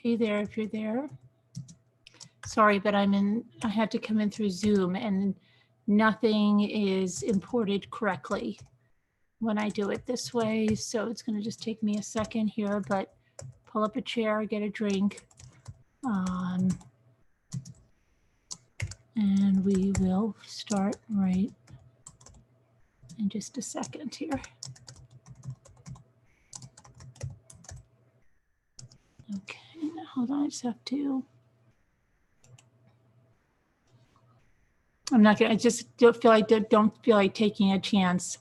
Hey there, if you're there. Sorry, but I had to come in through Zoom and nothing is imported correctly when I do it this way. So it's going to just take me a second here, but pull up a chair, get a drink. And we will start right in just a second here. Okay, now hold on, I just have to. I'm not gonna, I just don't feel like taking a chance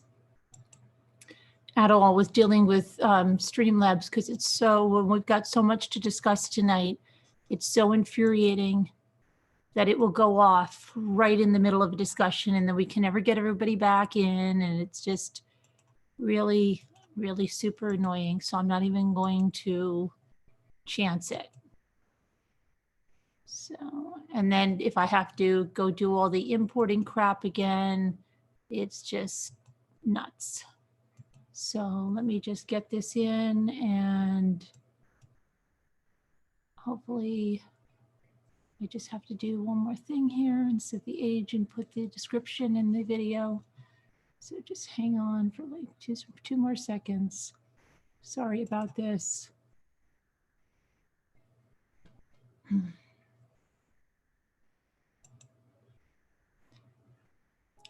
at all with dealing with Streamlabs, because it's so, when we've got so much to discuss tonight, it's so infuriating that it will go off right in the middle of a discussion and then we can never get everybody back in, and it's just really, really super annoying. So I'm not even going to chance it. So, and then if I have to go do all the importing crap again, it's just nuts. So let me just get this in and hopefully I just have to do one more thing here and set the age and put the description in the video. So just hang on for like two more seconds. Sorry about this.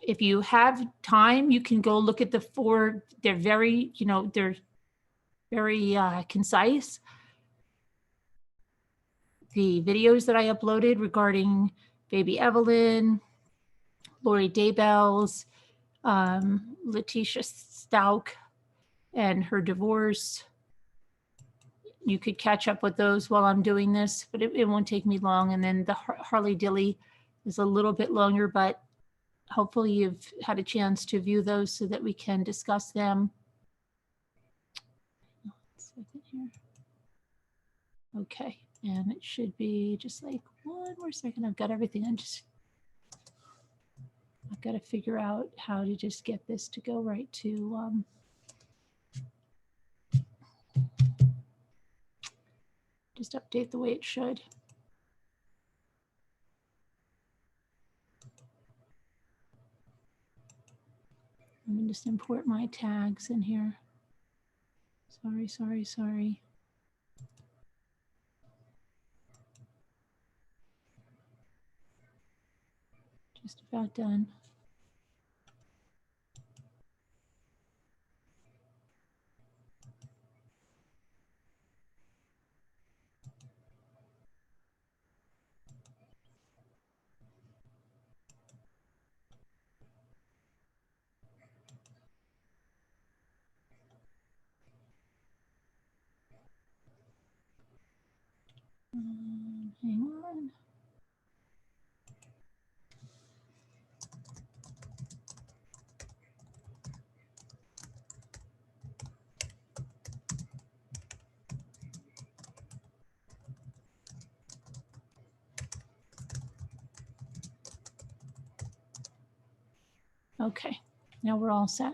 If you have time, you can go look at the four. They're very, they're very concise. The videos that I uploaded regarding baby Evelyn, Lori Daybells, Letitia Stauch, and her divorce. You could catch up with those while I'm doing this, but it won't take me long. And then the Harley Dilly is a little bit longer, but hopefully you've had a chance to view those so that we can discuss them. Okay, and it should be just like one more second. I've got everything. I've got to figure out how to just get this to go right to just update the way it should. Let me just import my tags in here. Sorry. Just about done. Hang on. Okay, now we're all set.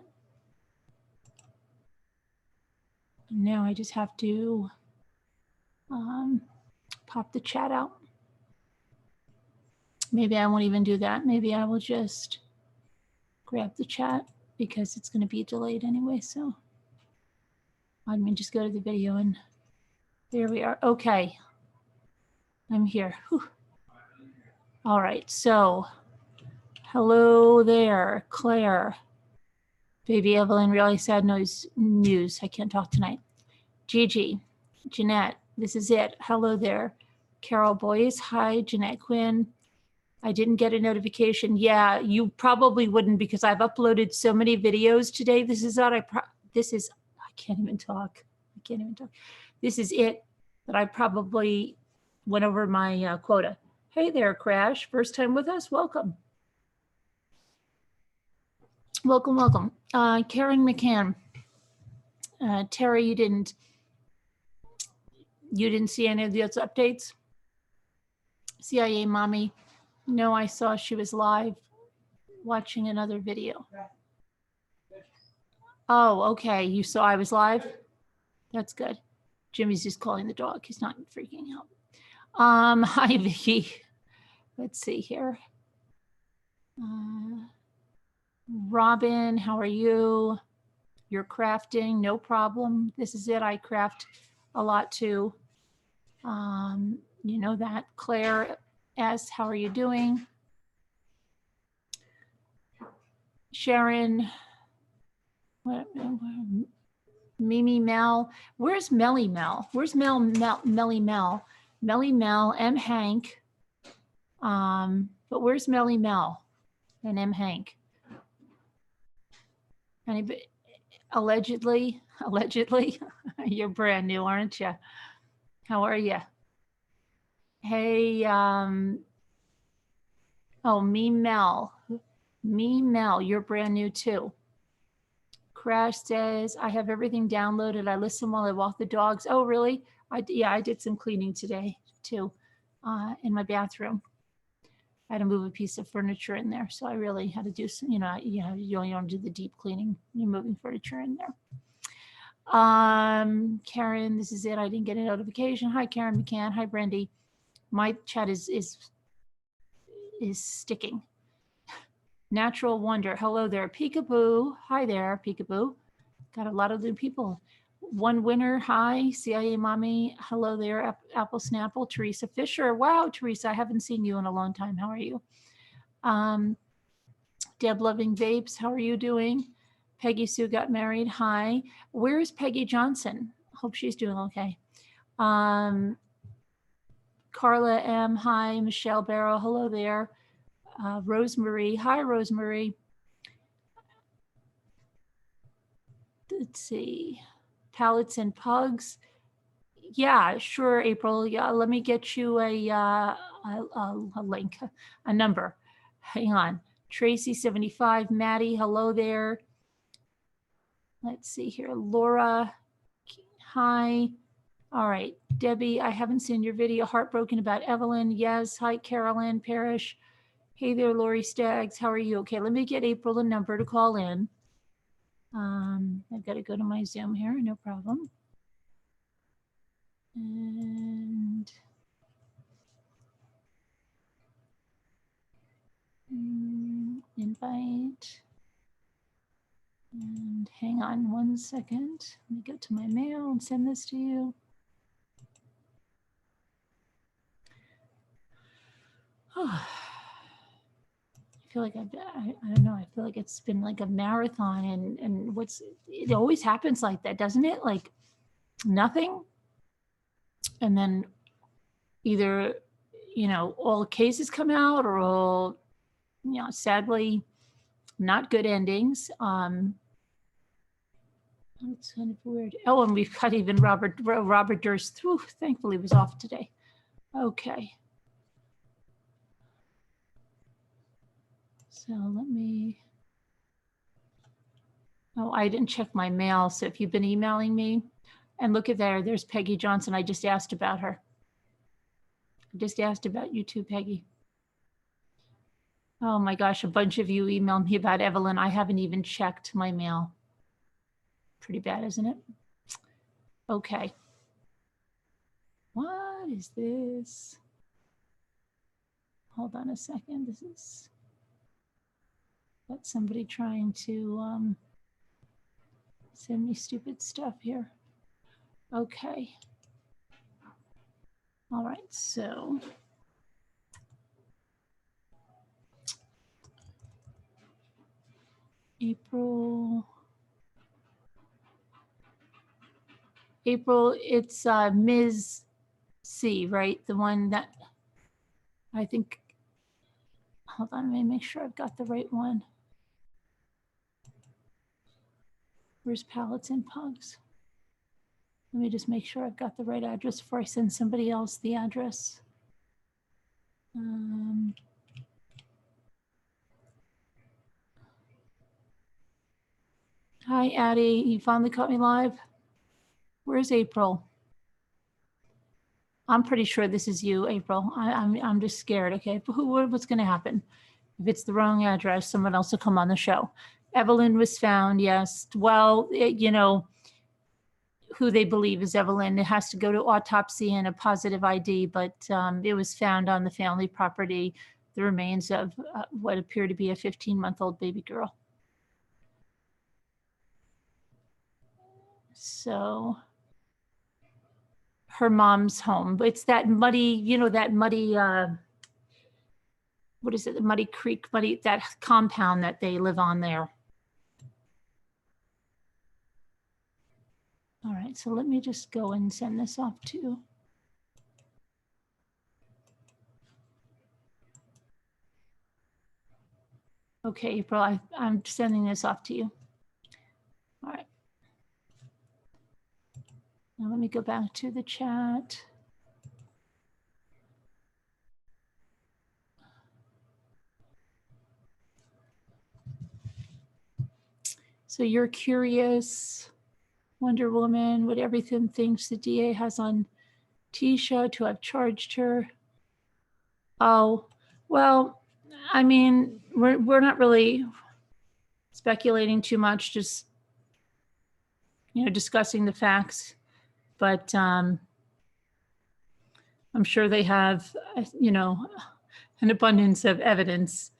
Now I just have to pop the chat out. Maybe I won't even do that. Maybe I will just grab the chat because it's going to be delayed anyway. So I mean, just go to the video and there we are. Okay, I'm here. Whew. All right, so hello there, Claire. Baby Evelyn, really sad news. I can't talk tonight. Gigi, Jeanette, this is it. Hello there. Carol Boyce, hi, Jeanette Quinn. I didn't get a notification. Yeah, you probably wouldn't because I've uploaded so many videos today. This is what I can't even talk. This is it that I probably went over my quota. Hey there, Crash. First time with us. Welcome. Welcome. Karen McCann. Terry, you didn't see any of those updates? CIA Mommy. No, I saw she was live watching another video. Oh, okay. You saw I was live? That's good. Jimmy's just calling the dog. He's not freaking out. Hi, Vicky. Let's see here. Robin, how are you? You're crafting, no problem. This is it. I craft a lot too. You know that. Claire S., how are you doing? Sharon, Mimi Mel, where's Melly Mel? Where's Melly Mel? Melly Mel, M. Hank. But where's Melly Mel and M. Hank? Anybody? Allegedly, you're brand new, aren't you? How are you? Hey, oh, me Mel, you're brand new too. Crash says, I have everything downloaded. I listen while I walk the dogs. Oh, really? Yeah, I did some cleaning today too, in my bathroom. I had to move a piece of furniture in there. So I really had to do some, you only want to do the deep cleaning. You're moving furniture in there. Karen, this is it. I didn't get a notification. Hi, Karen McCann. Hi, Brandy. My chat is sticking. Natural Wonder. Hello there. Peekaboo. Hi there, Peekaboo. Got a lot of new people. One winner. Hi, CIA Mommy. Hello there, Apple Snapple. Teresa Fisher. Wow, Teresa, I haven't seen you in a long time. How are you? Deb Loving Vapes. How are you doing? Peggy Sue got married. Hi. Where is Peggy Johnson? Hope she's doing okay. Carla M. Hi. Michelle Barrow. Hello there. Rosemary. Hi, Rosemary. Let's see. Pallets and Pugs. Yeah, sure, April. Yeah, let me get you a link, a number. Hang on. Tracy 75. Maddie. Hello there. Let's see here. Laura. Hi. All right. Debbie, I haven't seen your video. Heartbroken about Evelyn. Yes. Hi, Carolyn Parrish. Hey there, Lori Staggs. How are you? Okay, let me get April a number to call in. I've got to go to my Zoom here. No problem. And invite. And hang on 1 second. Let me go to my mail and send this to you. Oh. I feel like I don't know. I feel like it's been like a marathon, and it always happens like that, doesn't it? Like nothing, and then either all the cases come out, or all sadly not good endings. It's kind of weird. Oh, and we've got even Robert Durst. Whew, thankfully was off today. Okay. So let me, I didn't check my mail. So if you've been emailing me, and look at there's Peggy Johnson. I just asked about her. I just asked about you too, Peggy. Oh my gosh, a bunch of you emailed me about Evelyn. I haven't even checked my mail. Pretty bad, isn't it? Okay. What is this? Hold on a second. This is somebody trying to send me stupid stuff here. Okay. All right, so April, it's Ms. C, right? The one that I think, hold on, let me make sure I've got the right one. Where's Pallets and Pugs? Let me just make sure I've got the right address before I send somebody else the address. Hi, Addie. You finally caught me live. Where's April? I'm pretty sure this is you, April. I'm just scared. Okay, but what's going to happen? If it's the wrong address, someone else will come on the show. Evelyn was found. Yes. Well, who they believe is Evelyn. It has to go to autopsy and a positive ID, but it was found on the family property, the remains of what appeared to be a 15-month-old baby girl. So her mom's home. It's that muddy, you know, that muddy, what is it? The Muddy Creek, that compound that they live on there. All right, so let me just go and send this off to. Okay, April, I'm sending this off to you. All right. Now let me go back to the chat. So you're curious, Wonder Woman, what everything thinks the DA has on Tisha to have charged her. Oh, well, I mean, we're not really speculating too much, just, you know, discussing the facts. But I'm sure they have, you know, an abundance of evidence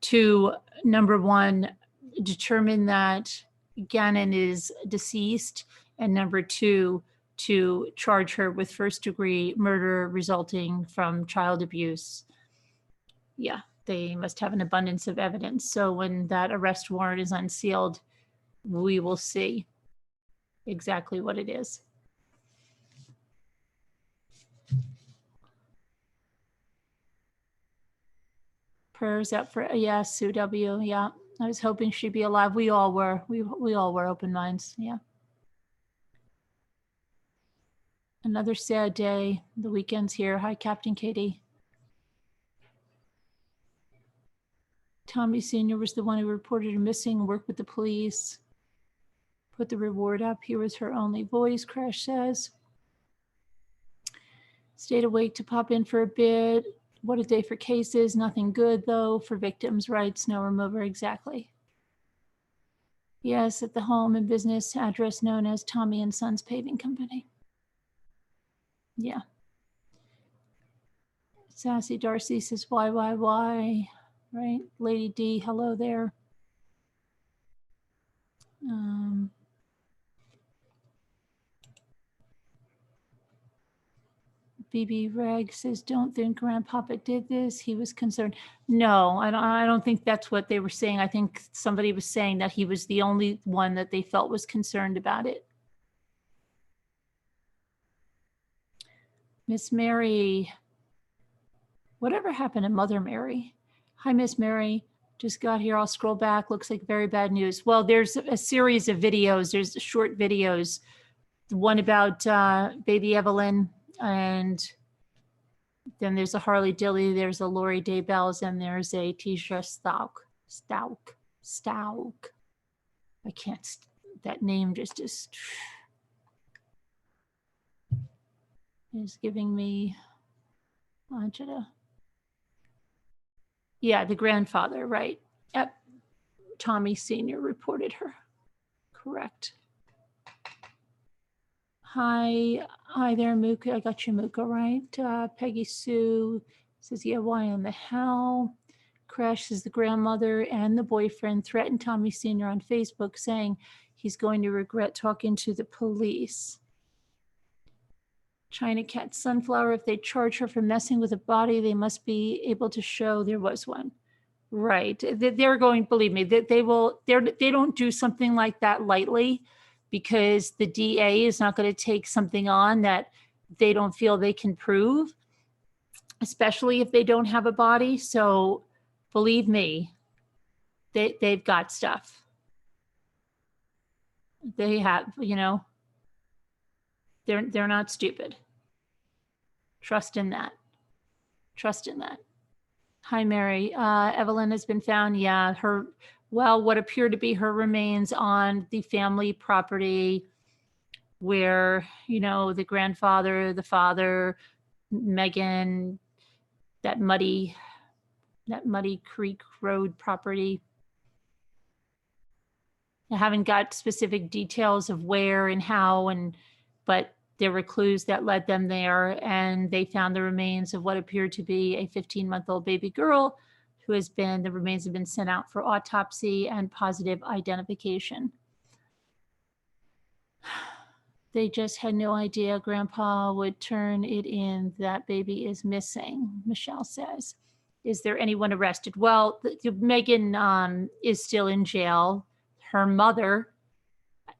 to, number one, determine that Gannon is deceased, and number two, to charge her with first-degree murder resulting from child abuse. Yeah, they must have an abundance of evidence. So when that arrest warrant is unsealed, we will see exactly what it is. Prayers up for, yeah, Sue W. Yeah, I was hoping she'd be alive. We all were. We all were open minds. Yeah. Another sad day. The weekend's here. Hi, Captain Katie. Tommy Sr. was the one who reported her missing and worked with the police. Put the reward up. He was her only voice, Crash says. Stayed awake to pop in for a bit. What a day for cases. Nothing good, though, for victims' rights. Snow remover, exactly. Yes, at the home and business address known as Tommy and Sons Paving Company. Yeah. Sassy Darcy says, why, right? Lady D, hello there. BB Reg says, don't think Grandpapa did this. He was concerned. No, I don't think that's what they were saying. I think somebody was saying that he was the only one that they felt was concerned about it. Miss Mary, whatever happened to Mother Mary? Hi, Miss Mary. Just got here. I'll scroll back. Looks like very bad news. Well, there's a series of videos. There's short videos. The one about baby Evelyn, and then there's a Harley Dilly. There's a Lori Daybells, and there's a Tisha Stauch. I can't. That name just is giving me agita. Yeah, the grandfather, right? Yep. Tommy Sr. reported her. Correct. Hi there, Mooka. I got you, Mooka, right? Peggy Sue says, yeah, why in the hell? Crash says the grandmother and the boyfriend threatened Tommy Sr. on Facebook, saying he's going to regret talking to the police. China Cat Sunflower, if they charge her for messing with a body, they must be able to show there was one. Right. They're going, believe me, that they don't do something like that lightly, because the DA is not going to take something on that they don't feel they can prove, especially if they don't have a body. So believe me, they've got stuff. They have, you know, they're not stupid. Trust in that. Trust in that. Hi, Mary. Evelyn has been found. Yeah, what appear to be her remains on the family property where, you know, the grandfather, the father, Megan, that muddy Creek Road property. I haven't got specific details of where and how and but there were clues that led them there, and they found the remains of what appeared to be a 15-month-old baby girl the remains have been sent out for autopsy and positive identification. They just had no idea Grandpa would turn it in. That baby is missing, Michelle says. Is there anyone arrested? Well, Megan is still in jail. Her mother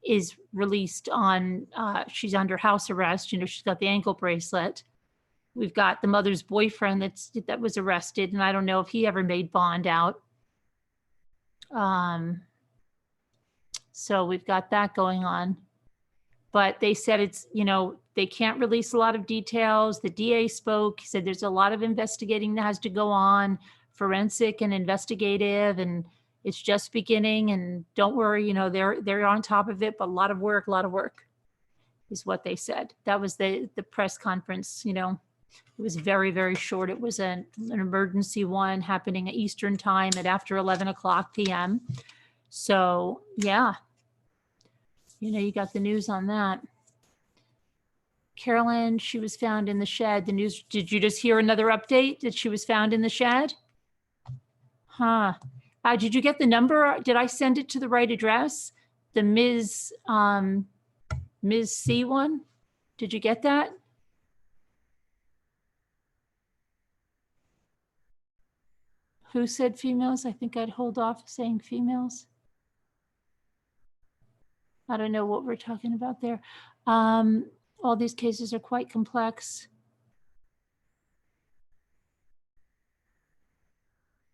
is released on, she's under house arrest. She's got the ankle bracelet. We've got the mother's boyfriend that was arrested, and I don't know if he ever made bond out. So we've got that going on. But they said it's, they can't release a lot of details. The DA spoke. He said there's a lot of investigating that has to go on, forensic and investigative, and it's just beginning. And don't worry, they're on top of it, but a lot of work is what they said. That was the press conference, It was very, very short. It was an emergency one happening at Eastern time at after 11 o'clock p.m. So, yeah. You got the news on that. Carolyn, she was found in the shed. The news, did you just hear another update that she was found in the shed? Huh. Did you get the number? Did I send it to the right address? The Ms. C one? Did you get that? Who said females? I think I'd hold off saying females. I don't know what we're talking about there. All these cases are quite complex.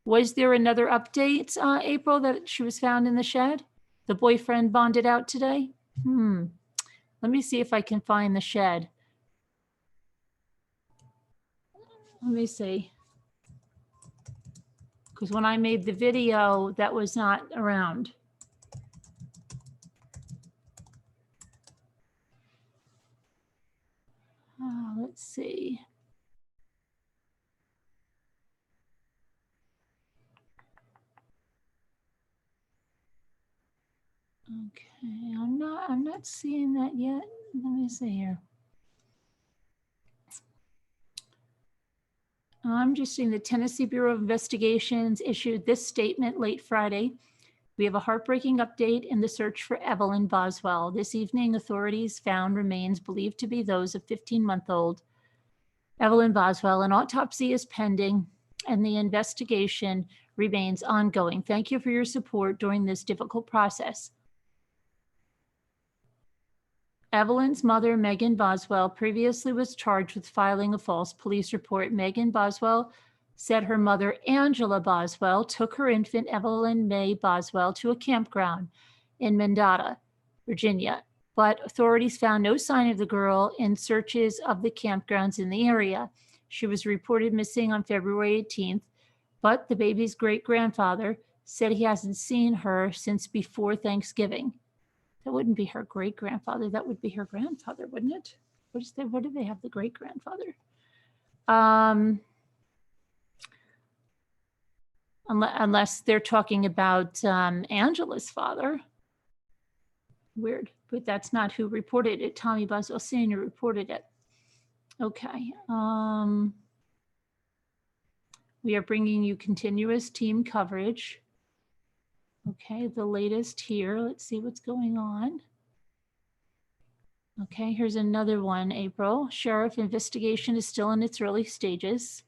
Was there another update, April, that she was found in the shed? The boyfriend bonded out today? Let me see if I can find the shed. Let me see. Because when I made the video, that was not around. Let's see. Okay, I'm not seeing that yet. Let me see here. I'm just seeing the Tennessee Bureau of Investigations issued this statement late Friday. We have a heartbreaking update in the search for Evelyn Boswell. This evening, authorities found remains believed to be those of 15-month-old Evelyn Boswell. An autopsy is pending, and the investigation remains ongoing. Thank you for your support during this difficult process. Evelyn's mother, Megan Boswell, previously was charged with filing a false police report. Megan Boswell said her mother, Angela Boswell, took her infant, Evelyn May Boswell, to a campground in Mendota, Virginia, but authorities found no sign of the girl in searches of the campgrounds in the area. She was reported missing on February 18th, but the baby's great-grandfather said he hasn't seen her since before Thanksgiving. That wouldn't be her great-grandfather. That would be her grandfather, wouldn't it? What do they have, the great-grandfather? Unless they're talking about Angela's father. Weird, but that's not who reported it. Tommy Boswell Sr. reported it. Okay. We are bringing you continuous team coverage. Okay, the latest here. Let's see what's going on. Okay, here's another one, April. Sheriff investigation is still in its early stages.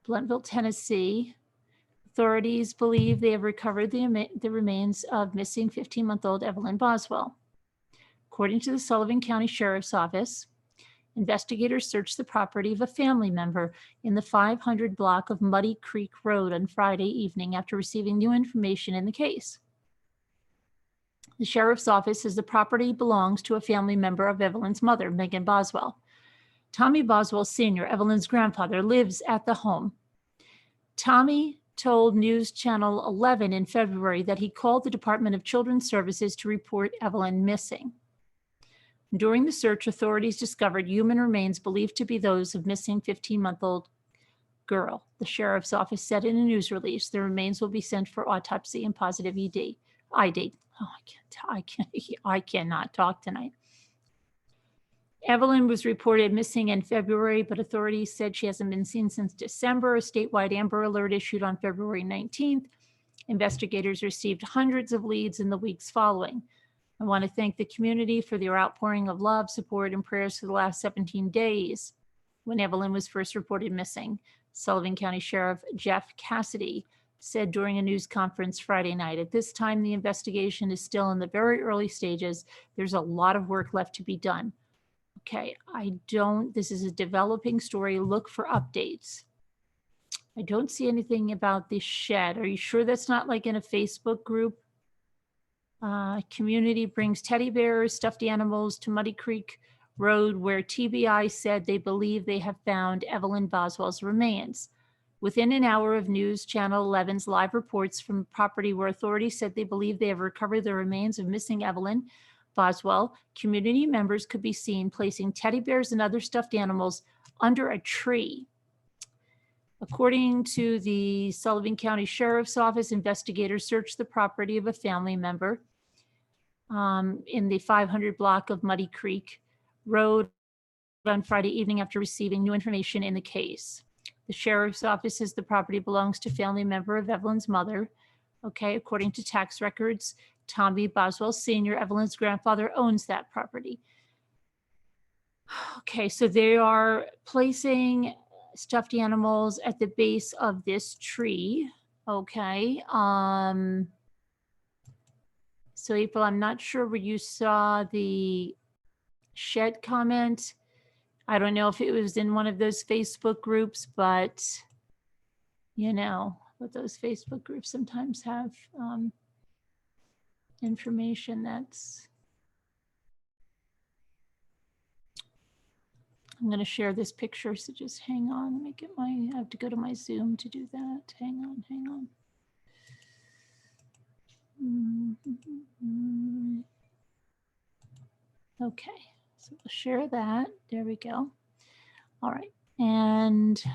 Blunteville, Tennessee. Authorities believe they have recovered the remains of missing 15-month-old Evelyn Boswell. According to the Sullivan County Sheriff's Office, investigators searched the property of a family member in the 500 block of Muddy Creek Road on Friday evening after receiving new information in the case. The sheriff's office says the property belongs to a family member of Evelyn's mother, Megan Boswell. Tommy Boswell Sr., Evelyn's grandfather, lives at the home. Tommy told News Channel 11 in February that he called the Department of Children's Services to report Evelyn missing. During the search, authorities discovered human remains believed to be those of missing 15-month-old girl. The sheriff's office said in a news release, the remains will be sent for autopsy and positive ID. Oh, I cannot talk tonight. Evelyn was reported missing in February, but authorities said she hasn't been seen since December. A statewide Amber Alert issued on February 19th. Investigators received hundreds of leads in the weeks following. I want to thank the community for their outpouring of love, support, and prayers for the last 17 days when Evelyn was first reported missing, Sullivan County Sheriff Jeff Cassidy said during a news conference Friday night. At this time, the investigation is still in the very early stages. There's a lot of work left to be done. Okay, this is a developing story. Look for updates. I don't see anything about the shed. Are you sure that's not like in a Facebook group? Community brings teddy bears, stuffed animals to Muddy Creek Road, where TBI said they believe they have found Evelyn Boswell's remains. Within an hour of News Channel 11's live reports from property where authorities said they believe they have recovered the remains of missing Evelyn Boswell, community members could be seen placing teddy bears and other stuffed animals under a tree. According to the Sullivan County Sheriff's Office, investigators searched the property of a family member in the 500 block of Muddy Creek Road on Friday evening after receiving new information in the case. The Sheriff's Office says the property belongs to a family member of Evelyn's mother. Okay, according to tax records, Tommy Boswell Sr., Evelyn's grandfather, owns that property. Okay, so they are placing stuffed animals at the base of this tree. Okay. So April, I'm not sure where you saw the shed comment. I don't know if it was in one of those Facebook groups, but you know, what those Facebook groups sometimes have information that's. I'm going to share this picture, so just hang on. Let me get I have to go to my Zoom to do that. Hang on. Okay, so we'll share that. There we go. All right, and so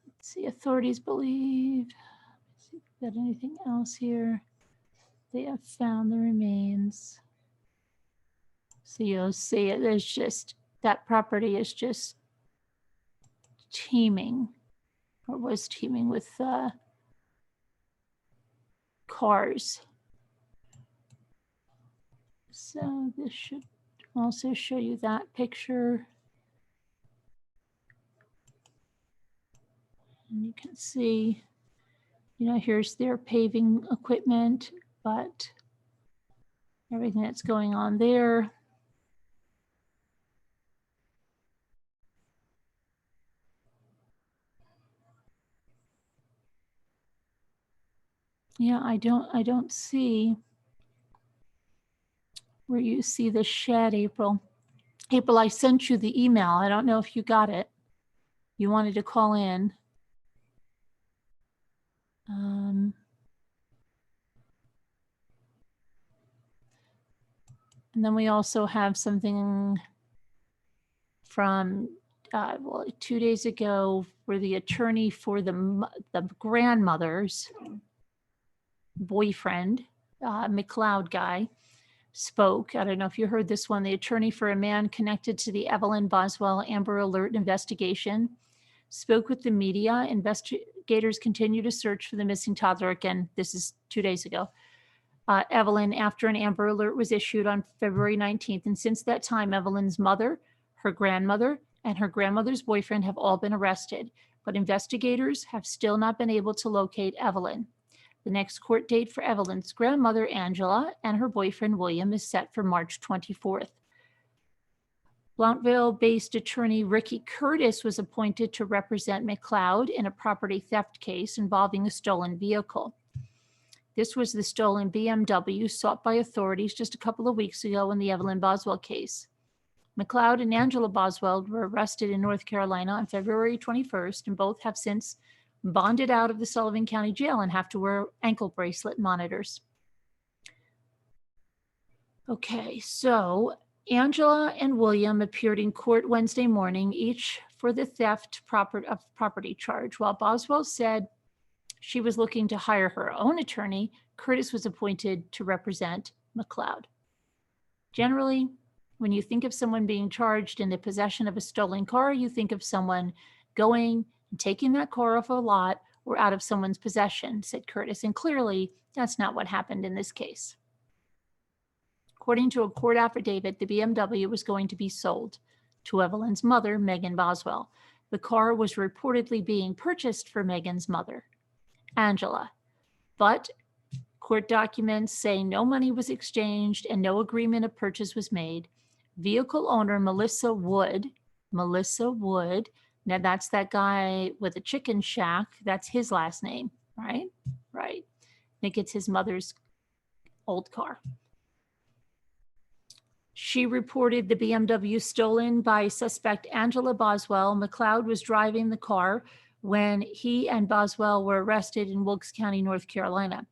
let's see. Authorities believe. Let's see if we've got anything else here. They have found the remains. So you'll see it. There's just that property is just teeming, or was teeming with cars. So this should also show you that picture. And you can see, you know, here's their paving equipment, but everything that's going on there. Yeah, I don't see where you see the shed, April. April, I sent you the email. I don't know if you got it. You wanted to call in. And then we also have something from well, 2 days ago where the attorney for the grandmother's boyfriend, McLeod guy, spoke. I don't know if you heard this one. The attorney for a man connected to the Evelyn Boswell Amber Alert investigation spoke with the media. Investigators continue to search for the missing toddler. Again, this is 2 days ago. Evelyn, after an Amber Alert was issued on February 19th. And since that time, Evelyn's mother, her grandmother, and her grandmother's boyfriend have all been arrested. But investigators have still not been able to locate Evelyn. The next court date for Evelyn's grandmother, Angela, and her boyfriend, William, is set for March 24th. Blountville-based attorney Ricky Curtis was appointed to represent McLeod in a property theft case involving a stolen vehicle. This was the stolen BMW sought by authorities just a couple of weeks ago in the Evelyn Boswell case. McLeod and Angela Boswell were arrested in North Carolina on February 21st, and both have since bonded out of the Sullivan County Jail and have to wear ankle bracelet monitors. Okay, so Angela and William appeared in court Wednesday morning, each for the theft of property charge, while Boswell said she was looking to hire her own attorney. Curtis was appointed to represent McLeod. Generally, when you think of someone being charged in the possession of a stolen car, you think of someone going and taking that car off a lot or out of someone's possession, said Curtis. And clearly, that's not what happened in this case. According to a court affidavit, the BMW was going to be sold to Evelyn's mother, Megan Boswell. The car was reportedly being purchased for Megan's mother, Angela, but court documents say no money was exchanged and no agreement of purchase was made. Vehicle owner Melissa Wood, now that's that guy with a chicken shack, that's his last name, right? Right. I think it's his mother's old car. She reported the BMW stolen by suspect Angela Boswell. McLeod was driving the car when he and Boswell were arrested in Wilkes County, North Carolina.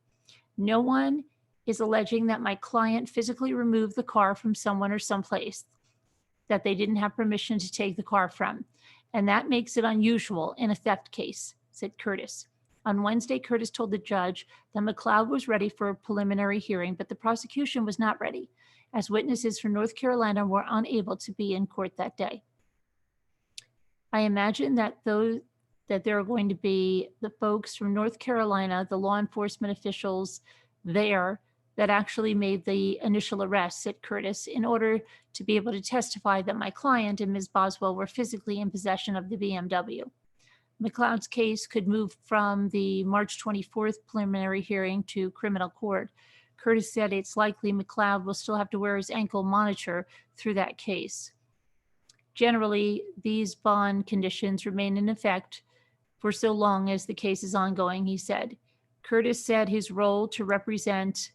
No one is alleging that my client physically removed the car from someone or someplace that they didn't have permission to take the car from. And that makes it unusual in a theft case, said Curtis. On Wednesday, Curtis told the judge that McLeod was ready for a preliminary hearing, but the prosecution was not ready, as witnesses from North Carolina were unable to be in court that day. I imagine that there are going to be the folks from North Carolina, the law enforcement officials there that actually made the initial arrest, said Curtis, in order to be able to testify that my client and Ms. Boswell were physically in possession of the BMW. McLeod's case could move from the March 24th preliminary hearing to criminal court. Curtis said it's likely McLeod will still have to wear his ankle monitor through that case. Generally, these bond conditions remain in effect for so long as the case is ongoing, he said. Curtis said his role to represent,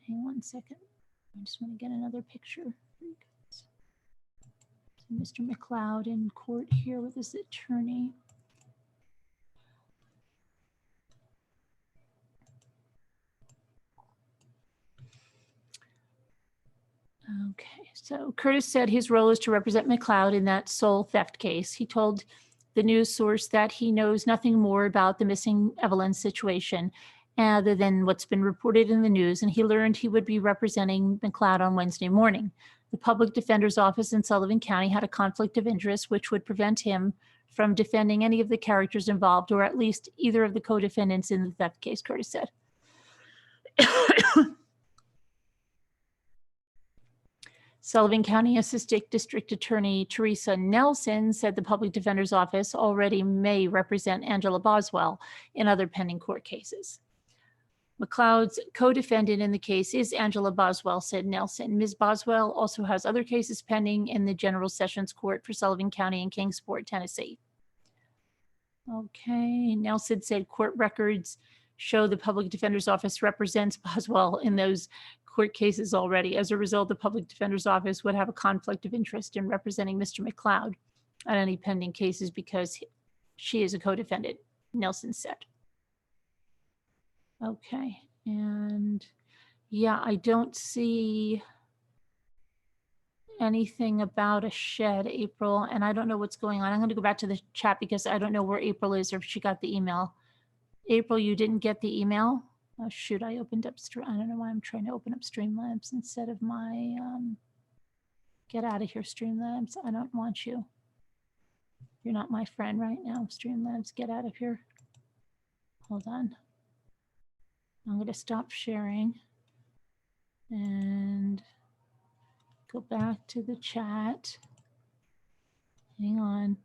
hang on one second, I just want to get another picture. So Mr. McLeod in court here with his attorney. Okay, so Curtis said his role is to represent McLeod in that sole theft case. He told the news source that he knows nothing more about the missing Evelyn situation other than what's been reported in the news, and he learned he would be representing McLeod on Wednesday morning. The public defender's office in Sullivan County had a conflict of interest which would prevent him from defending any of the characters involved, or at least either of the co-defendants in the theft case, Curtis said. Sullivan County Assistant District Attorney Teresa Nelson said the public defender's office already may represent Angela Boswell in other pending court cases. McLeod's co-defendant in the case is Angela Boswell, said Nelson. Ms. Boswell also has other cases pending in the General Sessions Court for Sullivan County and Kingsport, Tennessee. Okay, Nelson said court records show the public defender's office represents Boswell in those court cases already. As a result, the public defender's office would have a conflict of interest in representing Mr. McLeod on any pending cases because she is a co-defendant, Nelson said. Okay, and yeah, I don't see anything about a shed, April, and I don't know what's going on. I'm going to go back to the chat because I don't know where April is or if she got the email. April, you didn't get the email? Oh, shoot, I opened up, I don't know why I'm trying to open up Streamlabs instead of my, get out of here, Streamlabs. I don't want you. You're not my friend right now, Streamlabs. Get out of here. Hold on. I'm going to stop sharing and go back to the chat. Hang on.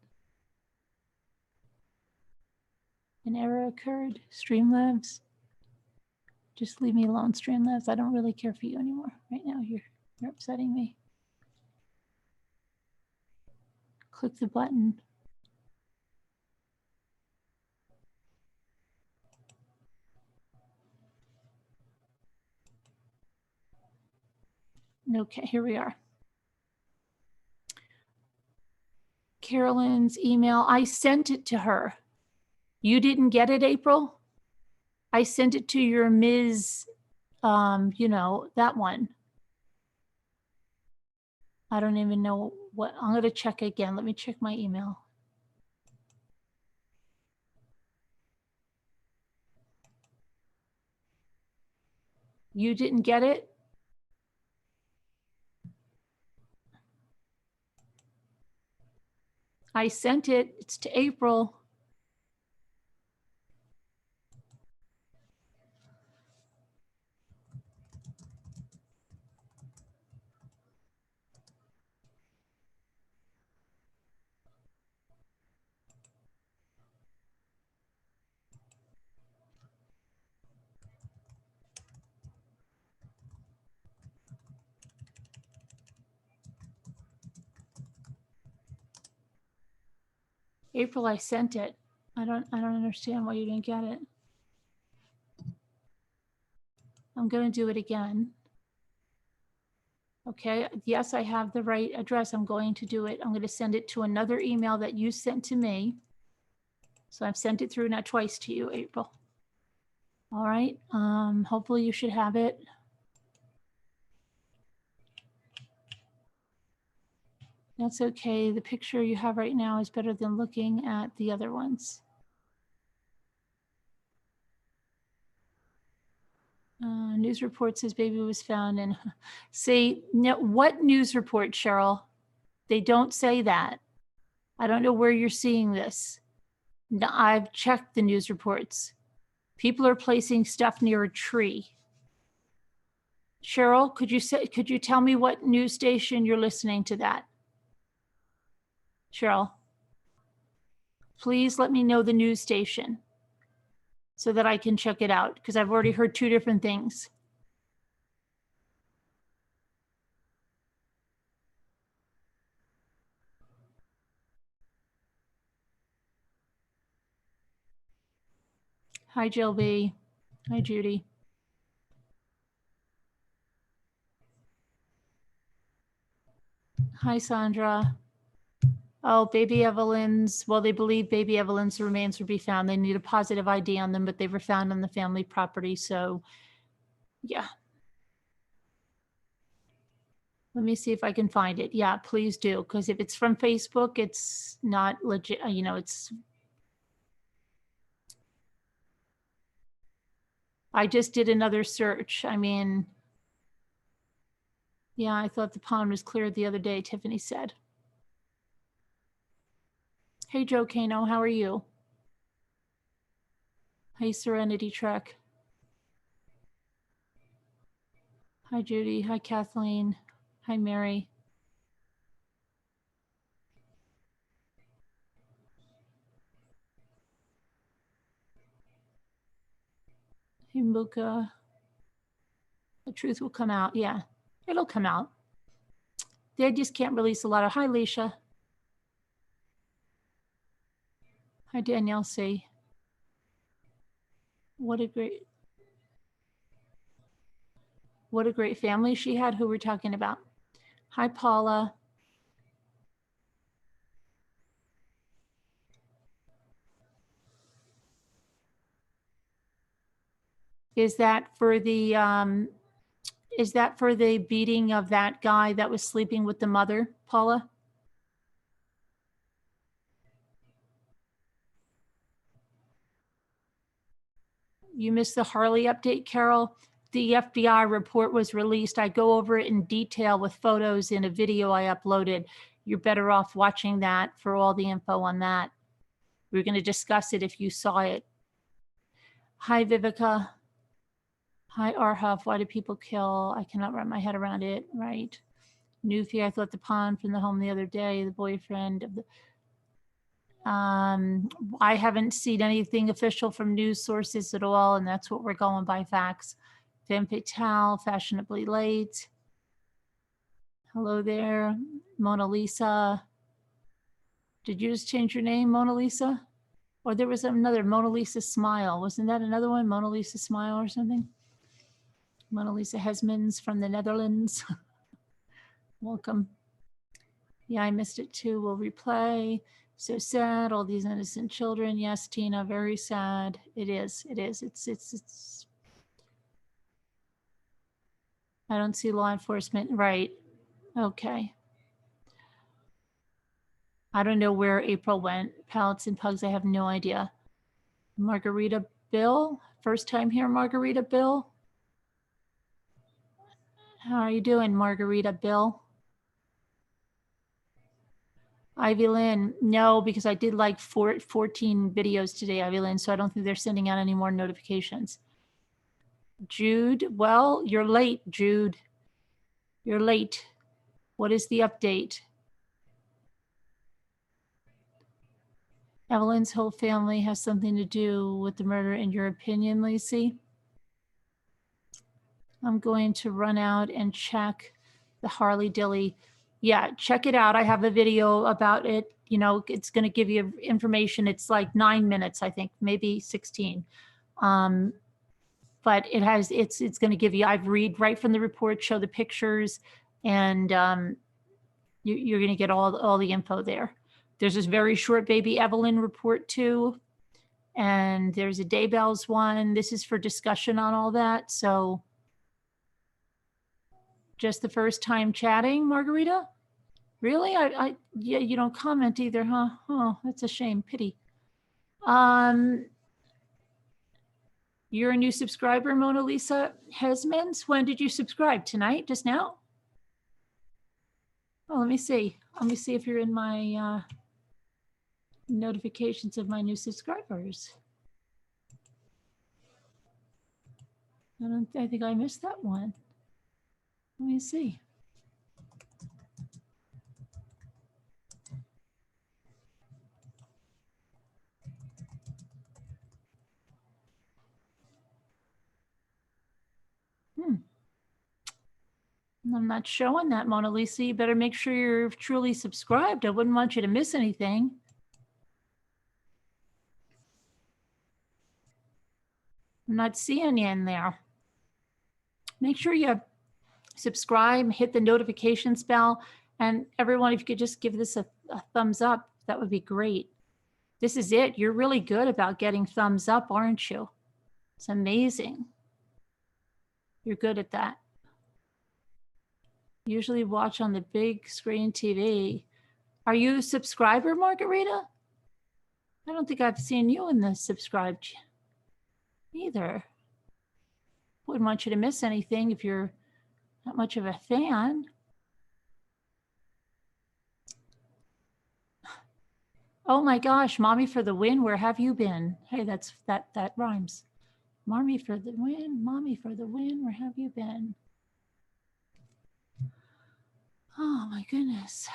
An error occurred. Streamlabs. Just leave me alone, Streamlabs. I don't really care for you anymore. Right now, you're upsetting me. Click the button. Okay, here we are. Carolyn's email, I sent it to her. You didn't get it, April? I sent it to your Ms., you know, that one. I don't even know what, I'm going to check again. Let me check my email. You didn't get it? I sent it. It's to April. April, I sent it. I don't understand why you didn't get it. I'm going to do it again. Okay, yes, I have the right address. I'm going to do it. I'm going to send it to another email that you sent to me. So I've sent it through now twice to you, April. All right, hopefully you should have it. That's okay. The picture you have right now is better than looking at the other ones. News report says baby was found and see, no, what news report, Cheryl? They don't say that. I don't know where you're seeing this. No, I've checked the news reports. People are placing stuff near a tree. Cheryl, could you tell me what news station you're listening to that? Cheryl, please let me know the news station so that I can check it out because I've already heard two different things. Hi, Jill B. Hi, Judy. Hi, Sandra. Oh, baby Evelyn's, well, they believe baby Evelyn's remains would be found. They need a positive ID on them, but they were found on the family property. So yeah. Let me see if I can find it. Yeah, please do. Because if it's from Facebook, it's not legit, you know, I just did another search. I mean, yeah, I thought the pond was cleared the other day, Tiffany said. Hey, Joe Kano, how are you? Hey, Serenity Trek. Hi, Judy. Hi, Kathleen. Hi, Mary. Hey, Muka. The truth will come out. Yeah, it'll come out. They just can't release a lot of. Hi, Leisha. Hi, Danielle C. What a great family she had. Who we're talking about. Hi, Paula. Is that for the beating of that guy that was sleeping with the mother, Paula? You missed the Harley update, Carol. The FBI report was released. I go over it in detail with photos in a video I uploaded. You're better off watching that for all the info on that. We're going to discuss it if you saw it. Hi, Vivica. Hi, Arhuff. Why do people kill? I cannot wrap my head around it. Right. Newfie, I thought the pond from the home the other day, the boyfriend of the... I haven't seen anything official from news sources at all, and that's what we're going by, facts. Femme fatale, fashionably late. Hello there, Mona Lisa. Did you just change your name, Mona Lisa? Or there was another Mona Lisa Smile. Wasn't that another one, Mona Lisa Smile or something? Mona Lisa Hesmans from the Netherlands. Welcome. Yeah, I missed it too. We'll replay. So sad, all these innocent children. Yes, Tina, very sad. It is. It's I don't see law enforcement. Right. Okay. I don't know where April went. Pallets and pugs, I have no idea. Margarita Bill, first time here, Margarita Bill. How are you doing, Margarita Bill? Ivy Lynn, no, because I did like 14 videos today, Ivy Lynn, so I don't think they're sending out any more notifications. Jude, well, you're late, Jude. You're late. What is the update? Evelyn's whole family has something to do with the murder, in your opinion, Lacey? I'm going to run out and check the Harley Dilly. Yeah, check it out. I have a video about it. You know, it's going to give you information. It's like 9 minutes, I think, maybe 16. But it has, it's going to give you, I've read right from the report, show the pictures, and you're going to get all the info there. There's this very short baby Evelyn report too. And there's a Daybells one. This is for discussion on all that. So just the first time chatting, Margarita? Really? Yeah, you don't comment either, huh? Oh, that's a shame. Pity. You're a new subscriber, Mona Lisa Hesmans. When did you subscribe? Tonight? Just now? Oh, let me see. Let me see if you're in my notifications of my new subscribers. I think I missed that one. Let me see. I'm not showing that, Mona Lisa. You better make sure you're truly subscribed. I wouldn't want you to miss anything. I'm not seeing you in there. Make sure you subscribe, hit the notifications bell, and everyone, if you could just give this a thumbs up, that would be great. This is it. You're really good about getting thumbs up, aren't you? It's amazing. You're good at that. Usually watch on the big screen TV. Are you a subscriber, Margarita? I don't think I've seen you in the subscribed either. Wouldn't want you to miss anything if you're not much of a fan. Oh my gosh, Mommy for the win, where have you been? Hey, that rhymes. Mommy for the win, Mommy for the win, where have you been? Oh my goodness.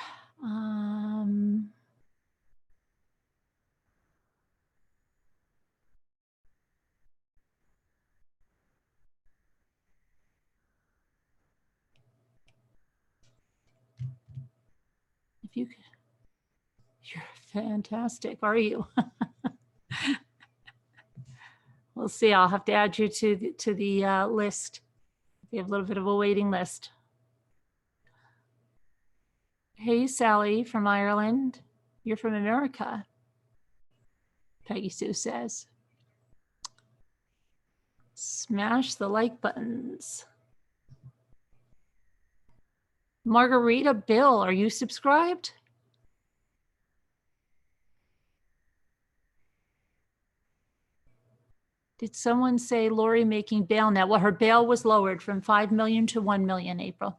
If you could, you're fantastic, are you? We'll see. I'll have to add you to the list. We have a little bit of a waiting list. Hey, Sally from Ireland. You're from America, Peggy Sue says. Smash the like buttons. Margarita Bill, are you subscribed? Did someone say Lori making bail now? Well, her bail was lowered from 5 million to 1 million, April.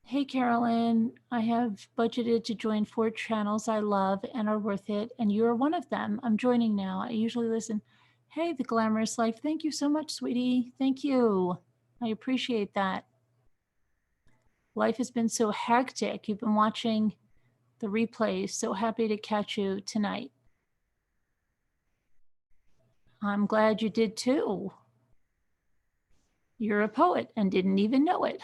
Hey, Carolyn, I have budgeted to join 4 channels I love and are worth it, and you're one of them. I'm joining now. I usually listen. Hey, The Glamorous Life. Thank you so much, sweetie. Thank you. I appreciate that. Life has been so hectic. You've been watching the replays. So happy to catch you tonight. I'm glad you did too. You're a poet and didn't even know it.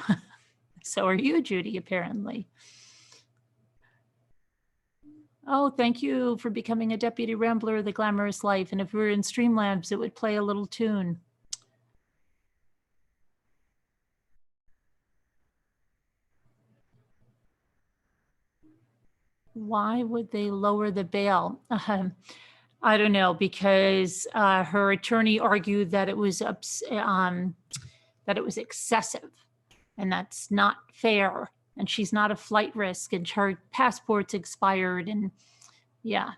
So are you, Judy, apparently. Oh, thank you for becoming a Deputy Rambler of The Glamorous Life. And if we were in Streamlabs, it would play a little tune. Why would they lower the bail? I don't know, because her attorney argued that it was excessive, and that's not fair. And she's not a flight risk, and her passport's expired, and yeah.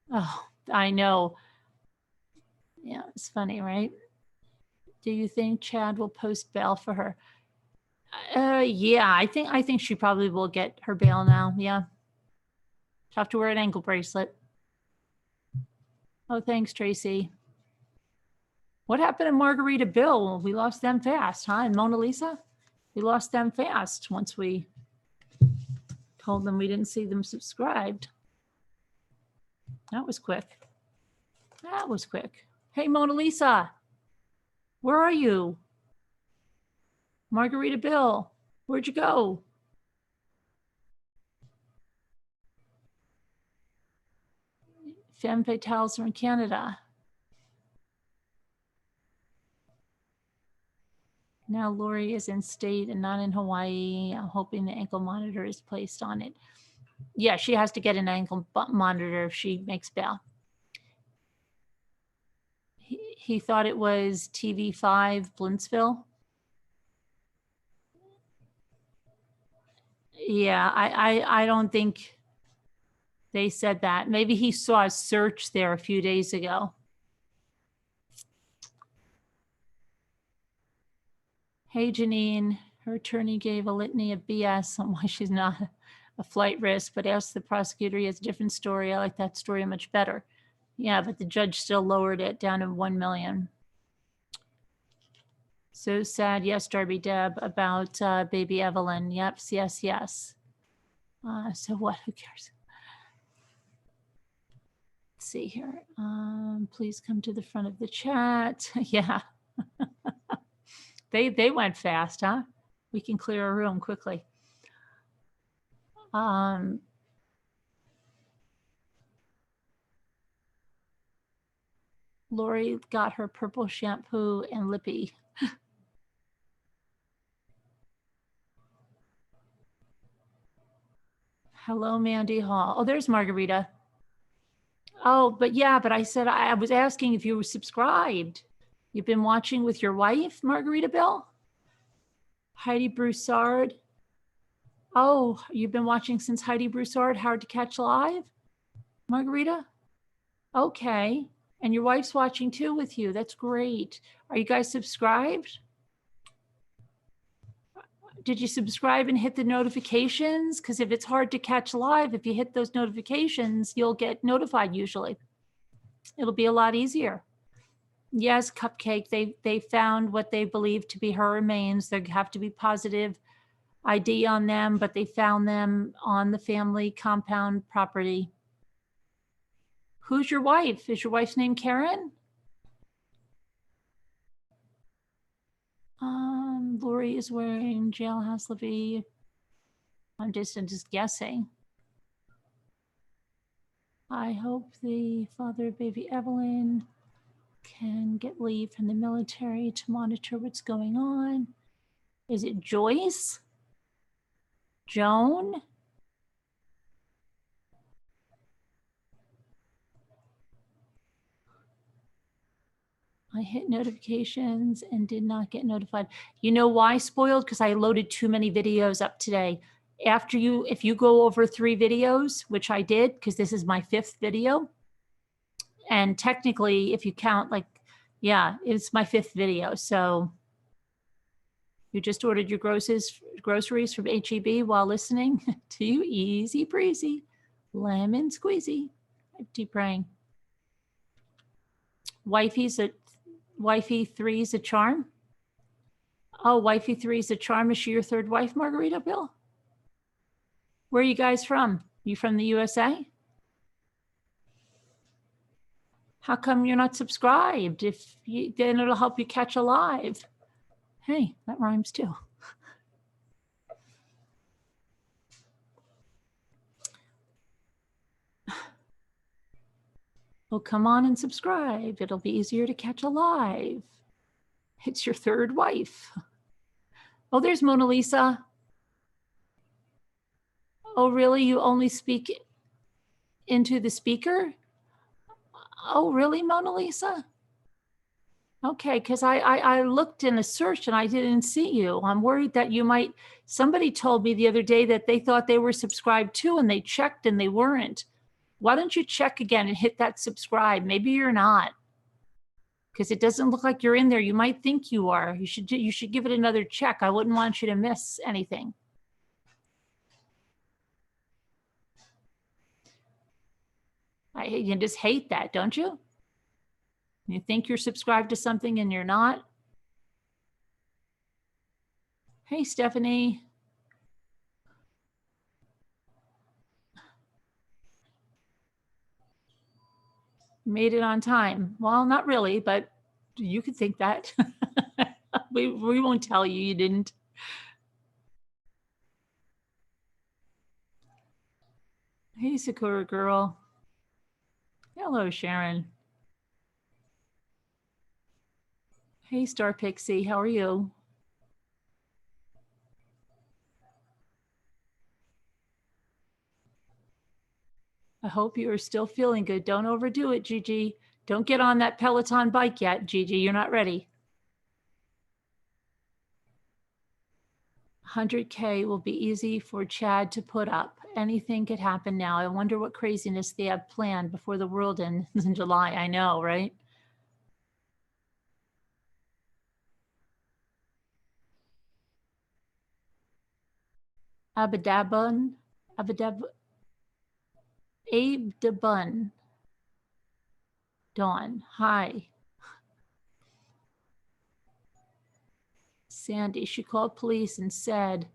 Oh, I know. Yeah, it's funny, right? Do you think Chad will post bail for her? Yeah, I think she probably will get her bail now. Yeah. She'll have to wear an ankle bracelet. Oh, thanks, Tracy. What happened to Margarita Bill? We lost them fast, huh? And Mona Lisa? We lost them fast once we told them we didn't see them subscribed. That was quick. That was quick. Hey, Mona Lisa, where are you? Margarita Bill, where'd you go? Femme fatales are in Canada. Now Lori is in state and not in Hawaii. I'm hoping the ankle monitor is placed on it. Yeah, she has to get an ankle monitor if she makes bail. He thought it was TV5 Blintsville. Yeah, I don't think they said that. Maybe he saw a search there a few days ago. Hey, Janine, her attorney gave a litany of BS on why she's not a flight risk, but asked the prosecutor. He has a different story. I like that story much better. Yeah, but the judge still lowered it down to 1 million. So sad. Yes, Darby Deb, about baby Evelyn. Yep, yes. So what? Who cares? Let's see here. Please come to the front of the chat. Yeah. They went fast, huh? We can clear a room quickly. Lori got her purple shampoo and lippy. Hello, Mandy Hall. Oh, there's Margarita. Oh, but yeah, but I said I was asking if you were subscribed. You've been watching with your wife, Margarita Bill? Heidi Broussard. Oh, you've been watching since Heidi Broussard, Hard to Catch Live? Margarita? Okay. And your wife's watching too with you. That's great. Are you guys subscribed? Did you subscribe and hit the notifications? Because if it's Hard to Catch Live, if you hit those notifications, you'll get notified usually. It'll be a lot easier. Yes, Cupcake, they found what they believe to be her remains. There have to be positive ID on them, but they found them on the family compound property. Who's your wife? Is your wife's name Karen? Lori is wearing Jailhouse Levy. I'm just guessing. I hope the father of baby Evelyn can get leave from the military to monitor what's going on. Is it Joyce? Joan? I hit notifications and did not get notified. You know why, Spoiled? Because I loaded too many videos up today. If you go over 3 videos, which I did, because this is my 5th video, and technically, if you count, like, yeah, it's my 5th video. So you just ordered your groceries from HEB while listening to you. Easy breezy, lemon squeezy. I keep praying. Wifey 3 is a charm. Oh, Wifey 3 is a charm. Is she your 3rd wife, Margarita Bill? Where are you guys from? You from the USA? How come you're not subscribed? Then it'll help you catch a live. Hey, that rhymes too. Well, come on and subscribe. It'll be easier to catch a live. It's your 3rd wife. Oh, there's Mona Lisa. Oh, really? You only speak into the speaker? Oh, really, Mona Lisa? Okay, because I looked in a search and I didn't see you. I'm worried that you might, somebody told me the other day that they thought they were subscribed too and they checked and they weren't. Why don't you check again and hit that subscribe? Maybe you're not. because it doesn't look like you're in there. You might think you are. You should give it another check. I wouldn't want you to miss anything. You just hate that, don't you? You think you're subscribed to something and you're not. Hey, Stephanie. Made it on time. Well, not really, but you could think that. we won't tell you you didn't. Hey, Sakura girl. Hello, Sharon. Hey, Star Pixie. How are you? I hope you are still feeling good. Don't overdo it, Gigi. Don't get on that Peloton bike yet, Gigi. You're not ready. 100K will be easy for Chad to put up. Anything could happen now. I wonder what craziness they have planned before the world ends in July. I know, right? Abadabun. Abe DeBun. Dawn. Hi. Sandy. She called police and said,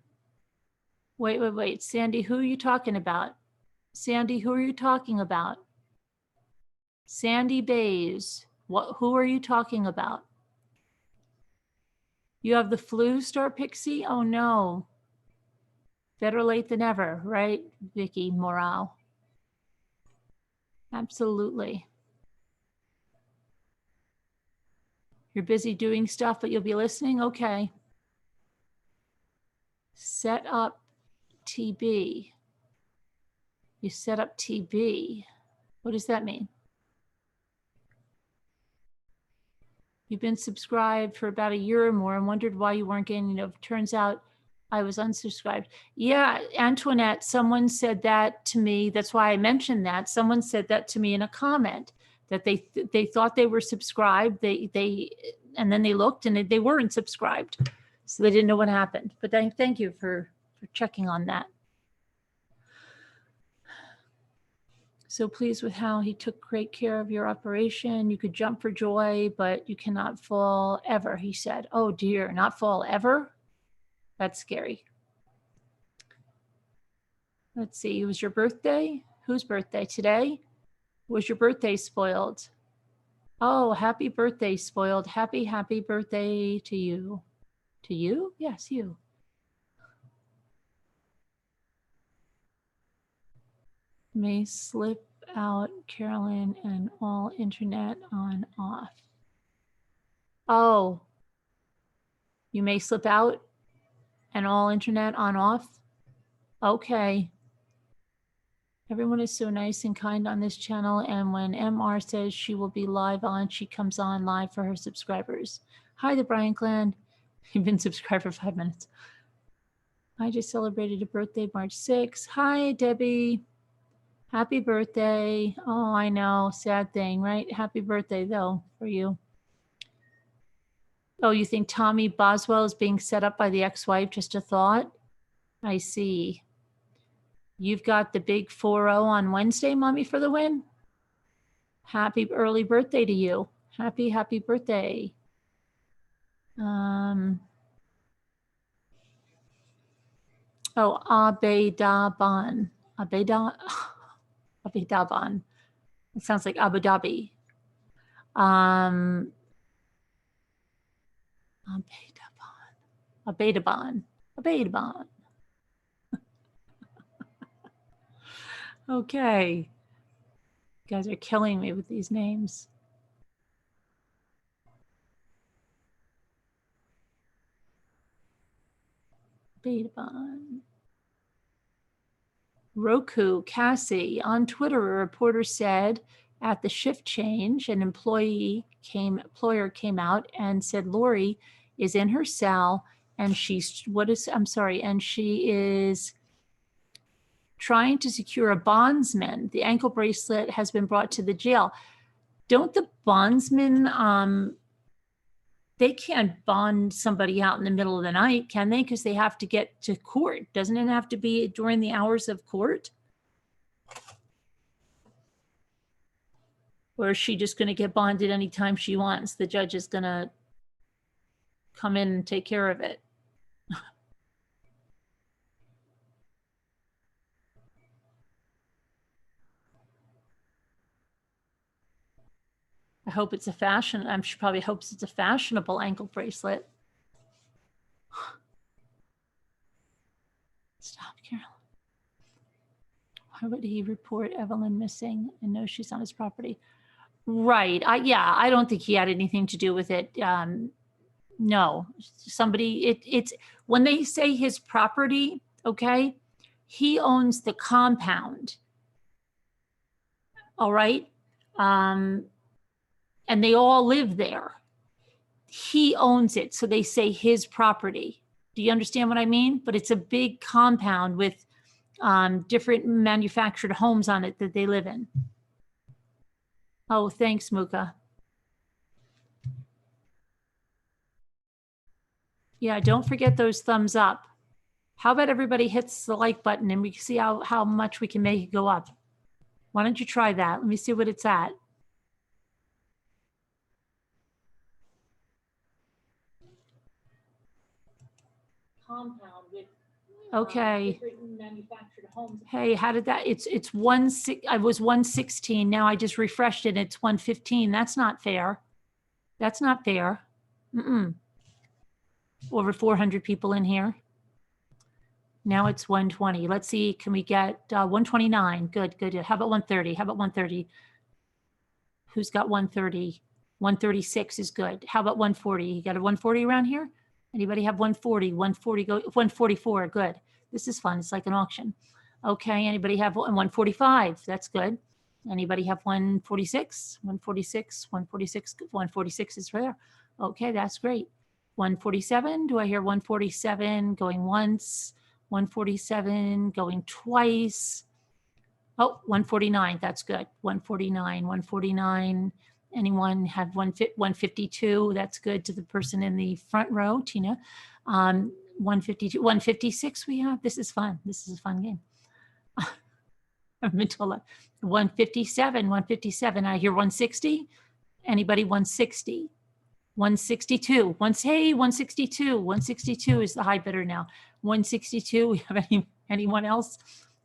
wait. Sandy, who are you talking about? Sandy, who are you talking about? Sandy Bays. Who are you talking about? You have the flu, Star Pixie? Oh no. Better late than ever, right, Vicky Morale? Absolutely. You're busy doing stuff, but you'll be listening? Okay. Set up TB. You set up TB. What does that mean? You've been subscribed for about a year or more and wondered why you weren't getting, turns out I was unsubscribed. Yeah, Antoinette, someone said that to me. That's why I mentioned that. Someone said that to me in a comment, that they thought they were subscribed. And then they looked and they weren't subscribed. So they didn't know what happened. But thank you for checking on that. So pleased with how he took great care of your operation. You could jump for joy, but you cannot fall ever, he said. Oh dear, not fall ever? That's scary. Let's see, it was your birthday? Whose birthday? Today? Was your birthday spoiled? Oh, happy birthday, spoiled. Happy birthday to you. To you? Yes, you. May slip out, Carolyn, and all internet on off. Oh, you may slip out and all internet on off? Okay. Everyone is so nice and kind on this channel, and when MR says she will be live on, she comes on live for her subscribers. Hi, the Bryan clan. You've been subscribed for 5 minutes. I just celebrated a birthday March 6th. Hi, Debbie. Happy birthday. Oh, I know. Sad thing, right? Happy birthday, though, for you. Oh, you think Tommy Boswell is being set up by the ex-wife? Just a thought? I see. You've got the big 4-0 on Wednesday, Mommy, for the win? Happy early birthday to you. Happy birthday. Oh, Abedaban. Abedaban. It sounds like Abu Dhabi. Abedaban. Okay. You guys are killing me with these names. Abedaban. Roku, Cassie. On Twitter, a reporter said at the shift change, an employer came out and said Lori is in her cell and she is trying to secure a bondsman. The ankle bracelet has been brought to the jail. don't the bondsmen, they can't bond somebody out in the middle of the night, can they? Because they have to get to court. Doesn't it have to be during the hours of court? Or is she just going to get bonded anytime she wants? The judge is going to come in and take care of it. I hope it's a fashion. She probably hopes it's a fashionable ankle bracelet. Stop, Carol. Why would he report Evelyn missing and know she's on his property? Right. Yeah, I don't think he had anything to do with it. No, somebody, it's when they say his property, okay, he owns the compound. All right. And they all live there. He owns it. So they say his property. Do you understand what I mean? But it's a big compound with different manufactured homes on it that they live in. Oh, thanks, Muka. Yeah, don't forget those thumbs up. How about everybody hits the like button and we can see how much we can make it go up. Why don't you try that? Let me see what it's at. Compound with okay. Manufactured homes. Hey, how did that? It's I was 116. Now I just refreshed it. It's 115. That's not fair. That's not fair. Over 400 people in here. Now it's 120. Let's see. Can we get 129? Good, good. How about 130? How about 130? Who's got 130? 136 is good. How about 140? You got a 140 around here? Anybody have 140? 140, go 144. Good. This is fun. It's like an auction. Okay. Anybody have 145? That's good. Anybody have 146? 146, 146, 146 is there. Okay. That's great. 147. Do I hear 147 going once? 147 going twice. Oh, 149. That's good. 149, 149. Anyone have 152? That's good to the person in the front row, Tina. 152, 156 we have. This is fun. This is a fun game. 157, 157. I hear 160. Anybody 160? 162. Hey, 162. 162 is the high bidder now. 162. We have anyone else?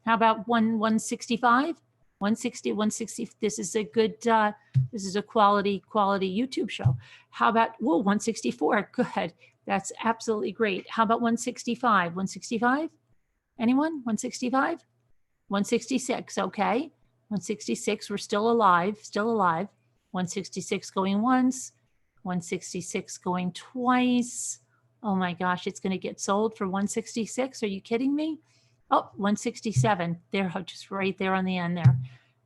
How about 165? 160, 160. This is a good, this is a quality YouTube show. How about, whoa, 164. Good. That's absolutely great. How about 165? 165? Anyone? 165? 166. Okay. 166. We're still alive. Still alive. 166 going once. 166 going twice. Oh my gosh, it's going to get sold for 166. Are you kidding me? Oh, 167. They're just right there on the end there.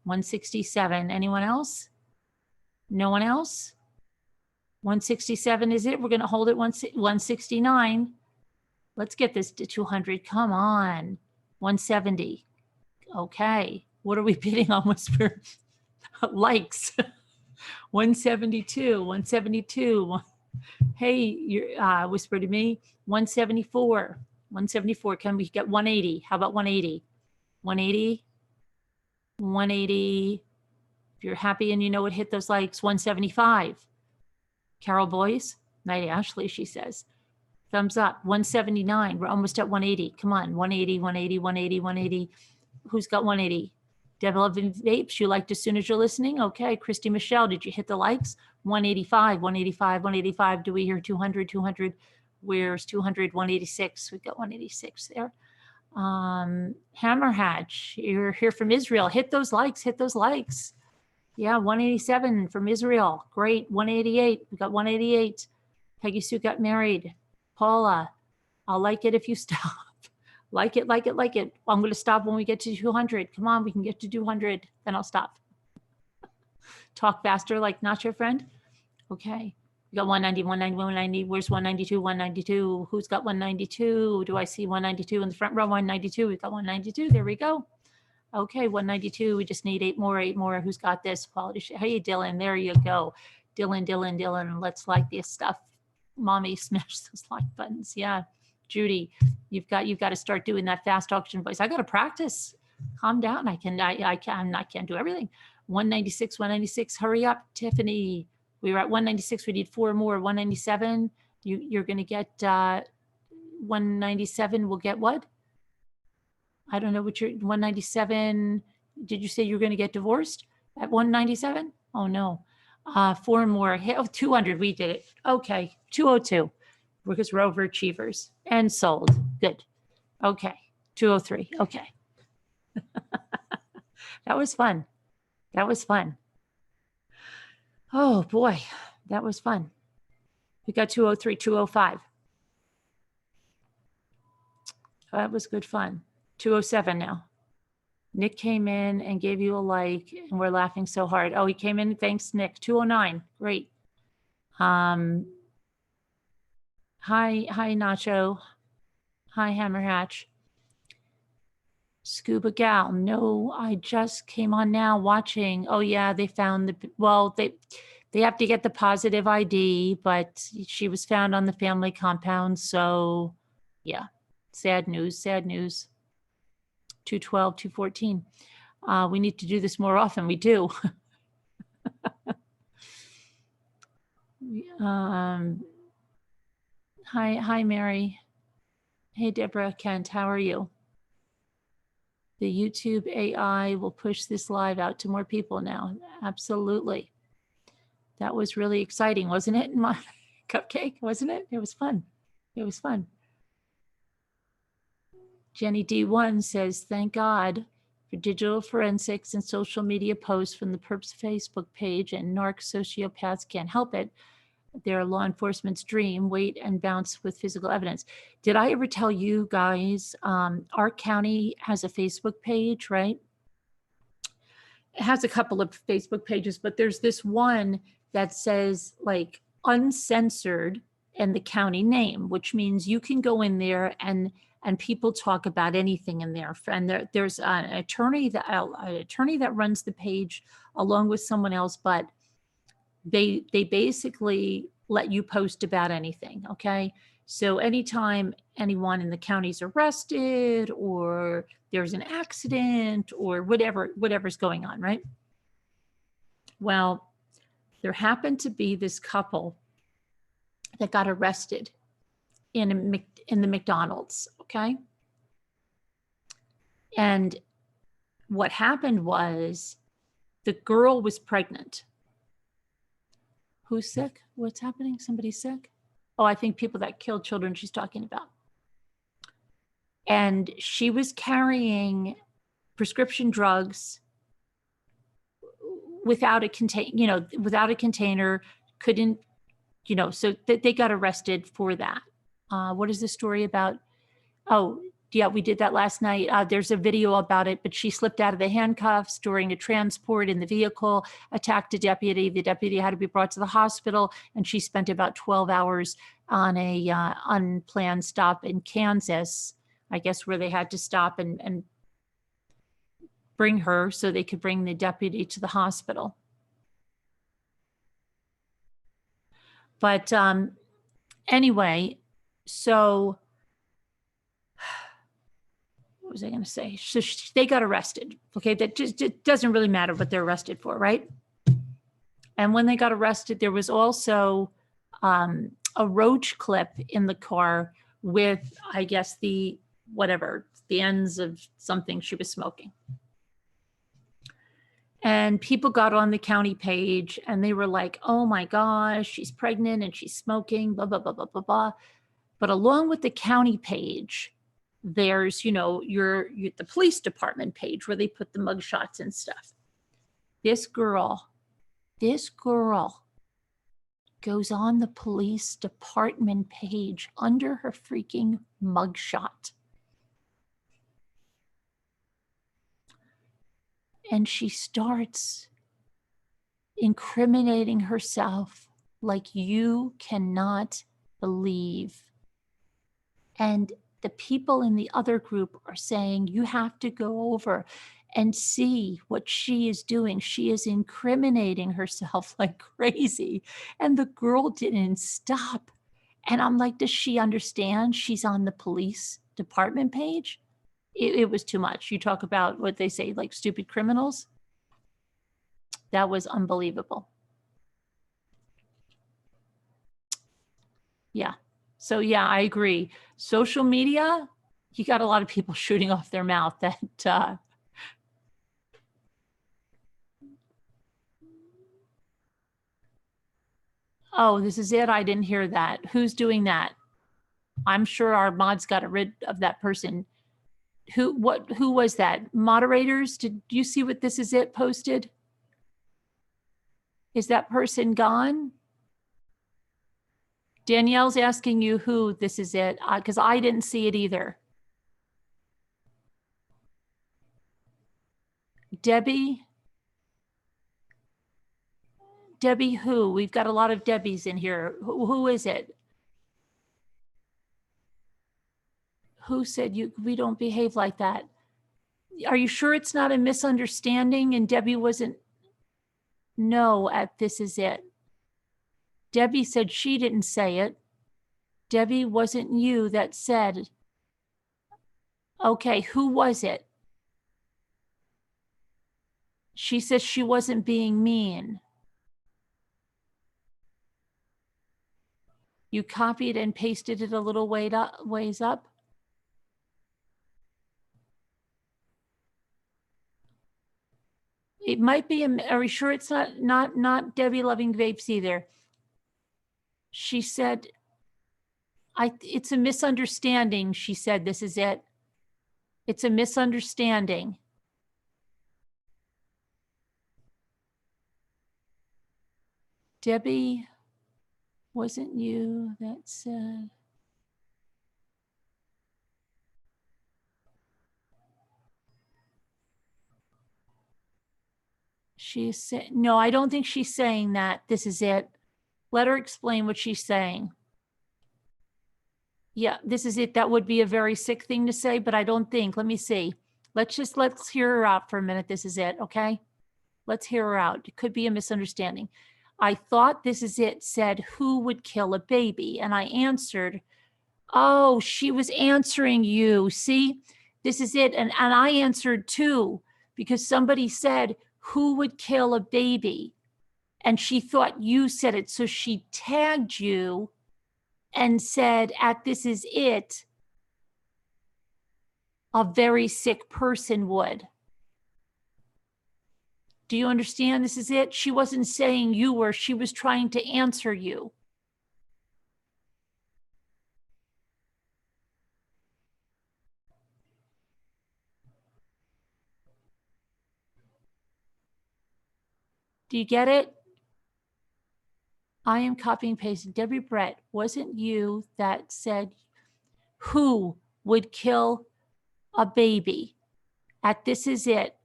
167. Anyone else? No one else? 167 is it. We're going to hold it 169. Let's get this to 200. Come on. 170. Okay. What are we bidding on, Whisper? Likes. 172. 172. Hey, you Whisper to me. 174. 174. Can we get 180? How about 180? 180. 180. If you're happy and you know it, hit those likes. 175. Carol Boyce. Night Ashley, she says. Thumbs up. 179. We're almost at 180. Come on. 180, 180, 180, 180. Who's got 180? Devil Vapes, you liked as soon as you're listening? Okay. Christy Michelle, did you hit the likes? 185, 185, 185. Do we hear 200, 200? Where's 200? 186. We've got 186 there. Hammerhatch, you're here from Israel. Hit those likes. Hit those likes. Yeah, 187 from Israel. Great. 188. We got 188. Peggy Sue got married. Paula, I'll like it if you stop. Like it, like it, like it. I'm going to stop when we get to 200. Come on, we can get to 200. Then I'll stop. Talk faster like not your friend. Okay. We got 190, 190, 190. Where's 192, 192? Who's got 192? Do I see 192 in the front row? 192. We've got 192. There we go. Okay, 192. We just need 8 more, 8 more. Who's got this? Quality. Hey, Dylan, there you go. Dylan. Let's like this stuff. Mommy, smash those like buttons. Yeah. Judy, you've got to start doing that fast auction voice. I got to practice. Calm down. I can't do everything. 196. Hurry up, Tiffany. We were at 196. We need 4 more. 197. You're going to get 197. We'll get what? I don't know what you're 197. Did you say you're going to get divorced at 197? Oh no. 4 more. 200. We did it. Okay. 202 because we're overachievers and sold. Good. Okay. 203. Okay. That was fun. Oh boy. That was fun. We got 203, 205. That was good fun. 207 now. Nick came in and gave you a like, and we're laughing so hard. Oh, he came in. Thanks, Nick. 209. Great. Hi, Nacho. Hi, Hammerhatch. Scuba Gal. No, I just came on now watching. Oh yeah, they found they have to get the positive ID, but she was found on the family compound. So yeah, sad news. 212, 214. We need to do this more often. We do. Hi, Mary. Hey, Deborah, Kent, how are you? The YouTube AI will push this live out to more people now. Absolutely. That was really exciting, wasn't it? My cupcake, wasn't it? It was fun. Jenny D1 says, thank God for digital forensics and social media posts from the Perps Facebook page, and narc sociopaths can't help it. They're law enforcement's dream, wait and bounce with physical evidence. Did I ever tell you guys, our county has a Facebook page, right? It has a couple of Facebook pages, but there's this one that says like uncensored and the county name, which means you can go in there and people talk about anything in there. And there's an attorney that runs the page along with someone else, but they basically let you post about anything. Okay. So anytime anyone in the county's arrested or there's an accident or whatever's going on, right? Well, there happened to be this couple that got arrested in the McDonald's, okay? And what happened was the girl was pregnant. Who's sick? What's happening? Somebody's sick? Oh, I think people that killed children she's talking about. And she was carrying prescription drugs without a container, couldn't, so they got arrested for that. What is the story about? Oh, yeah, we did that last night. There's a video about it, but she slipped out of the handcuffs during a transport in the vehicle, attacked a deputy. The deputy had to be brought to the hospital, and she spent about 12 hours on a unplanned stop in Kansas, I guess, where they had to stop and bring her so they could bring the deputy to the hospital. But anyway, so what was I going to say? So they got arrested. Okay, that just it doesn't really matter what they're arrested for, right? And when they got arrested, there was also a roach clip in the car with, I guess, the ends of something she was smoking. And people got on the county page and they were like, oh my gosh, she's pregnant and she's smoking, blah, blah, blah, blah, blah, blah. But along with the county page, there's, the police department page where they put the mugshots and stuff. This girl goes on the police department page under her freaking mugshot. And she starts incriminating herself like you cannot believe. And the people in the other group are saying, you have to go over and see what she is doing. She is incriminating herself like crazy. And the girl didn't stop. And I'm like, does she understand she's on the police department page? It was too much. You talk about what they say, like stupid criminals. That was unbelievable. Yeah. So yeah, I agree. Social media, you got a lot of people shooting off their mouth that oh, this is it. I didn't hear that. Who's doing that? I'm sure our mods got rid of that person. Who was that? Moderators, did you see what this is it posted? Is that person gone? Danielle's asking you who this is it, because I didn't see it either. Debbie who? We've got a lot of Debbies in here. Who is it? Who said we don't behave like that? Are you sure it's not a misunderstanding and Debbie wasn't? No, this is it. Debbie said she didn't say it. Debbie, wasn't you that said? Okay, who was it? She says she wasn't being mean. You copied and pasted it a little ways up. It might be, are we sure it's not Debbie Loving Vapes either? She said, it's a misunderstanding. She said, this is it. It's a misunderstanding. Debbie, wasn't you that said? She said, no, I don't think she's saying that. This is it. Let her explain what she's saying. Yeah, this is it. That would be a very sick thing to say, but I don't think. Let me see. Let's hear her out for a minute. This is it, okay? Let's hear her out. It could be a misunderstanding. I thought this is it said, who would kill a baby? And I answered, oh, she was answering you. See, this is it. And I answered too, because somebody said, who would kill a baby? And she thought you said it. So she tagged you and said, this is it, a very sick person would. Do you understand? This is it. She wasn't saying you were, she was trying to answer you. Do you get it? I am copying and pasting. Debbie Brett, wasn't you that said who would kill a baby? This is it.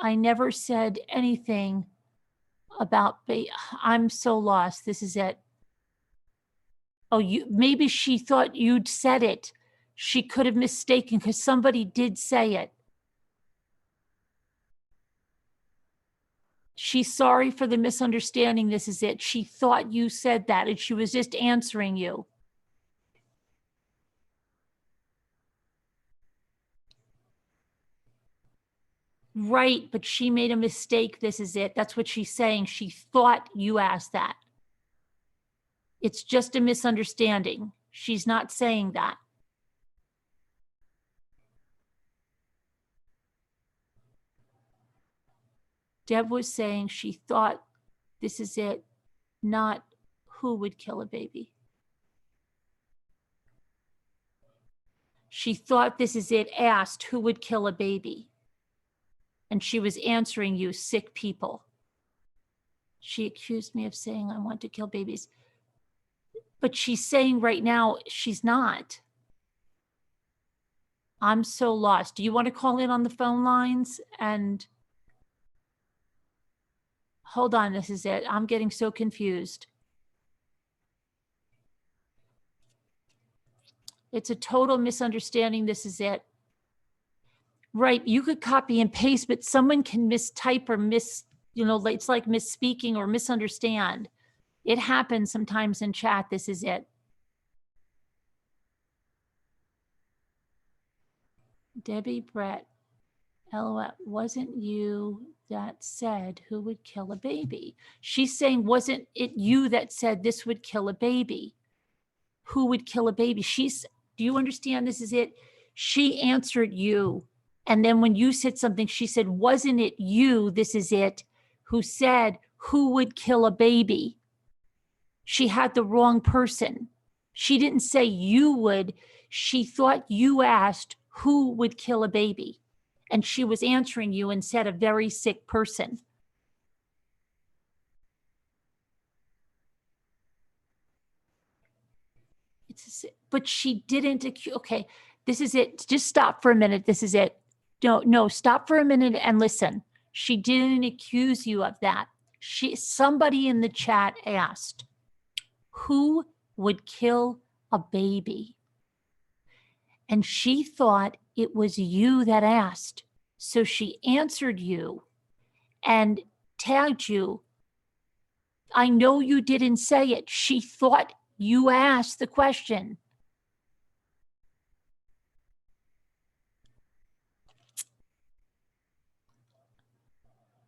I never said anything about baby. I'm so lost. This is it. Oh, maybe she thought you'd said it. She could have mistaken because somebody did say it. She's sorry for the misunderstanding. This is it. She thought you said that and she was just answering you. Right, but she made a mistake. This is it. That's what she's saying. She thought you asked that. It's just a misunderstanding. She's not saying that. Deb was saying she thought this is it, not who would kill a baby. She thought this is it, asked who would kill a baby. And she was answering you, sick people. She accused me of saying I want to kill babies. But she's saying right now she's not. I'm so lost. Do you want to call in on the phone lines? And hold on, this is it. I'm getting so confused. It's a total misunderstanding. This is it. Right. You could copy and paste, but someone can mistype or it's like misspeaking or misunderstand. It happens sometimes in chat. This is it. Debbie Brett, LOL, wasn't you that said who would kill a baby? She's saying, wasn't it you that said this would kill a baby? Who would kill a baby? Do you understand? This is it. She answered you. And then when you said something, she said, wasn't it you, this is it, who said, who would kill a baby? She had the wrong person. She didn't say you would. She thought you asked who would kill a baby. And she was answering you and said a very sick person. But she didn't. Okay, this is it. Just stop for a minute. This is it. No, stop for a minute and listen. She didn't accuse you of that. Somebody in the chat asked, who would kill a baby? And she thought it was you that asked. So she answered you and tagged you. I know you didn't say it. She thought you asked the question.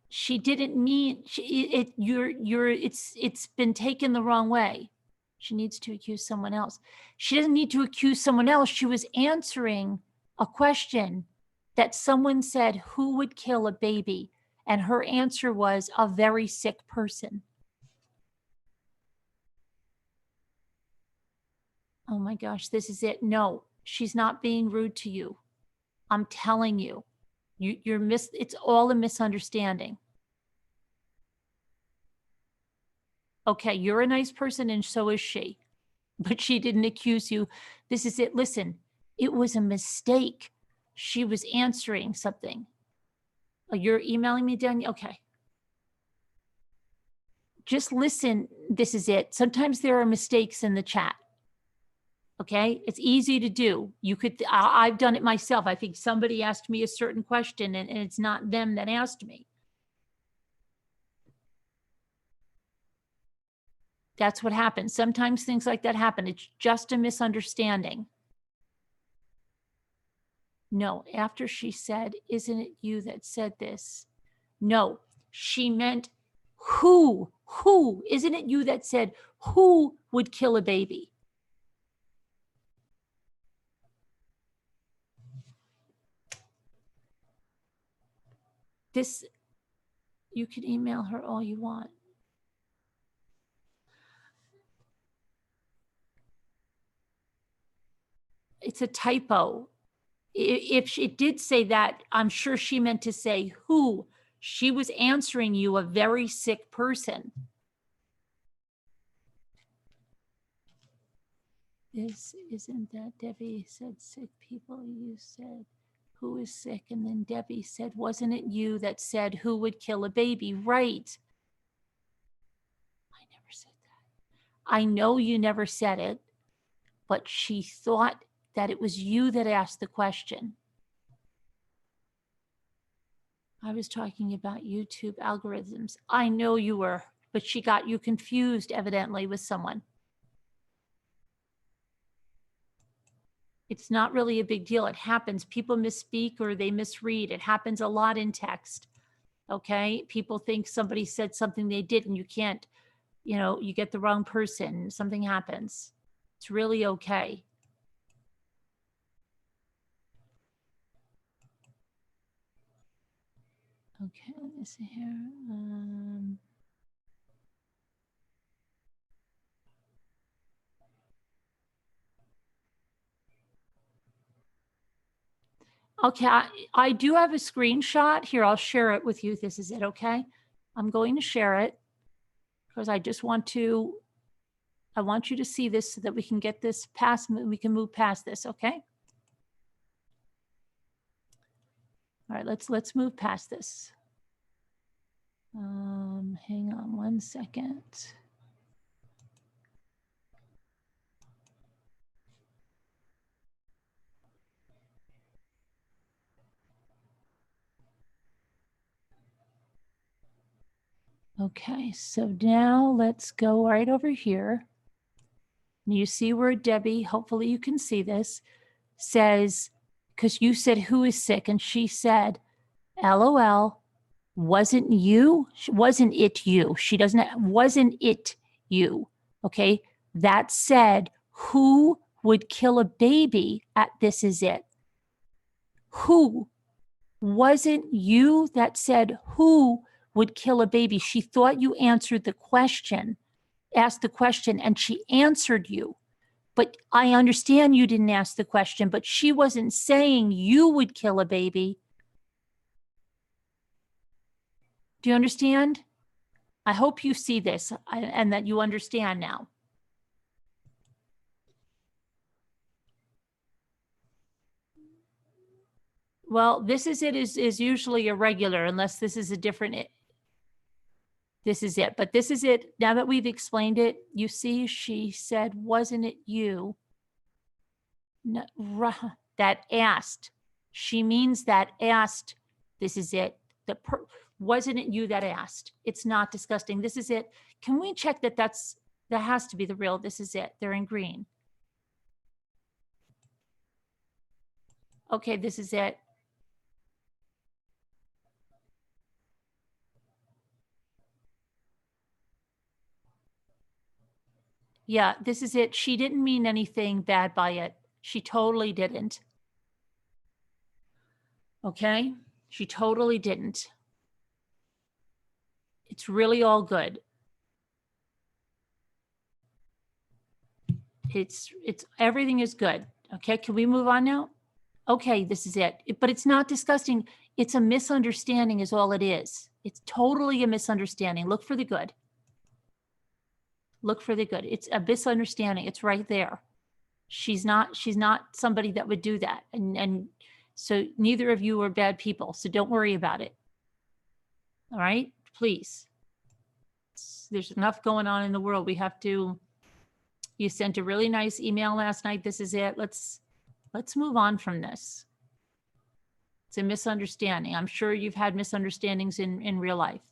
She didn't mean it's been taken the wrong way. She needs to accuse someone else. She doesn't need to accuse someone else. She was answering a question that someone said, who would kill a baby? And her answer was a very sick person. Oh my gosh, this is it. No, she's not being rude to you. I'm telling you, it's all a misunderstanding. Okay, you're a nice person and so is she, but she didn't accuse you. This is it. Listen, it was a mistake. She was answering something. Oh, you're emailing me, Danielle? Okay. Just listen. This is it. Sometimes there are mistakes in the chat. Okay, it's easy to do. I've done it myself. I think somebody asked me a certain question and it's not them that asked me. That's what happens. Sometimes things like that happen. It's just a misunderstanding. No, after she said, isn't it you that said this? No, she meant who, isn't it you that said who would kill a baby? This, you can email her all you want. It's a typo. If she did say that, I'm sure she meant to say who. She was answering you, a very sick person. Isn't that Debbie said sick people? You said who is sick? And then Debbie said, wasn't it you that said who would kill a baby? Right. I never said that. I know you never said it, but she thought that it was you that asked the question. I was talking about YouTube algorithms. I know you were, but she got you confused evidently with someone. It's not really a big deal. It happens. People misspeak or they misread. It happens a lot in text. Okay. People think somebody said something they didn't. You can't, you get the wrong person. Something happens. It's really okay. Okay, let me see here. Okay, I do have a screenshot here. I'll share it with you. This is it, okay? I'm going to share it because I just want you to see this so that we can get this past, we can move past this, okay? All right, let's move past this. Hang on one second. Okay, so now let's go right over here. You see where Debbie, hopefully you can see this, says, because you said who is sick, and she said, LOL, wasn't you? Wasn't it you? She doesn't, wasn't it you? Okay, that said, who would kill a baby at This Is It? Who? Wasn't you that said who would kill a baby? She thought you answered the question, asked the question, and she answered you. But I understand you didn't ask the question, but she wasn't saying you would kill a baby. Do you understand? I hope you see this and that you understand now. Well, This Is It is usually irregular unless this is a different This Is It. But This Is It, now that we've explained it, you see, she said, wasn't it you? No, that asked. She means that asked, This Is It. Wasn't it you that asked? It's not disgusting. This is it. Can we check that that has to be the real This Is It? They're in green. Okay, This Is It. Yeah, This Is It. She didn't mean anything bad by it. She totally didn't. Okay? She totally didn't. It's really all good. It's everything is good. Okay, can we move on now? Okay, This Is It. But it's not disgusting. It's a misunderstanding is all it is. It's totally a misunderstanding. Look for the good. Look for the good. It's a misunderstanding. It's right there. She's not somebody that would do that. And so neither of you are bad people. So don't worry about it. All right, please. There's enough going on in the world. We have to, you sent a really nice email last night. This is it. Let's move on from this. It's a misunderstanding. I'm sure you've had misunderstandings in real life,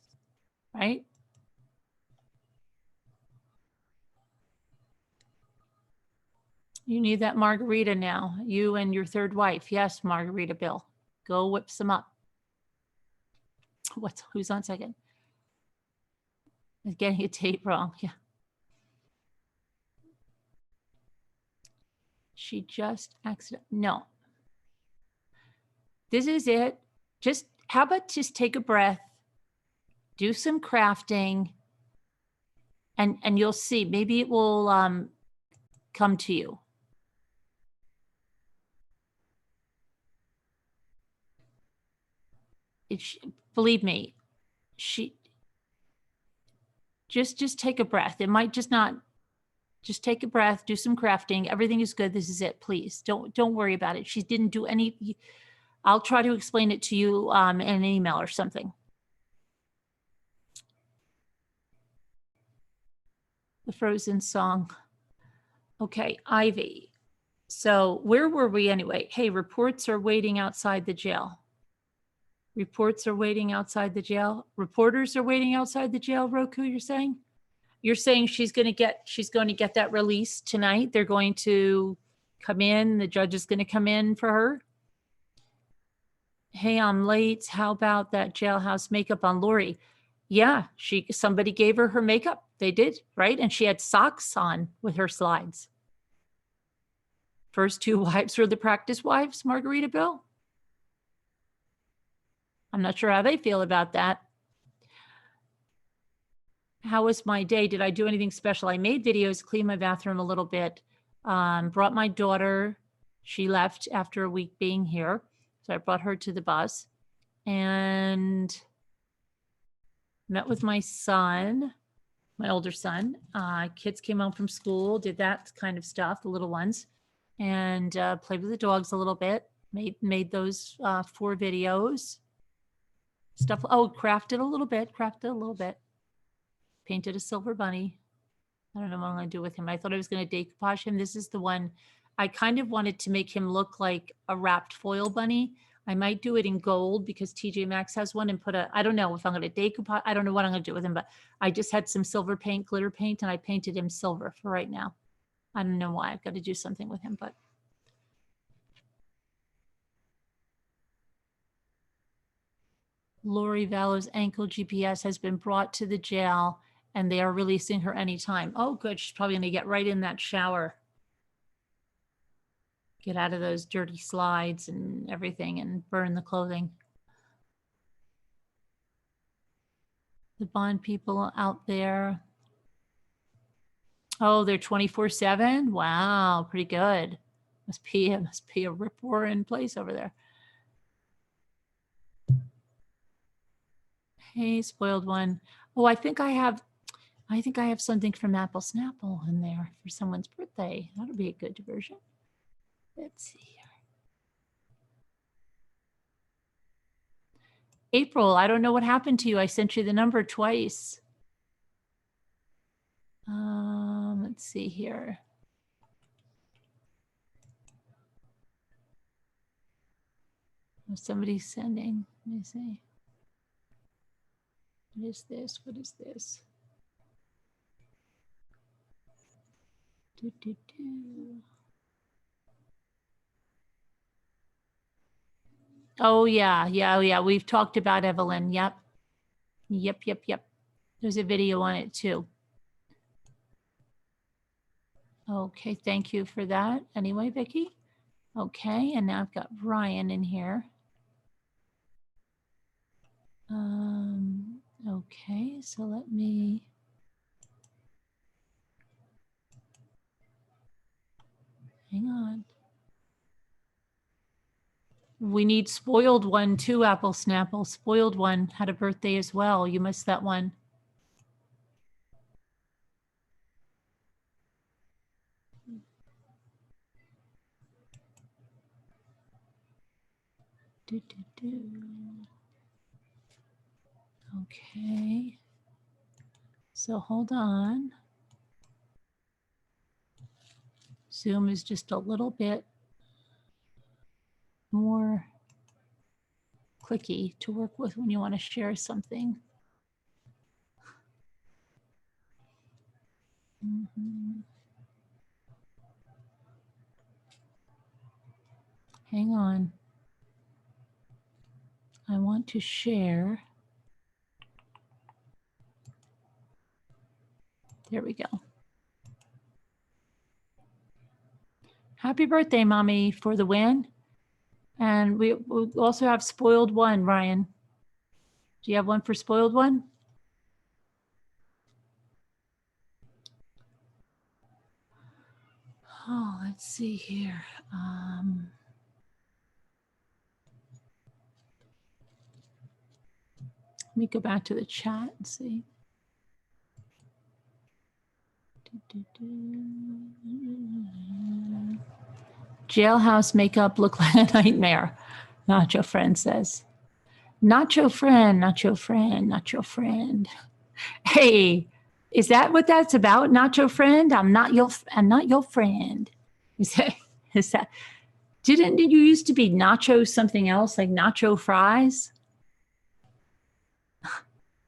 right? You need that margarita now. You and your third wife. Yes, Margarita Bill. Go whip some up. Who's on second? Getting a tape wrong. Yeah. She just accidentally. No. This is it. Just, how about just take a breath, do some crafting, and you'll see. Maybe it will come to you. Believe me, just take a breath. It might just not. Just take a breath, do some crafting. Everything is good. This is it. Please don't worry about it. She didn't do any. I'll try to explain it to you in an email or something. The Frozen song. Okay, Ivy. So where were we anyway? Hey, reports are waiting outside the jail. Reports are waiting outside the jail. Reporters are waiting outside the jail, Roku, you're saying? You're saying she's going to get that release tonight. They're going to come in. The judge is going to come in for her. Hey, I'm late. How about that jailhouse makeup on Lori? Yeah, somebody gave her makeup. They did, right? And she had socks on with her slides. First two wives were the practice wives, Margarita Bill. I'm not sure how they feel about that. How was my day? Did I do anything special? I made videos, cleaned my bathroom a little bit, brought my daughter. She left after a week being here. So I brought her to the bus and met with my son, my older son. Kids came home from school, did that kind of stuff, the little ones, and played with the dogs a little bit, made those 4 videos. Stuff, crafted a little bit. Painted a silver bunny. I don't know what I'm going to do with him. I thought I was going to decoupage him. This is the one I kind of wanted to make him look like a wrapped foil bunny. I might do it in gold because TJ Maxx has one and put a, I don't know if I'm going to decoupage. I don't know what I'm going to do with him, but I just had some silver paint, glitter paint, and I painted him silver for right now. I don't know why. I've got to do something with him, but. Lori Vallow's ankle GPS has been brought to the jail and they are releasing her anytime. Oh, good. She's probably going to get right in that shower. Get out of those dirty slides and everything and burn the clothing. The bond people out there. Oh, they're 24/7. Wow, pretty good. Must be a rip roaring place over there. Hey, spoiled one. Oh, I think I have something from Apple Snapple in there for someone's birthday. That'll be a good diversion. Let's see here. April, I don't know what happened to you. I sent you the number twice. Let's see here. Somebody's sending. Let me see. What is this? What is this? Do, do, do. Oh, yeah. We've talked about Evelyn. Yep. There's a video on it too. Okay, thank you for that. Anyway, Vicki. Okay, and now I've got Ryan in here. Okay, so let me. Hang on. We need spoiled one too, Apple Snapple. Spoiled one had a birthday as well. You missed that one. Okay. So hold on. Zoom is just a little bit more clicky to work with when you want to share something. Hang on. I want to share. There we go. Happy birthday, Mommy, for the win. And we also have spoiled one, Ryan. Do you have one for spoiled one? Oh, let's see here. Let me go back to the chat and see. Jailhouse makeup look like a nightmare, Nacho Friend says. Nacho Friend, Nacho Friend, Nacho Friend. Hey, is that what that's about, Nacho Friend? I'm not your friend. Is that? Didn't you used to be Nacho something else, like Nacho Fries?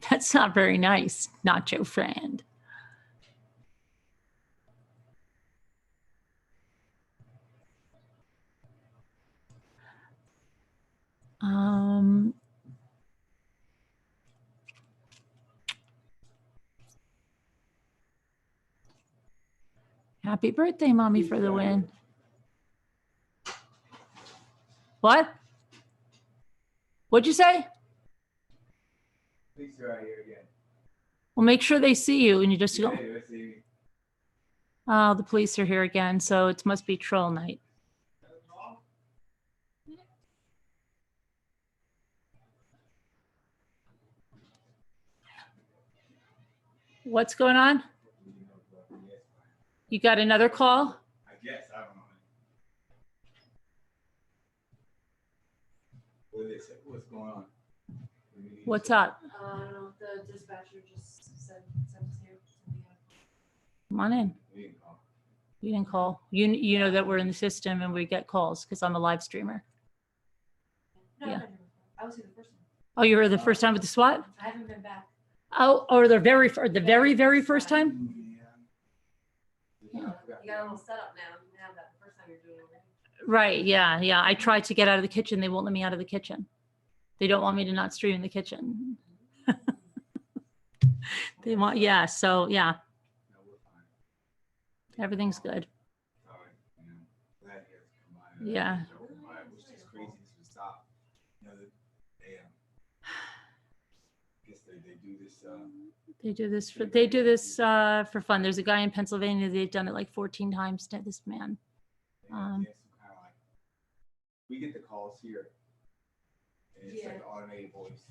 That's not very nice, Nacho Friend. Happy birthday, Mommy, for the win. What? What'd you say? Police are out here again. Well, make sure they see you and you just go. Oh, the police are here again, so it must be troll night. What's going on? You got another call? I guess, I don't know. What's going on? What's up? I don't know. The dispatcher just said us here. Come on in. We didn't call. You didn't call. You know that we're in the system and we get calls because I'm a live streamer. No, Yeah. no, no, I was here the first time. Oh, you were the first time with the SWAT? I haven't been back. Oh, or the very first time? Yeah. You got a little setup now. You have that the first time you're doing it. Right. Yeah. Yeah. I tried to get out of the kitchen. They won't let me out of the kitchen. They don't want me to not stream in the kitchen. They want, yeah. So yeah, No, we're fine. everything's good. All right, you know, glad you guys come by. Yeah. It was just crazy this would stop. You know, they, I guess they do this, They do this for fun. There's a guy in Pennsylvania. They've done it like 14 times to this man. they have some kind of like, we get the calls here. And it's like an automated voice.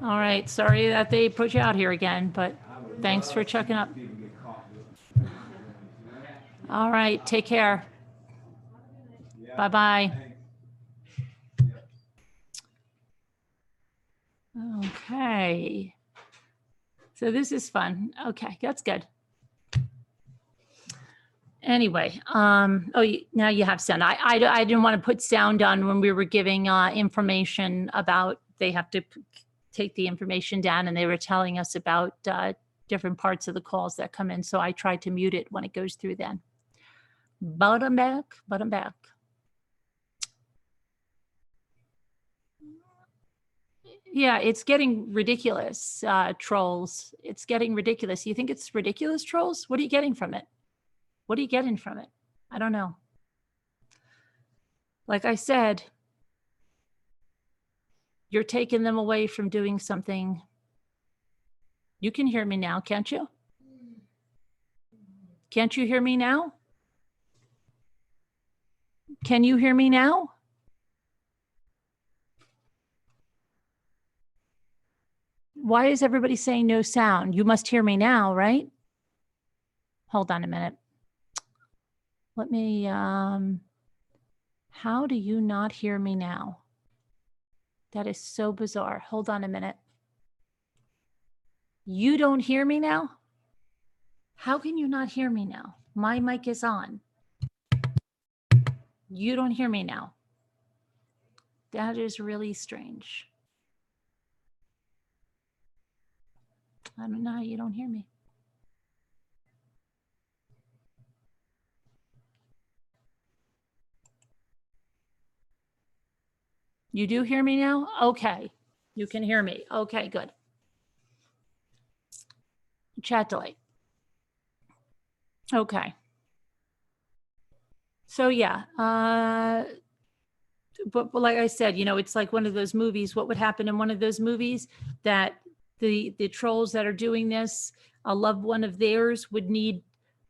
All right. Sorry that they put you out here again, but thanks for checking up. People get caught. All right. Take care. Yeah, Bye-bye. thanks. Yep. Okay. So this is fun. Okay, that's good. Anyway, now you have sound. I didn't want to put sound on when we were giving information about, they have to take the information down, and they were telling us about different parts of the calls that come in. So I tried to mute it when it goes through then. But I'm back. Yeah, it's getting ridiculous, trolls. It's getting ridiculous. You think it's ridiculous, trolls? What are you getting from it? What are you getting from it? I don't know. Like I said, you're taking them away from doing something. You can hear me now, can't you? Can't you hear me now? Can you hear me now? Why is everybody saying no sound? You must hear me now, right? Hold on a minute. Let me, how do you not hear me now? That is so bizarre. Hold on a minute. You don't hear me now? How can you not hear me now? My mic is on. You don't hear me now. That is really strange. I don't know how you don't hear me. You do hear me now? Okay. You can hear me. Okay, good. Chat delay. Okay. So yeah, but like I said, you know, it's like one of those movies. What would happen in one of those movies that the trolls that are doing this, a loved one of theirs would need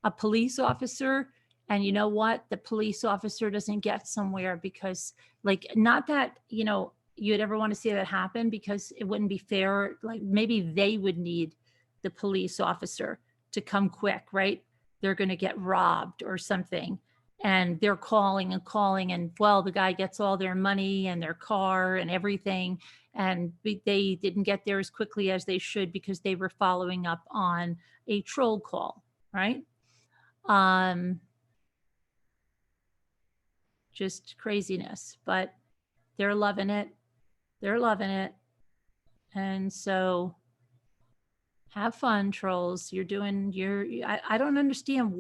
a police officer, and you know what? The police officer doesn't get somewhere because, like, not that, you know, you'd ever want to see that happen because it wouldn't be fair. Like maybe they would need the police officer to come quick, right? They're going to get robbed or something, and they're calling and calling, and well, the guy gets all their money and their car and everything, and they didn't get there as quickly as they should because they were following up on a troll call, right? Just craziness, but they're loving it. They're loving it. And so have fun, trolls. You're doing I don't understand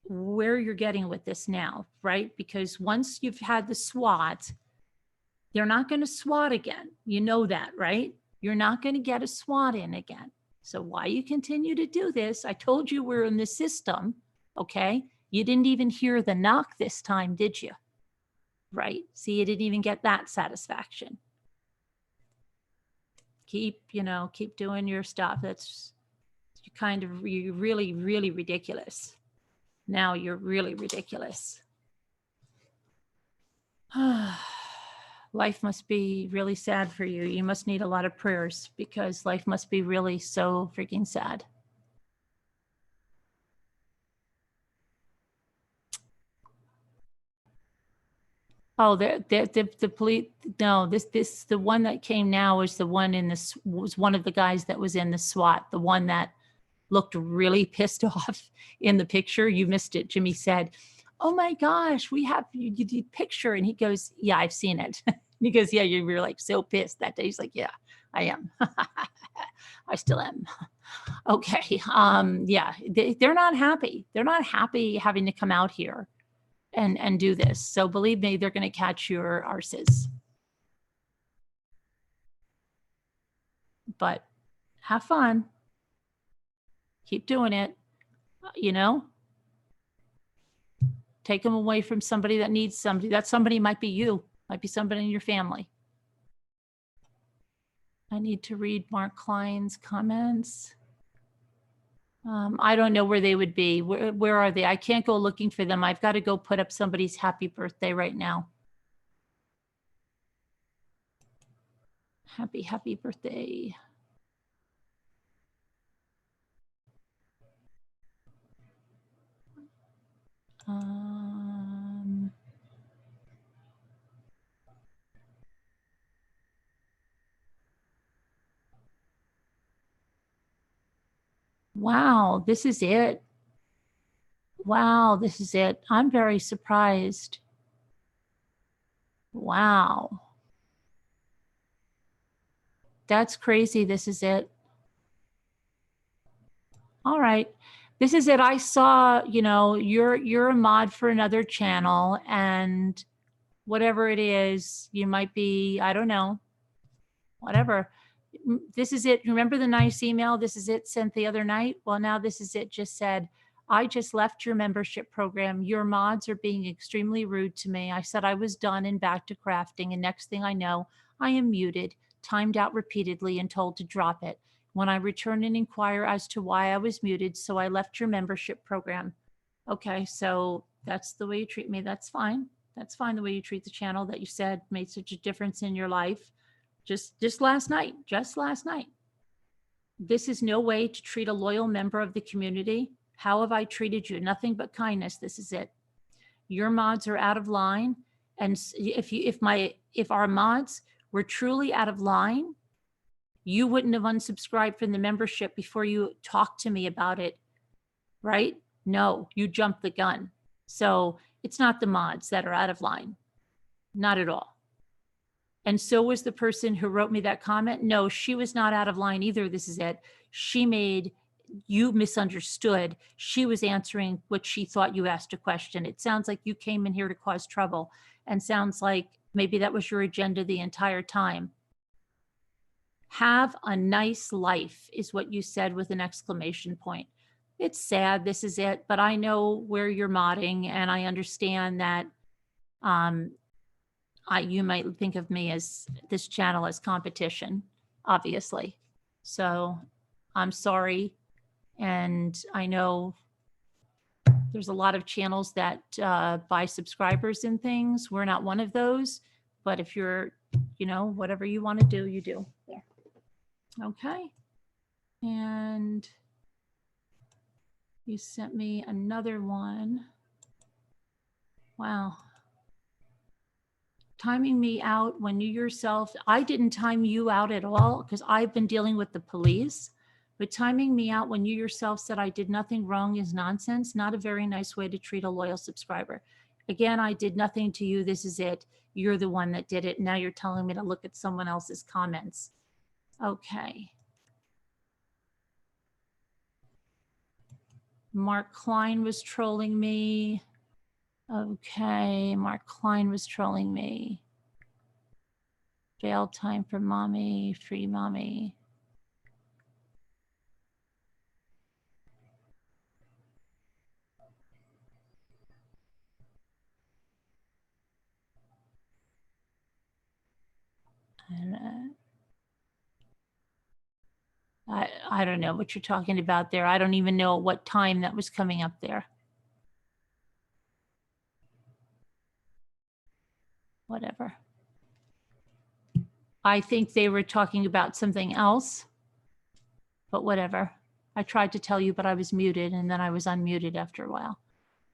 where you're getting with this now, right? Because once you've had the SWAT, they're not going to SWAT again. You know that, right? You're not going to get a SWAT in again. So why you continue to do this? I told you we're in the system, okay? You didn't even hear the knock this time, did you? Right? See, you didn't even get that satisfaction. Keep doing your stuff. That's you're really, really ridiculous. Now you're really ridiculous. Life must be really sad for you. You must need a lot of prayers because life must be really so freaking sad. Oh, the police. No, the one that came now is the one was one of the guys that was in the SWAT, the one that looked really pissed off in the picture. You missed it. Jimmy said, "Oh my gosh, we have you picture," and he goes, "Yeah, I've seen it." He goes, "Yeah, you were like so pissed that day." He's like, "Yeah, I am. I still am." Okay. Yeah, they're not happy. They're not happy having to come out here and do this. So believe me, they're going to catch your arses. But have fun. Keep doing it. You know, take them away from somebody that needs somebody. That somebody might be you, might be somebody in your family. I need to read Mark Klein's comments. I don't know where they would be. Where are they? I can't go looking for them. I've got to go put up somebody's happy birthday right now. Happy birthday. Wow, this is it. Wow, this is it. I'm very surprised. Wow. That's crazy. This is it. All right. This is it. I saw, you know, you're a mod for another channel, and whatever it is, you might be, I don't know, whatever. This is it. Remember the nice email? This is it sent the other night. Well, now this is it just said, "I just left your membership program. Your mods are being extremely rude to me. I said I was done and back to crafting. And next thing I know, I am muted, timed out repeatedly and told to drop it. When I return and inquire as to why I was muted, so I left your membership program." Okay, so that's the way you treat me. That's fine. That's fine the way you treat the channel that you said made such a difference in your life. Just last night, This is no way to treat a loyal member of the community. How have I treated you? Nothing but kindness. This is it. Your mods are out of line. And if our mods were truly out of line, you wouldn't have unsubscribed from the membership before you talked to me about it, right? No, you jumped the gun. So it's not the mods that are out of line. Not at all. And so was the person who wrote me that comment. No, she was not out of line either. This is it. You misunderstood. She was answering what she thought you asked a question. It sounds like you came in here to cause trouble, and sounds like Maybe that was your agenda the entire time. Have a nice life is what you said with an exclamation point. It's sad, this is it, but I know where you're modding, and I understand that you might think of me as this channel as competition, obviously. So I'm sorry. And I know there's a lot of channels that buy subscribers and things. We're not one of those, but if you're, you know, whatever you want to do, you do. There. Okay. And you sent me another one. Wow. Timing me out when you yourself, I didn't time you out at all because I've been dealing with the police. But timing me out when you yourself said I did nothing wrong is nonsense. Not a very nice way to treat a loyal subscriber. Again, I did nothing to you. This is it. You're the one that did it. Now you're telling me to look at someone else's comments. Okay. Mark Klein was trolling me. Okay, Mark Klein was trolling me. Bail time for mommy, free mommy. I don't know what you're talking about there. I don't even know what time that was coming up there. Whatever. I think they were talking about something else, but whatever. I tried to tell you, but I was muted, and then I was unmuted after a while.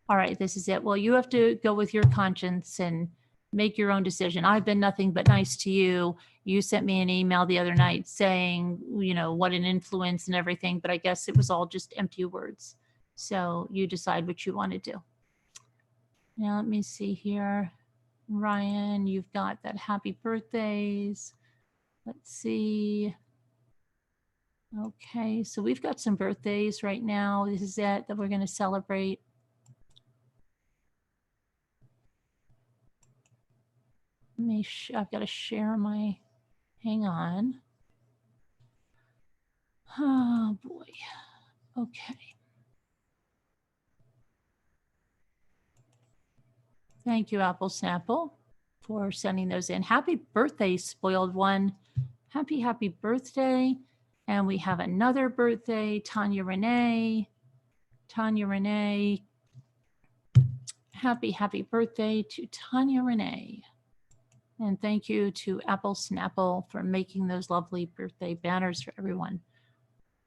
All right, this is it. Well, you have to go with your conscience and make your own decision. I've been nothing but nice to you. You sent me an email the other night saying, you know, what an influence and everything, but I guess it was all just empty words. So you decide what you want to do. Now, let me see here. Ryan, you've got that happy birthdays. Let's see. Okay, so we've got some birthdays right now. This is it that we're going to celebrate. I've got to share my, hang on. Oh boy. Okay. Thank you, Apple Snapple, for sending those in. Happy birthday, spoiled one. Happy, happy birthday. And we have another birthday, Tanya Renee. Tanya Renee. Happy, happy birthday to Tanya Renee. And thank you to Apple Snapple for making those lovely birthday banners for everyone.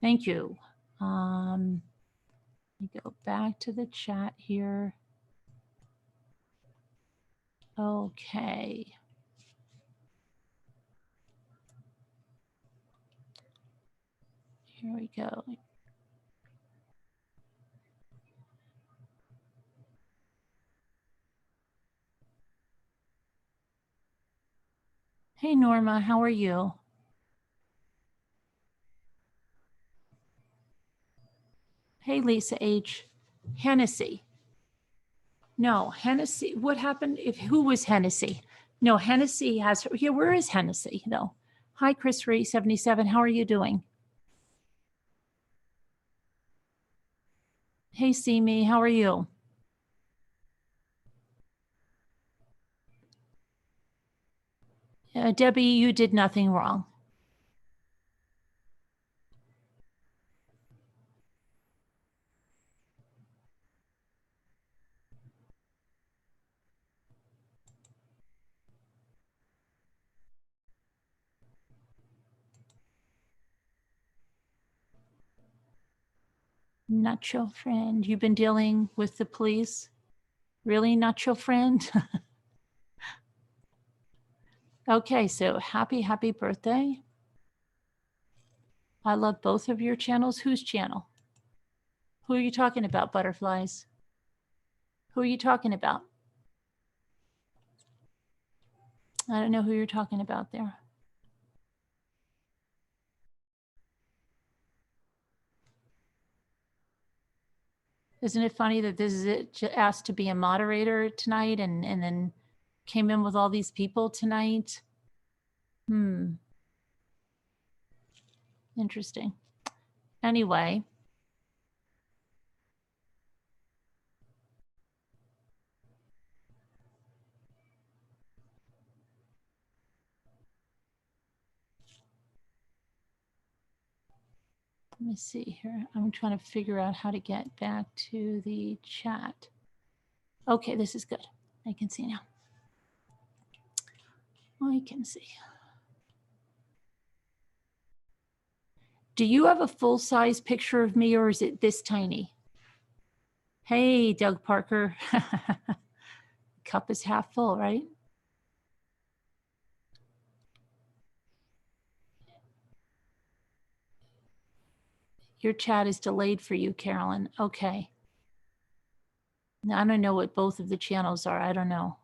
Thank you. Let me go back to the chat here. Okay. Here we go. Hey, Norma, how are you? Hey, Lisa H. Hennessy. No, Hennessy. What happened? Who was Hennessy? No, Hennessy has, yeah, where is Hennessy though? Hi, Chris Ray 77. How are you doing? Hey, Simi, how are you? Debbie, you did nothing wrong. Not your friend. You've been dealing with the police? Really, not your friend? Okay, so happy, happy birthday. I love both of your channels. Whose channel? Who are you talking about, butterflies? Who are you talking about? I don't know who you're talking about there. Isn't it funny that this is it, asked to be a moderator tonight and then came in with all these people tonight. Interesting. Anyway. Let me see here. I'm trying to figure out how to get back to the chat. Okay, this is good. I can see now. I can see. Do you have a full-size picture of me, or is it this tiny? Hey, Doug Parker. Cup is half full, right? Your chat is delayed for you, Carolyn. Okay. Now, I don't know what both of the channels are. I don't know.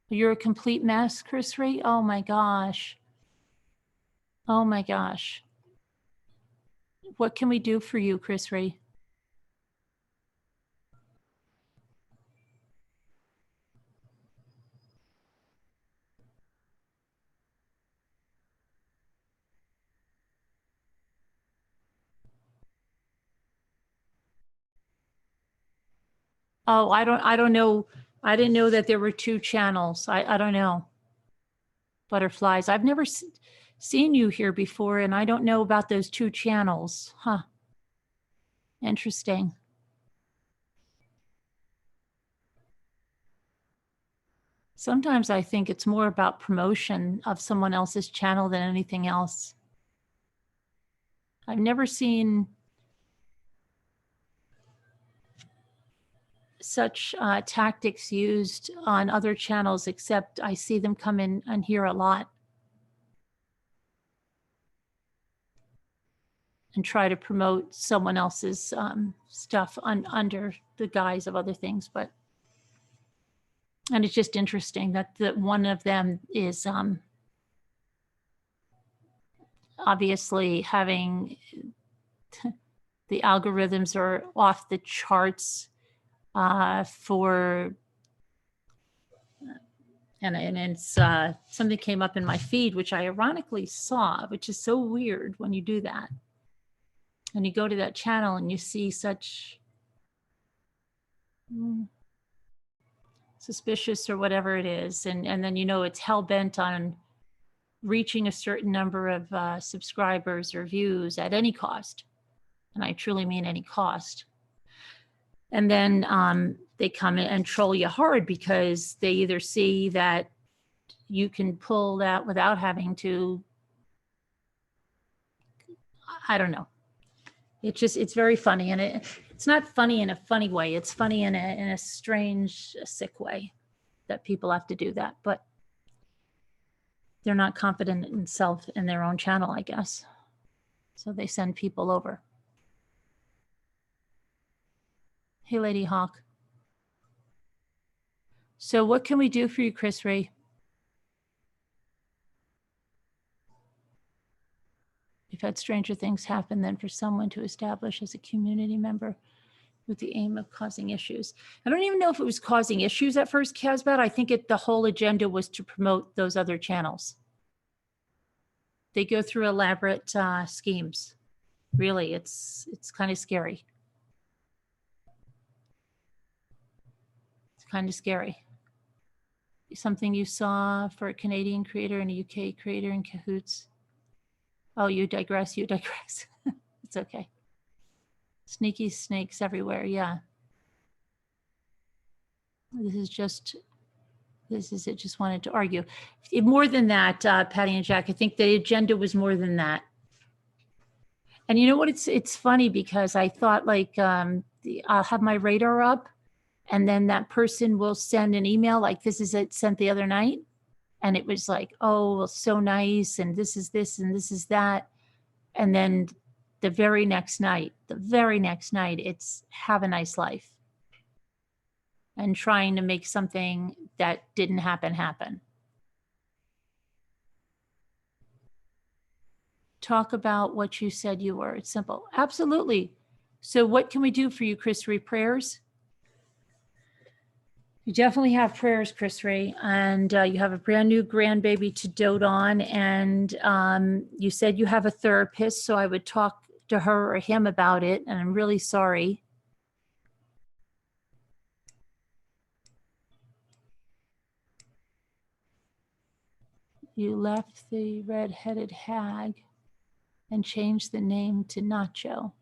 You're a complete mess, Chris Ray. Oh my gosh. Oh my gosh. What can we do for you, Chris Ray? Oh, I don't know. I didn't know that there were two channels. I don't know. Butterflies. I've never seen you here before, and I don't know about those two channels. Huh. Interesting. Sometimes I think it's more about promotion of someone else's channel than anything else. I've never seen such tactics used on other channels, except I see them come in on here a lot and try to promote someone else's stuff under the guise of other things. But, and it's just interesting that one of them is obviously having the algorithms are off the charts for, and it's something came up in my feed, which I ironically saw, which is so weird when you do that. And you go to that channel and you see such suspicious or whatever it is. And then, you know, it's hell bent on reaching a certain number of subscribers or views at any cost. And I truly mean any cost. And then they come in and troll you hard because they either see that you can pull that without having to, I don't know. It's very funny. And it's not funny in a funny way. It's funny in a strange, sick way that people have to do that. But they're not confident in their own channel, I guess. So they send people over. Hey, Lady Hawk. So what can we do for you, Chris Ray? We've had stranger things happen than for someone to establish as a community member with the aim of causing issues. I don't even know if it was causing issues at first, Casbat. I think the whole agenda was to promote those other channels. They go through elaborate schemes. Really, it's kind of scary. It's kind of scary. Something you saw for a Canadian creator and a UK creator in cahoots. Oh, you digress, you digress. It's okay. Sneaky snakes everywhere, yeah. This is it, just wanted to argue. More than that, Patty and Jack, I think the agenda was more than that. And you know what, it's funny because I thought like, I'll have my radar up and then that person will send an email like this is it sent the other night. And it was like, oh, well, so nice. And this is this and this is that. And then the very next night, it's have a nice life. and trying to make something that didn't happen. Talk about what you said you were. It's simple. Absolutely. So what can we do for you, Chris Ree? Prayers? You definitely have prayers, Chris Ree, and you have a brand new grandbaby to dote on. And you said you have a therapist, so I would talk to her or him about it. And I'm really sorry. You left the red-headed hag and changed the name to Nacho.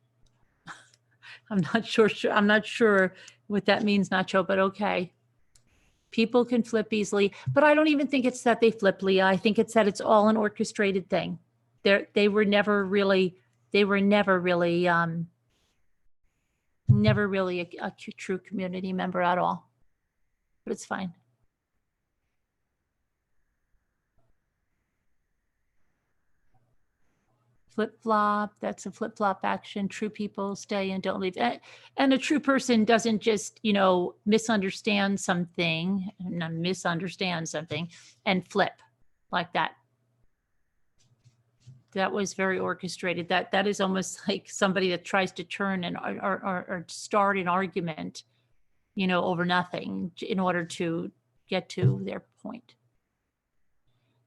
I'm not sure what that means, Nacho, but okay. People can flip easily, but I don't even think it's that they flip, Leah. I think it's that it's all an orchestrated thing. They were never really a true community member at all. But it's fine. Flip-flop, that's a flip-flop action. True people stay and don't leave. And a true person doesn't just, misunderstand something and flip like that. That was very orchestrated. That is almost like somebody that tries to turn and or start an argument, over nothing in order to get to their point.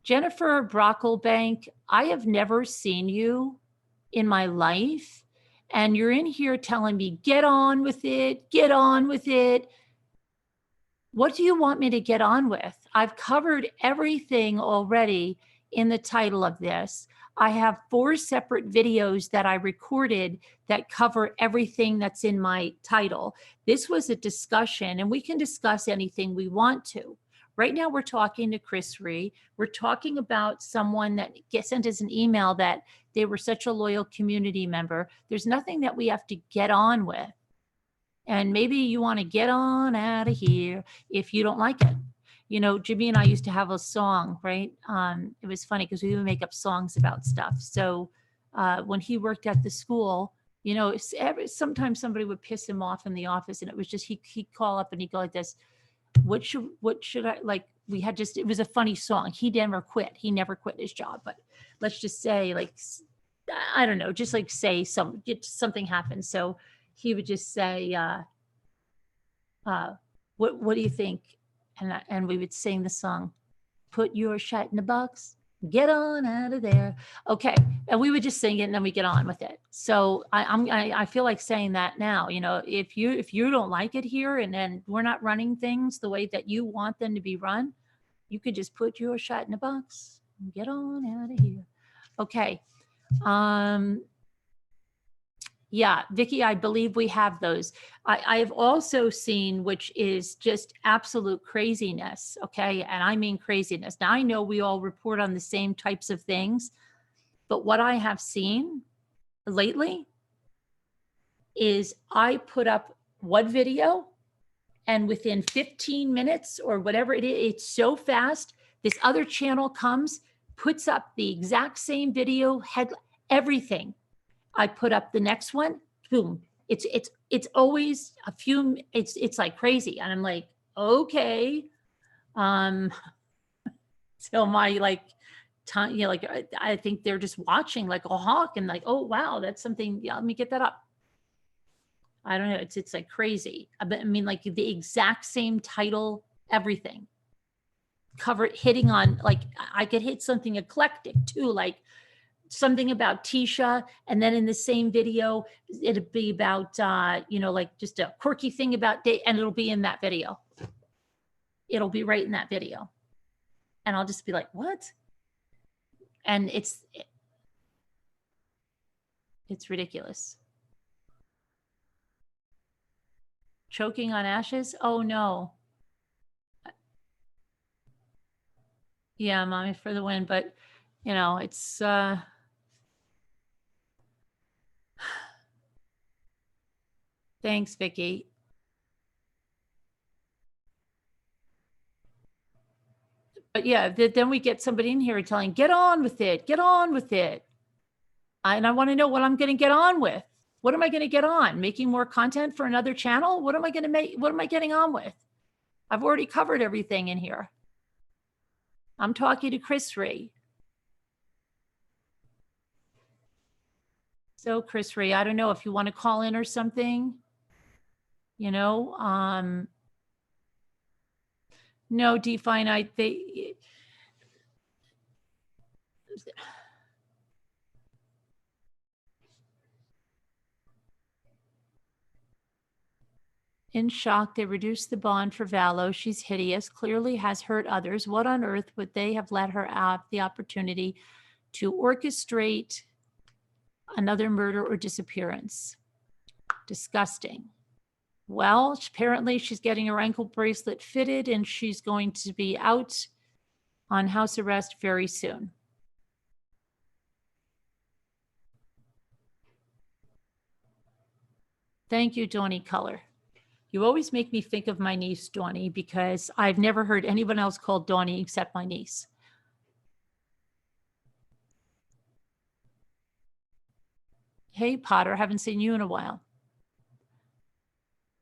Jennifer Brocklebank, I have never seen you in my life, and you're in here telling me, get on with it, get on with it. What do you want me to get on with? I've covered everything already in the title of this. I have 4 separate videos that I recorded that cover everything that's in my title. This was a discussion, and we can discuss anything we want to. Right now, we're talking to Chris Ree. We're talking about someone that sent us an email that they were such a loyal community member. There's nothing that we have to get on with. And maybe you want to get on out of here if you don't like it. Jimmy and I used to have a song, right? It was funny because we would make up songs about stuff. So when he worked at the school, sometimes somebody would piss him off in the office, and it was just, he'd call up and he'd go like this, what should I like? It was a funny song. He never quit his job, but let's just say, like, I don't know, just like say something happened. So he would just say, what do you think? And we would sing the song, put your shit in a box, get on out of there. Okay. And we would just sing it and then we get on with it. So I feel like saying that now, if you don't like it here and then we're not running things the way that you want them to be run, you could just put your shit in a box and get on out of here. Okay. Yeah, Vicki, I believe we have those. I have also seen, which is just absolute craziness, okay? And I mean craziness. Now, I know we all report on the same types of things, but what I have seen lately is I put up one video, and within 15 minutes or whatever it is, it's so fast, this other channel comes, puts up the exact same video, everything. I put up the next one, boom. It's always a few, it's like crazy. And I'm like, okay. So my time, I think they're just watching like a hawk and like, oh, wow, that's something. Yeah, let me get that up. I don't know. It's like crazy. I mean, like the exact same title, everything. Hitting on, like, I could hit something eclectic too, like something about Tisha, and then in the same video, it'd be about, like just a quirky thing about day, and it'll be in that video. It'll be right in that video. And I'll just be like, what? And it's ridiculous. Choking on ashes? Oh, no. Yeah, mommy for the win, but it's, thanks, Vicki. But yeah, then we get somebody in here telling, get on with it, get on with it. And I want to know what I'm going to get on with. What am I going to get on? Making more content for another channel? What am I going to make? What am I getting on with? I've already covered everything in here. I'm talking to Chris Ree. So Chris Ree, I don't know if you want to call in or something, you know, no, Define, in shock, they reduced the bond for Valo. She's hideous, clearly has hurt others. What on earth would they have let her have the opportunity to orchestrate another murder or disappearance? Disgusting. Well, apparently she's getting her ankle bracelet fitted and she's going to be out on house arrest very soon. Thank you, Dawny Color. You always make me think of my niece, Dawny, because I've never heard anyone else called Dawny except my niece. Hey, Potter, haven't seen you in a while.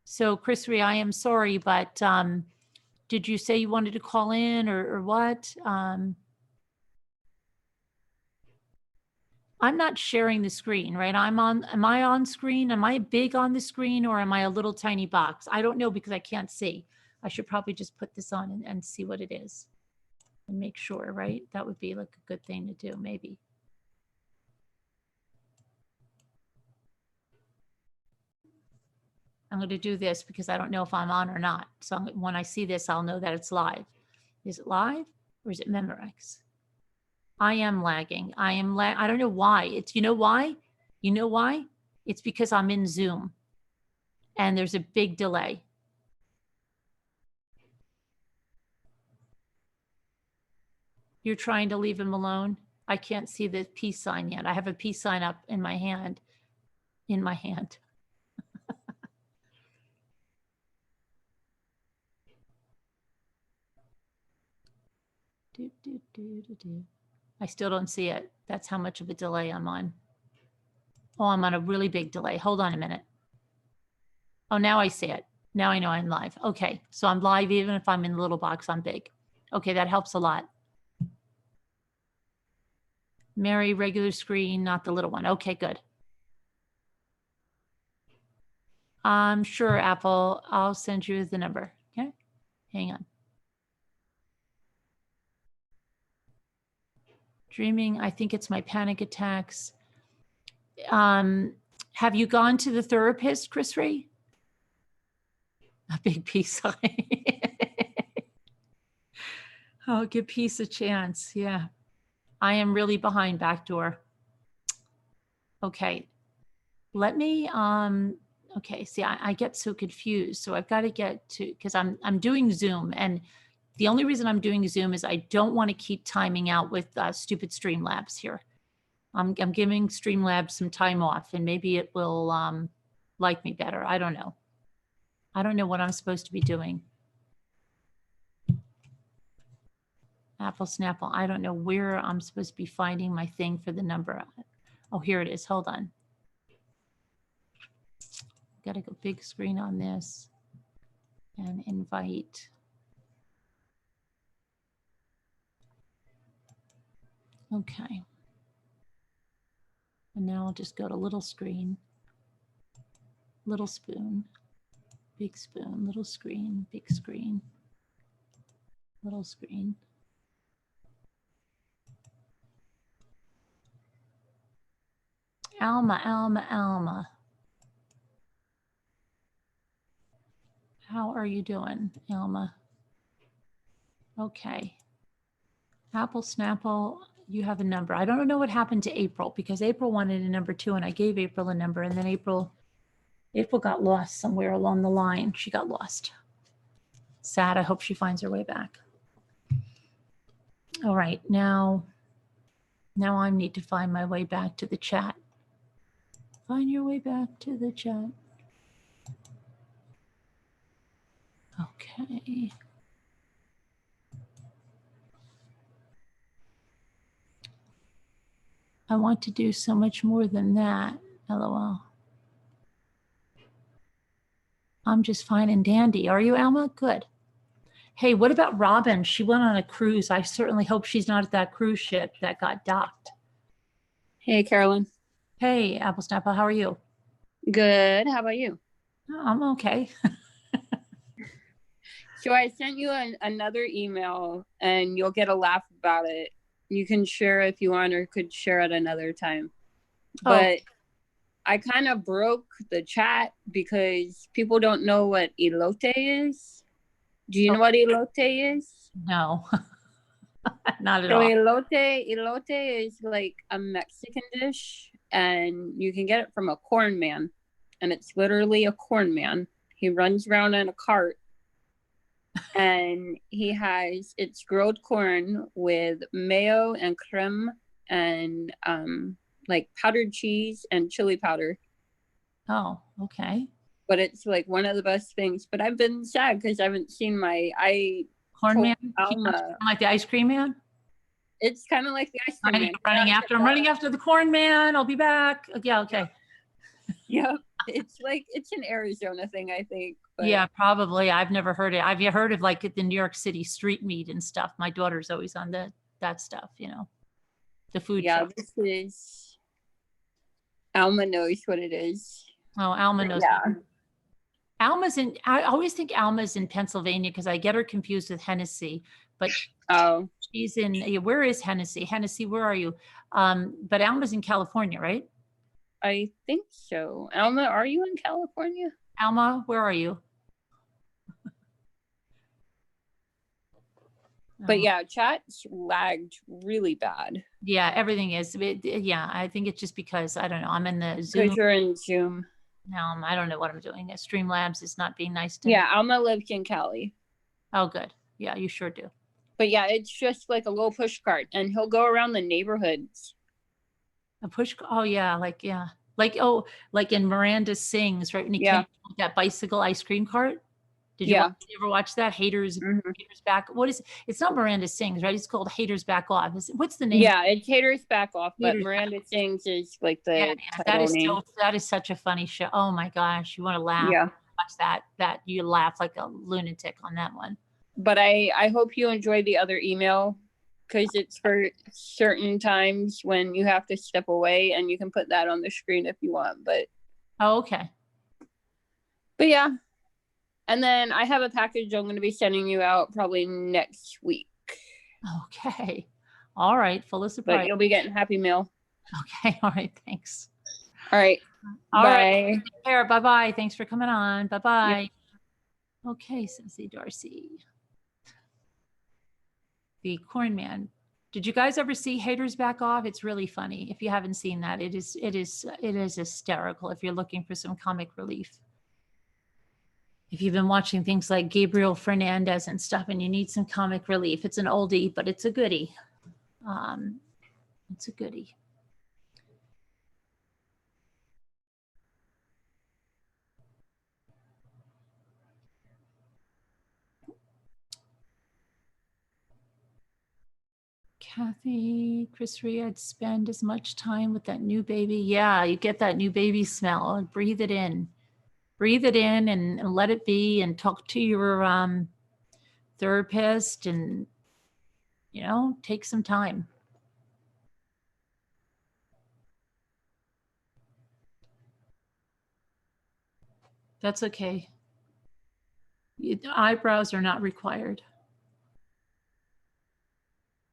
So, Chris Ree, I am sorry, but did you say you wanted to call in or what? I'm not sharing the screen, right? Am I on screen? Am I big on the screen or am I a little tiny box? I don't know because I can't see. I should probably just put this on and see what it is and make sure, right? That would be like a good thing to do, maybe. I'm going to do this because I don't know if I'm on or not. So when I see this, I'll know that it's live. Is it live or is it Memorex? I am lagging. I don't know why. You know why? You know why? It's because I'm in Zoom and there's a big delay. You're trying to leave him alone? I can't see the peace sign yet. I have a peace sign up in my hand. In my hand. I still don't see it. That's how much of a delay I'm on. Oh, I'm on a really big delay. Hold on a minute. Oh, now I see it. Now I know I'm live. Okay, so I'm live even if I'm in the little box, I'm big. Okay, that helps a lot. Mary, regular screen, not the little one. Okay, good. Sure, Apple. I'll send you the number. Okay, hang on. Dreaming, I think it's my panic attacks. Have you gone to the therapist, Chris Ree? A big peace sign. Oh, give peace a chance. Yeah. I am really behind backdoor. Okay. Let me, okay, see, I get so confused. So I've got to get to, because I'm doing Zoom, and the only reason I'm doing Zoom is I don't want to keep timing out with stupid Streamlabs here. I'm giving Streamlabs some time off, and maybe it will like me better. I don't know. I don't know what I'm supposed to be doing. Apple Snapple. I don't know where I'm supposed to be finding my thing for the number. Oh, here it is. Hold on. Got to go big screen on this and invite. Okay. And now I'll just go to little screen, little spoon, big spoon, little screen, big screen, little screen. Alma, Alma, Alma. How are you doing, Alma? Okay. Apple Snapple, you have a number. I don't know what happened to April because April wanted a number too, and I gave April a number, and then April got lost somewhere along the line. She got lost. Sad. I hope she finds her way back. All right, now I need to find my way back to the chat. Find your way back to the chat. Okay. I want to do so much more than that, LOL. I'm just fine and dandy. Are you, Alma? Good. Hey, what about Robin? She went on a cruise. I certainly hope she's not at that cruise ship that got docked. Hey, Carolyn. Hey, Apple Snapple, how are you? Good. How about you? I'm okay. So I sent you another email, and you'll get a laugh about it. You can share if you want, or could share at another time. But I kind of broke the chat because people don't know what elote is. Do you know what elote is? No, not at So all. elote is like a Mexican dish, and you can get it from a corn man, and it's literally a corn man. He runs around in a cart, and it's grilled corn with mayo and creme and like powdered cheese and chili powder. Oh, okay. But it's like one of the best things. But I've been sad because I haven't seen Corn man, Alma. like the ice cream man. It's kind of like the ice cream man. I'm running after the corn man. I'll be back. Yeah, okay. Yep. It's an Arizona thing, I think. But Yeah, probably. I've never heard it. I've heard of like the New York City street meat and stuff. My daughter's always on that stuff, the food. Yeah, truck. this is Alma knows what it is. Oh, Alma knows. Yeah. I always think Alma's in Pennsylvania because I get her confused with Hennessy, but Oh, she's in, where is Hennessy? Hennessy, where are you? But Alma's in California, right? I think so. Alma, are you in California? Alma, where are you? But yeah, chat's lagged really bad. Yeah, everything is. Yeah, I think it's just because, I don't know, I'm in the Zoom. Because you're in Zoom. I don't know what I'm doing. Streamlabs is not being nice to me. Yeah, Alma lives in Cali. Oh, good. Yeah, you sure do. But yeah, it's just like a little push cart, and he'll go around the neighborhoods. A push. Oh, yeah. Like in Miranda Sings, right? When he Yeah. came with that bicycle ice cream cart. Did you, Yeah. you ever watch that? Haters Back. What is it's not Miranda Sings, right? It's called Haters Back Off. What's the name? Yeah, it's Haters Back Off, but Haters Miranda Sings is like the Yeah, that title is name. that is such a funny show. Oh my gosh, you want to laugh? Yeah. Watch that you laugh like a lunatic on that one. But I hope you enjoy the other email, because it's for certain times when you have to step away, and you can put that on the screen if you want. But okay. But yeah. And then I have a package I'm going to be sending you out probably next week. Okay. All right. Full of surprise. But you'll be getting Happy Meal. Okay. All right. Thanks. All right. All Bye. right. Take care. Bye-bye. Thanks for coming on. Bye-bye. Yep. Okay, Cynthia Darcy. The Corn Man. Did you guys ever see Haters Back Off? It's really funny. If you haven't seen that, it is hysterical if you're looking for some comic relief. If you've been watching things like Gabriel Fernandez and stuff and you need some comic relief, it's an oldie, but it's a goodie. It's a goodie. Kathy, Chris Rhea, spend as much time with that new baby. Yeah, you get that new baby smell and breathe it in. Breathe it in and let it be, and talk to your therapist, and take some time. That's okay. Eyebrows are not required,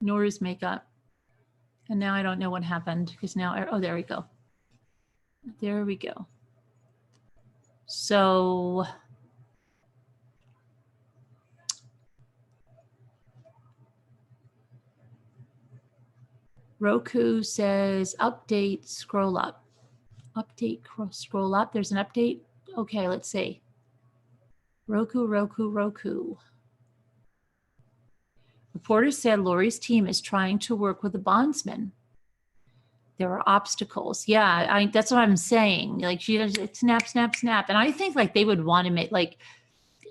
nor is makeup. And now I don't know what happened because now, oh, there we go. There we go. So Roku says update, scroll up. Update, scroll up. There's an update. Okay, let's see. Roku. Reporters said Lori's team is trying to work with the bondsman. There are obstacles. Yeah, that's what I'm saying. Like she does snap. And I think like they would want to make like,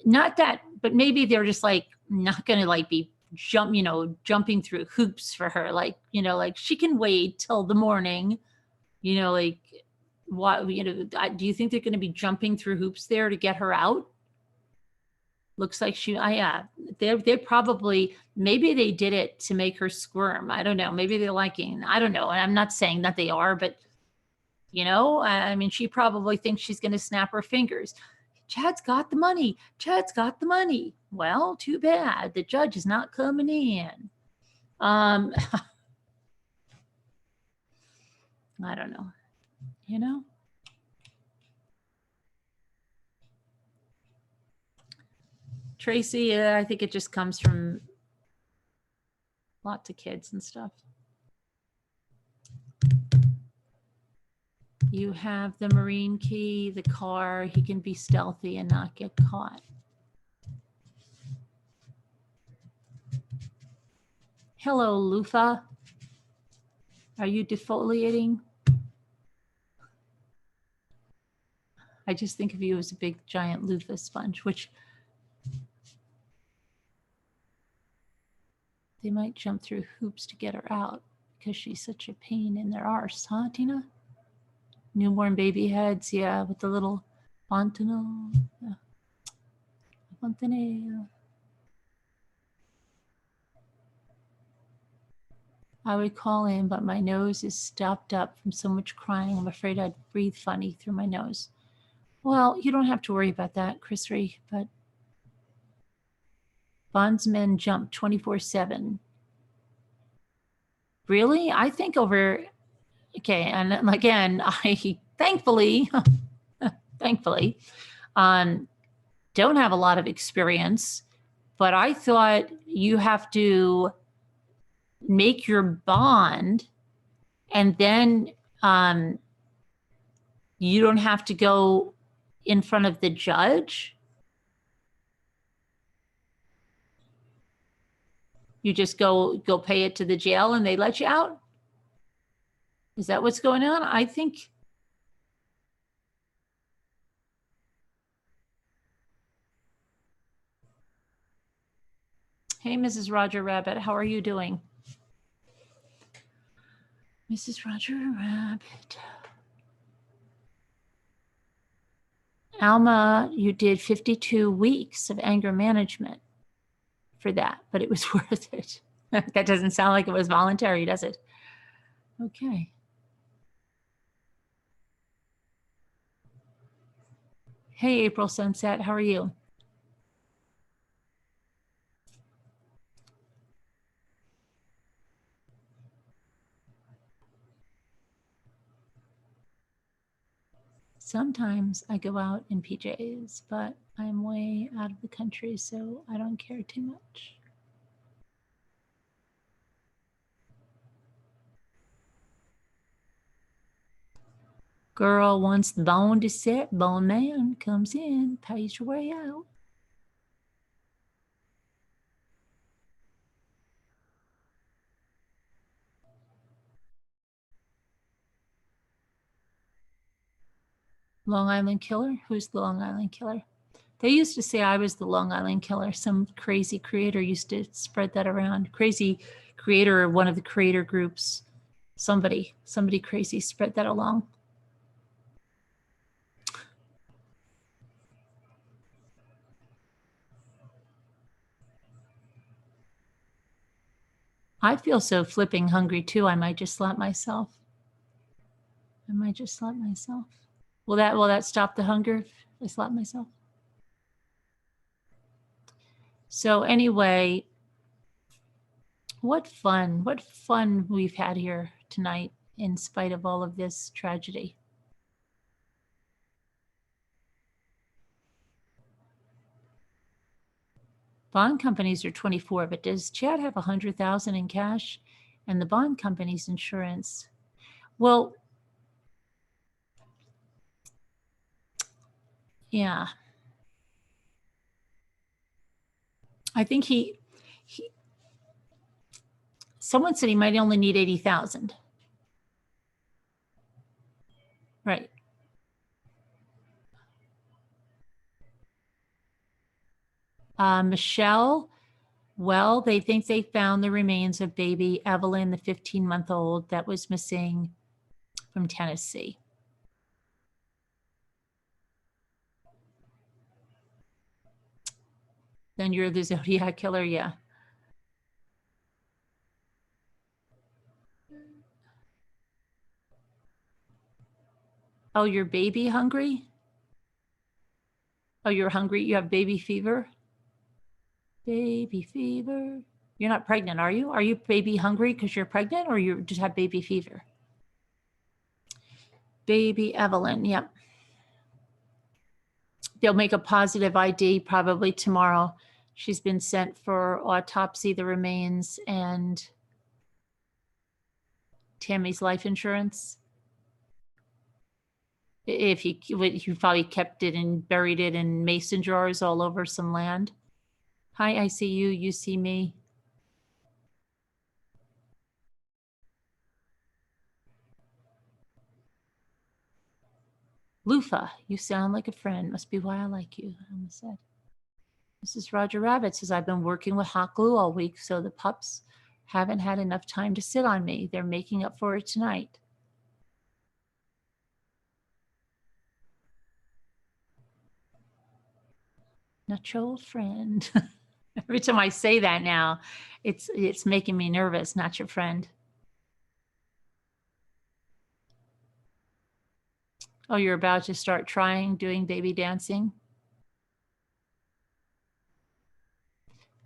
not that, but maybe they're just like not going to like be jumping through hoops for her. Like, like she can wait till the morning, like what, do you think they're going to be jumping through hoops there to get her out? Looks like yeah, they're probably, maybe they did it to make her squirm. I don't know. Maybe they're liking, I don't know. And I'm not saying that they are, but you know, I mean, she probably thinks she's going to snap her fingers. Chad's got the money. Chad's got the money. Well, too bad. The judge is not coming in. I don't know. You know? Tracy, I think it just comes from lots of kids and stuff. You have the marine key, the car. He can be stealthy and not get caught. Hello, loofah. Are you defoliating? I just think of you as a big giant loofah sponge, which they might jump through hoops to get her out because she's such a pain in their arse, huh, Tina? Newborn baby heads, yeah, with the little fontanelle. Yeah. Fontanelle. I would call in, but my nose is stopped up from so much crying. I'm afraid I'd breathe funny through my nose. Well, you don't have to worry about that, Chris Ree, but bondsmen jump 24/7. Really? I think over, okay, and again, I thankfully don't have a lot of experience, but I thought you have to make your bond and then you don't have to go in front of the judge. You just go pay it to the jail and they let you out? Is that what's going on? I think. Hey, Mrs. Roger Rabbit, how are you doing? Mrs. Roger Rabbit. Alma, you did 52 weeks of anger management for that, but it was worth it. That doesn't sound like it was voluntary, does it? Okay. Hey, April Sunset, how are you? Sometimes I go out in PJs, but I'm way out of the country, so I don't care too much. Girl, once the bond is set, bond man comes in, pays your way out. Long Island Killer? Who's the Long Island Killer? They used to say I was the Long Island Killer. Some crazy creator used to spread that around. Crazy creator, one of the creator groups. Somebody crazy spread that along. I feel so flipping hungry too. I might just slap myself. Will that stop the hunger if I slap myself? So anyway, what fun we've had here tonight in spite of all of this tragedy. Bond companies are 24, but does Chad have 100,000 in cash and the bond company's insurance? Well, yeah. I think someone said he might only need 80,000. Right. Michelle, well, they think they found the remains of baby Evelyn, the 15-month-old that was missing from Tennessee. Then you're the Zodiac killer, yeah. Oh, you're baby hungry? Oh, you're hungry? You have baby fever? Baby fever. You're not pregnant, are you? Are you baby hungry because you're pregnant, or you just have baby fever? Baby Evelyn, yep. They'll make a positive ID probably tomorrow. She's been sent for autopsy, the remains, and Tammy's life insurance. If you probably kept it and buried it in mason jars all over some land. Hi, I see you. You see me. Lufa, you sound like a friend. Must be why I like you. I almost said. Mrs. Roger Rabbit says, I've been working with hot glue all week, so the pups haven't had enough time to sit on me. They're making up for it tonight. Not your old friend. Every time I say that now, it's making me nervous. Not your friend. Oh, you're about to start doing baby dancing?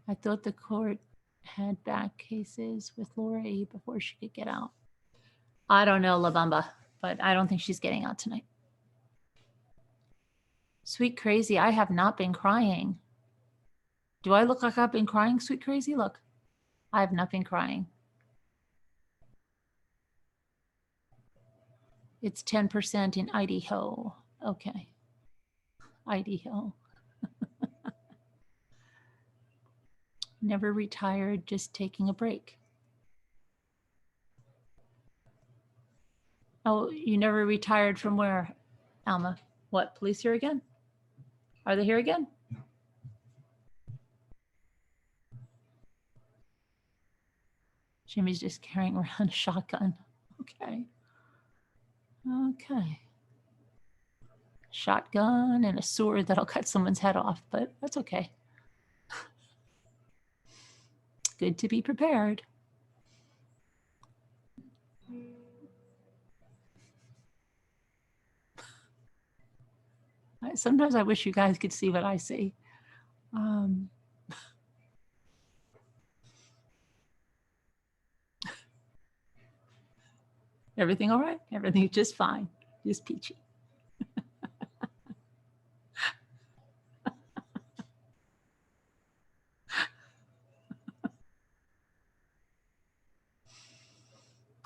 I thought the court had back cases with Laura E. before she could get out. I don't know, La Bamba, but I don't think she's getting out tonight. Sweet Crazy, I have not been crying. Do I look like I've been crying, Sweet Crazy? Look, I have not been crying. It's 10% in Idaho. Okay. Idaho. Never retired, just taking a break. Oh, you never retired from where, Alma? What, police here again? Are they here again? Jimmy's just carrying around a shotgun. Okay. Okay. Shotgun and a sword that'll cut someone's head off, but that's okay. Good to be prepared. Sometimes I wish you guys could see what I see. Everything all right? Everything's just fine. Just peachy.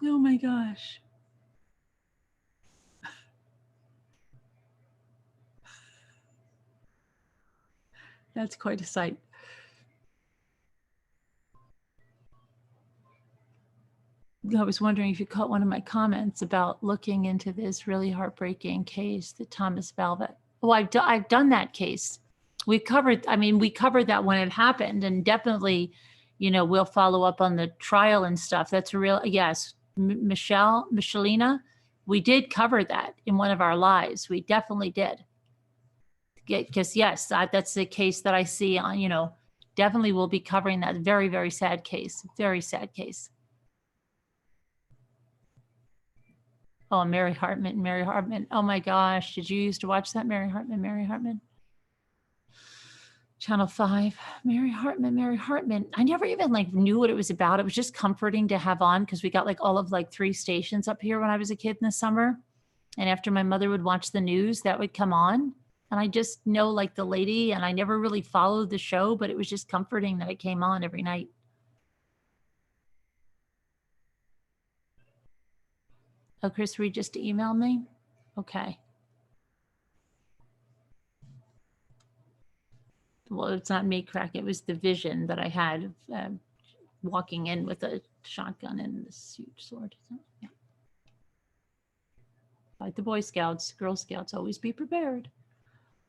Oh my gosh. That's quite a sight. I was wondering if you caught one of my comments about looking into this really heartbreaking case, the Thomas Velvet. Oh, I've done that case. We covered that when it happened, and definitely, we'll follow up on the trial and stuff. That's a real, yes, Michelina, we did cover that in one of our lives. We definitely did. Because yes, that's the case that I see on, definitely we'll be covering that very, very sad case. Very sad case. Oh, Mary Hartman. Oh my gosh. Did you used to watch that? Mary Hartman. Channel 5. Mary Hartman. I never even knew what it was about. It was just comforting to have on because we got all of 3 stations up here when I was a kid in the summer. And after my mother would watch the news, that would come on. And I just know the lady, and I never really followed the show, but it was just comforting that it came on every night. Oh, Chris Reed just emailed me? Okay. Well, it's not me, Crack. It was the vision that I had of walking in with a shotgun and this huge sword. Yeah. Like the Boy Scouts, Girl Scouts, always be prepared.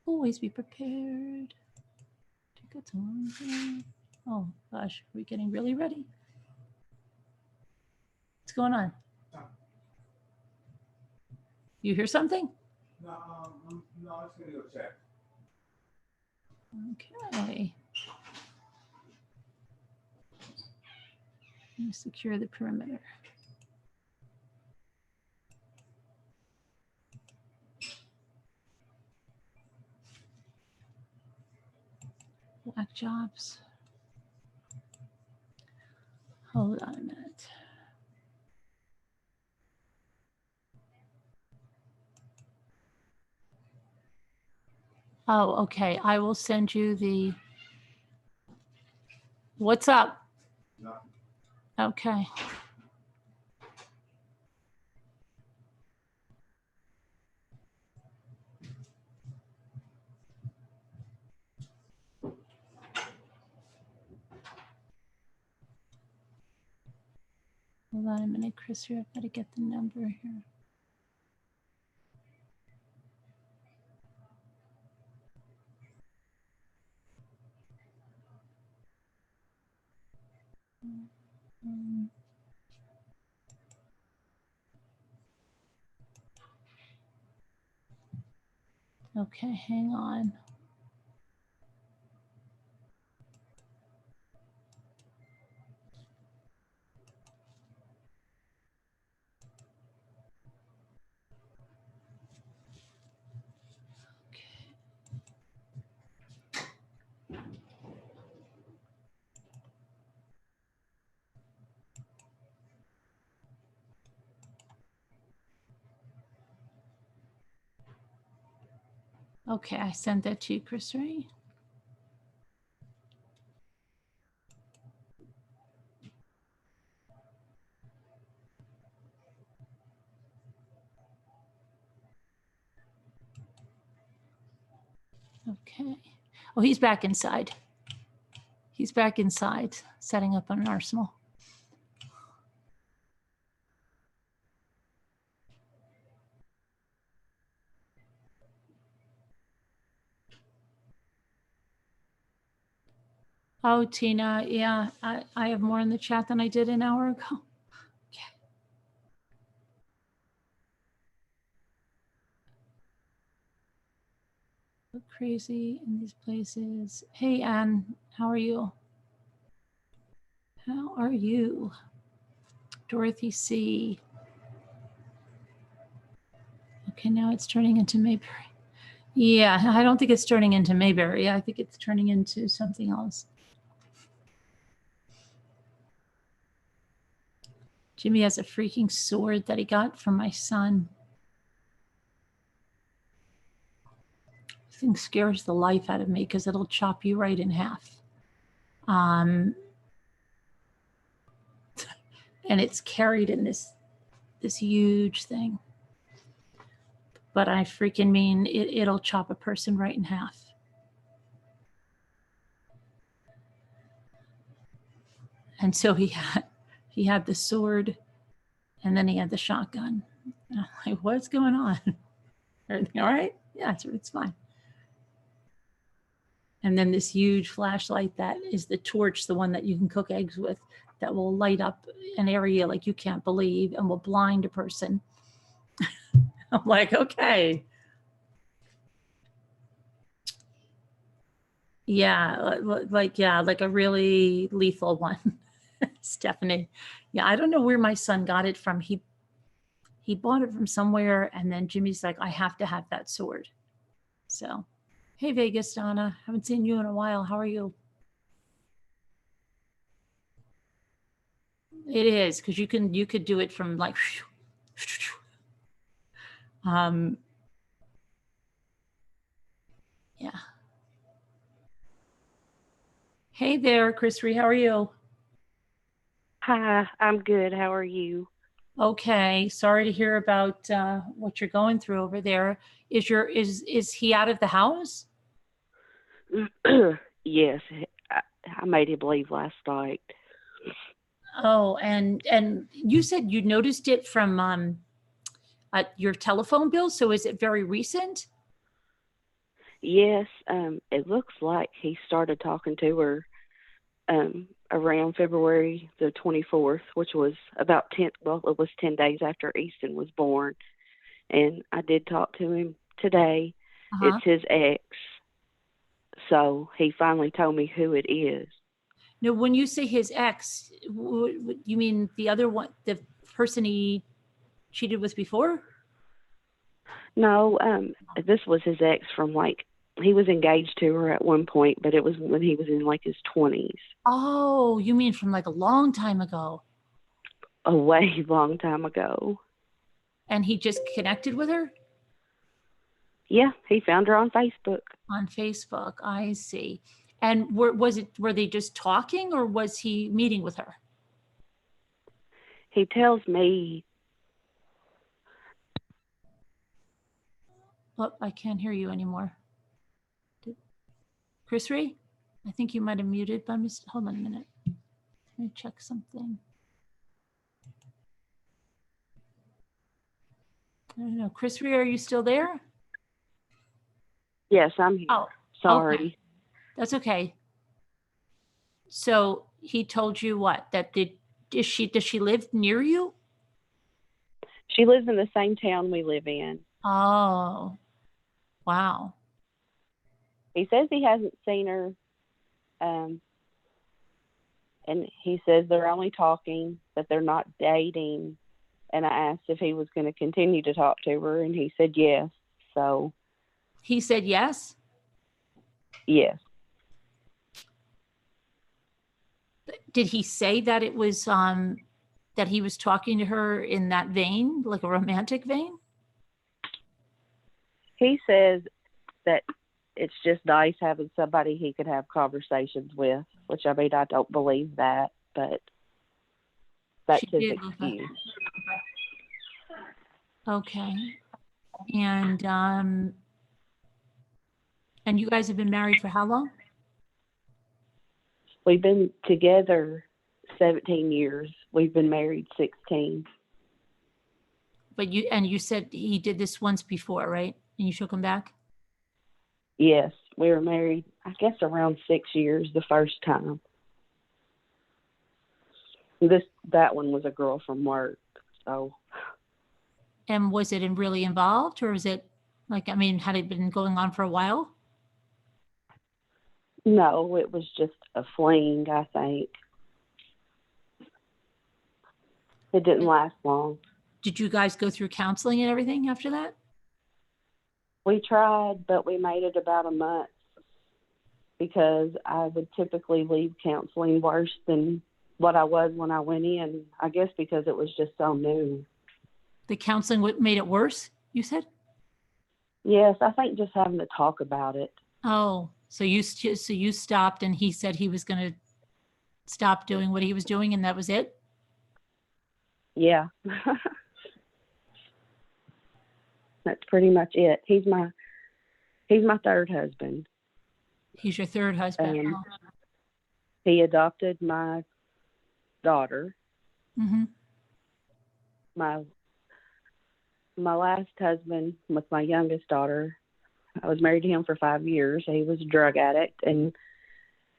Always be prepared. Take a time. Oh, gosh. Are we getting really ready? What's going on? You hear something? No, I'm just gonna go check. Okay. Secure the perimeter. Black jobs. Hold on a minute. Oh, okay. I will send you the. What's up? Nothing. Okay. Hold on a minute, Chris. Here, I've got to get the number here. Okay, hang on. Okay, I sent that to you, Chris, right? Okay. Oh, he's back inside. He's back inside, setting up an arsenal. Oh, Tina, yeah, I have more in the chat than I did an hour ago. Okay. Look crazy in these places. Hey, Anne, how are you? How are you? Dorothy C. Okay, now it's turning into Mayberry. Yeah, I don't think it's turning into Mayberry. I think it's turning into something else. Jimmy has a freaking sword that he got from my son. This thing scares the life out of me because it'll chop you right in half. And it's carried in this huge thing. But I freaking mean it'll chop a person right in half. And so he had the sword, and then he had the shotgun. And I'm like, what's going on? Everything all right? Yeah, it's fine. And then this huge flashlight that is the torch, the one that you can cook eggs with, that will light up an area like you can't believe and will blind a person. I'm like, okay. Yeah, like a really lethal one. Stephanie. Yeah, I don't know where my son got it from. He bought it from somewhere, and then Jimmy's like, I have to have that sword. So, hey, Vegas, Donna. Haven't seen you in a while. How are you? It is, because you could do it from like yeah. Hey there, Chris Ree, how are you? Hi, I'm good. How are you? Okay, sorry to hear about what you're going through over there. Is he out of the house? Yes, I made him leave last night. Oh, and you said you noticed it from your telephone bill. So is it very recent? Yes, it looks like he started talking to her around February the 24th, which was about 10 days after Easton was born. And I did talk to him today. It's his ex. So he finally told me who it is. No, when you say his ex, you mean the other one, the person he cheated with before? No, this was his ex from like, he was engaged to her at one point, but it was when he was in like his 20s. Oh, you mean from like a long time ago. A way long time ago. And he just connected with her Yeah, he found her on Facebook. on Facebook. I see. And were they just talking or was he meeting with her? He tells me, Oh, I can't hear you anymore. Chris Ree? I think you might have muted by mistake. Hold on a minute. Let me check something. I don't know. Chris Ree, are you still there? yes, I'm here. Oh, Sorry. okay. That's okay. So he told you what? That does she live near you? She lives in the same town we live in. Oh, wow. He says he hasn't seen her. And he says they're only talking, that they're not dating. And I asked if he was going to continue to talk to her, and he said yes. So, He said yes. yes. Did he say that it was that he was talking to her in that vein, like a romantic vein? He says that it's just nice having somebody he could have conversations with, which I mean, I don't believe that, but that's She his did look like- excuse. Okay. And you guys have been married for how long? We've been together 17 years. We've been married 16. But you said he did this once before, right? And you took him back? Yes, we were married, I guess, around 6 years the first time. That one was a girl from work, so. And was it really involved, or is it like, I mean, had it been going on for a while? No, it was just a fling, I think. It didn't last long. Did you guys go through counseling and everything after that? We tried, but we made it about a month because I would typically leave counseling worse than what I was when I went in, I guess because it was just so new. The counseling made it worse, you said? Yes, I think just having to talk about it. Oh, so you stopped and he said he was going to stop doing what he was doing and that was it? Yeah. That's pretty much it. He's my third husband. He's your third husband. Oh. He adopted my daughter. Mm-hmm. My last husband with my youngest daughter, I was married to him for 5 years. He was a drug addict and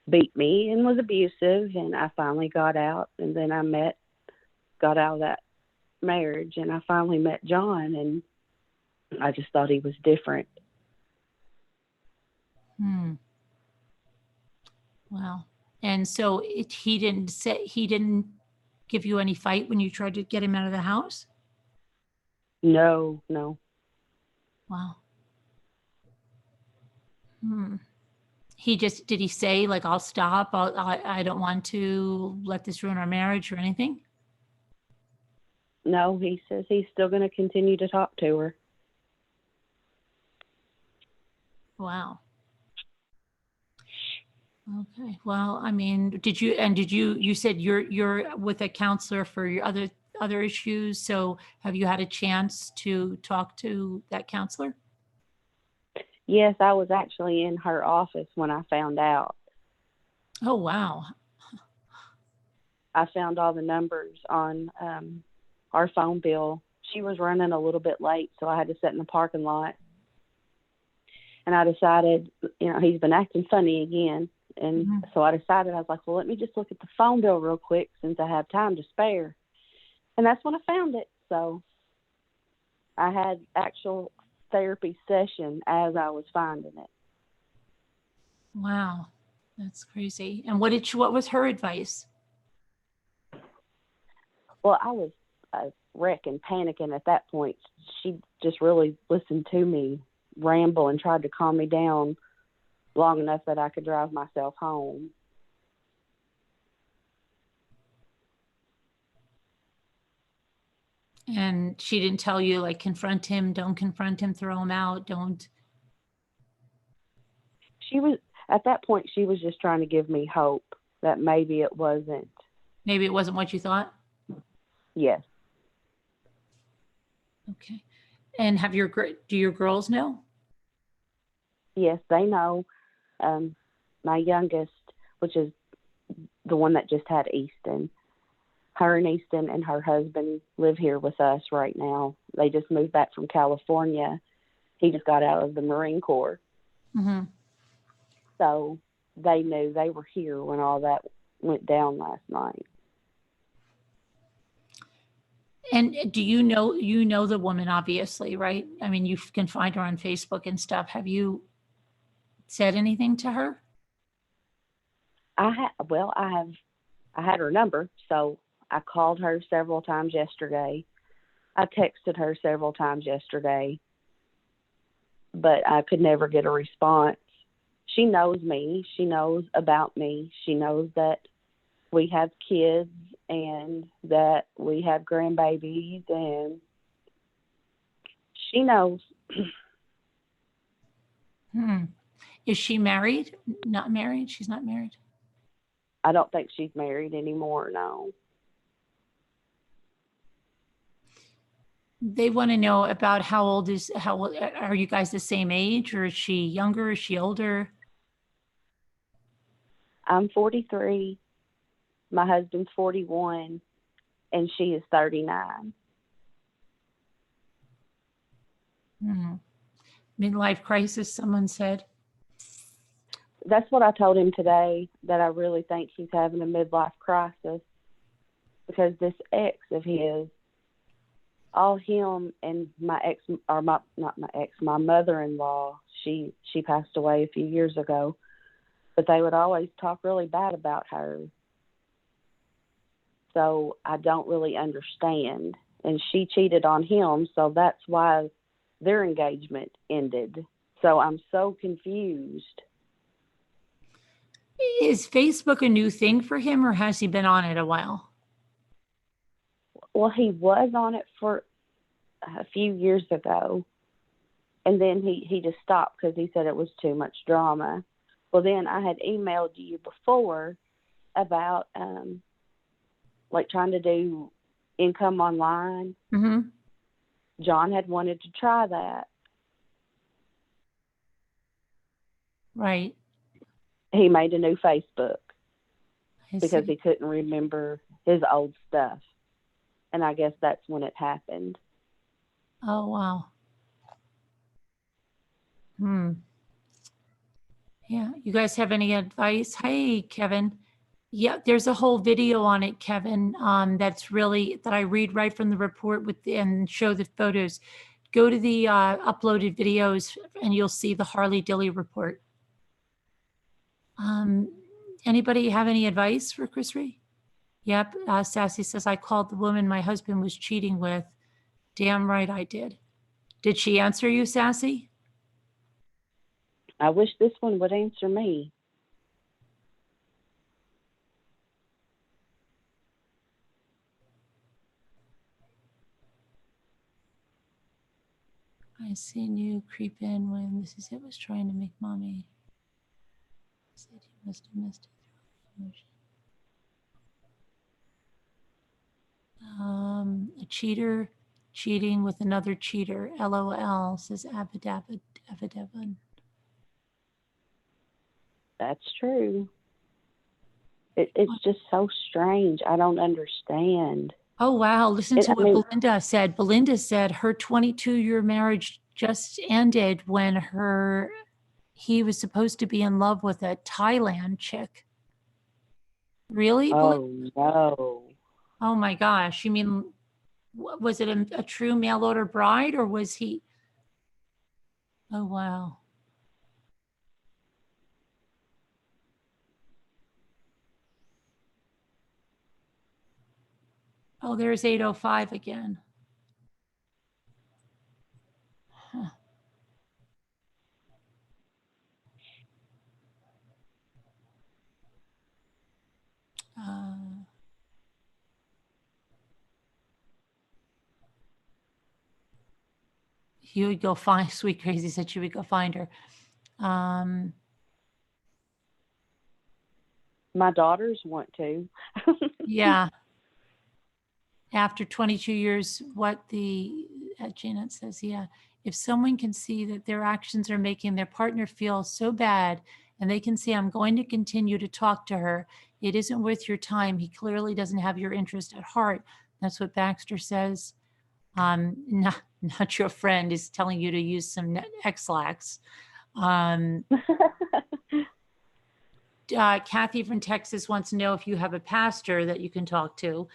beat me and was abusive, and I finally got out, and then I got out of that marriage, and I finally met John, and I just thought he was different. Wow. And so he didn't give you any fight when you tried to get him out of the house? No. Wow. Did he say like, I'll stop. I don't want to let this ruin our marriage or anything? No, he says he's still going to continue to talk to her. Wow. Okay. Well, I mean, you said you're with a counselor for your other issues. So have you had a chance to talk to that counselor? Yes, I was actually in her office when I found out. Oh, wow. I found all the numbers on our phone bill. She was running a little bit late, so I had to sit in the parking lot. And I decided, he's been acting funny again. And so I decided, I was like, well, let me just look at the phone bill real quick since I have time to spare. And that's when I found it. So I had actual therapy session as I was finding it. Wow. That's crazy. And what was her advice? Well, I was wrecking, panicking at that point. She just really listened to me ramble and tried to calm me down long enough that I could drive myself home. And she didn't tell you, like, confront him, don't confront him, throw him out, don't. She was, at that point, she was just trying to give me hope that maybe it wasn't. Maybe it wasn't what you thought. Yes. Okay. And do your girls know? Yes, they know. My youngest, which is the one that just had Easton, her and Easton and her husband live here with us right now. They just moved back from California. He just got out of the Marine Corps. Mm-hmm. So they knew, they were here when all that went down last night. And you know the woman, obviously, right? I mean, you can find her on Facebook and stuff. Have you said anything to her? I had her number, so I called her several times yesterday. I texted her several times yesterday, but I could never get a response. She knows me. She knows about me. She knows that we have kids and that we have grandbabies, and she knows. Is she married? Not married? She's not married? I don't think she's married anymore, no. They want to know about how old are you guys the same age, or is she younger? Is she older? I'm 43. My husband's 41, and she is 39. Midlife crisis, someone said. That's what I told him today, that I really think he's having a midlife crisis, because this ex of his, all him and my mother-in-law, she passed away a few years ago, but they would always talk really bad about her. So I don't really understand. And she cheated on him, so that's why their engagement ended. So I'm so confused. Is Facebook a new thing for him, or has he been on it a while? Well, he was on it for a few years ago, and then he just stopped because he said it was too much drama. Well, then I had emailed you before about like trying to do income online. Mm-hmm. John had wanted to try that. Right. He made a new Facebook I because see. he couldn't remember his old stuff. And I guess that's when it happened. Oh, wow. Yeah. You guys have any advice? Hey, Kevin. Yeah, there's a whole video on it, Kevin, that I read right from the report and show the photos. Go to the uploaded videos and you'll see the Harley Dilly report. Anybody have any advice for Chris Ree? Yep. Sassy says, I called the woman my husband was cheating with. Damn right I did. Did she answer you, Sassy? I wish this one would answer me. I seen you creep in when Mrs. It was trying to make mommy. I said you must have missed it. A cheater cheating with another cheater. LOL, says Avidevon. That's true. It's just so strange. I don't understand. Oh, wow. Listen to what Belinda said. Belinda said her 22-year marriage just ended when he was supposed to be in love with a Thailand chick. Really? Oh, no. Oh, my gosh. You mean, was it a true mail order bride, or was he? Oh, wow. Oh, there's 8:05 again. Huh. You would go find, Sweet Crazy said you would go find her. My daughters want to. Yeah. After 22 years, what the, Janet says, yeah, if someone can see that their actions are making their partner feel so bad and they can see I'm going to continue to talk to her, it isn't worth your time. He clearly doesn't have your interest at heart. That's what Baxter says. Not your friend is telling you to use some X-Lax. Kathy from Texas wants to know if you have a pastor that you can talk to.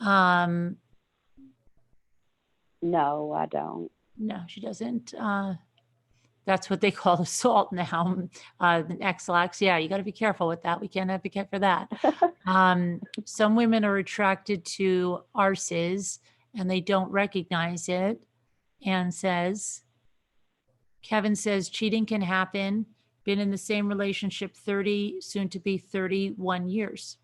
No, I don't. No, she doesn't. That's what they call assault now. The X-Lax. Yeah, you got to be careful with that. We can't advocate for that. Some women are attracted to arses and they don't recognize it. Anne says, Kevin says cheating can happen. Been in the same relationship 30, soon to be 31 years.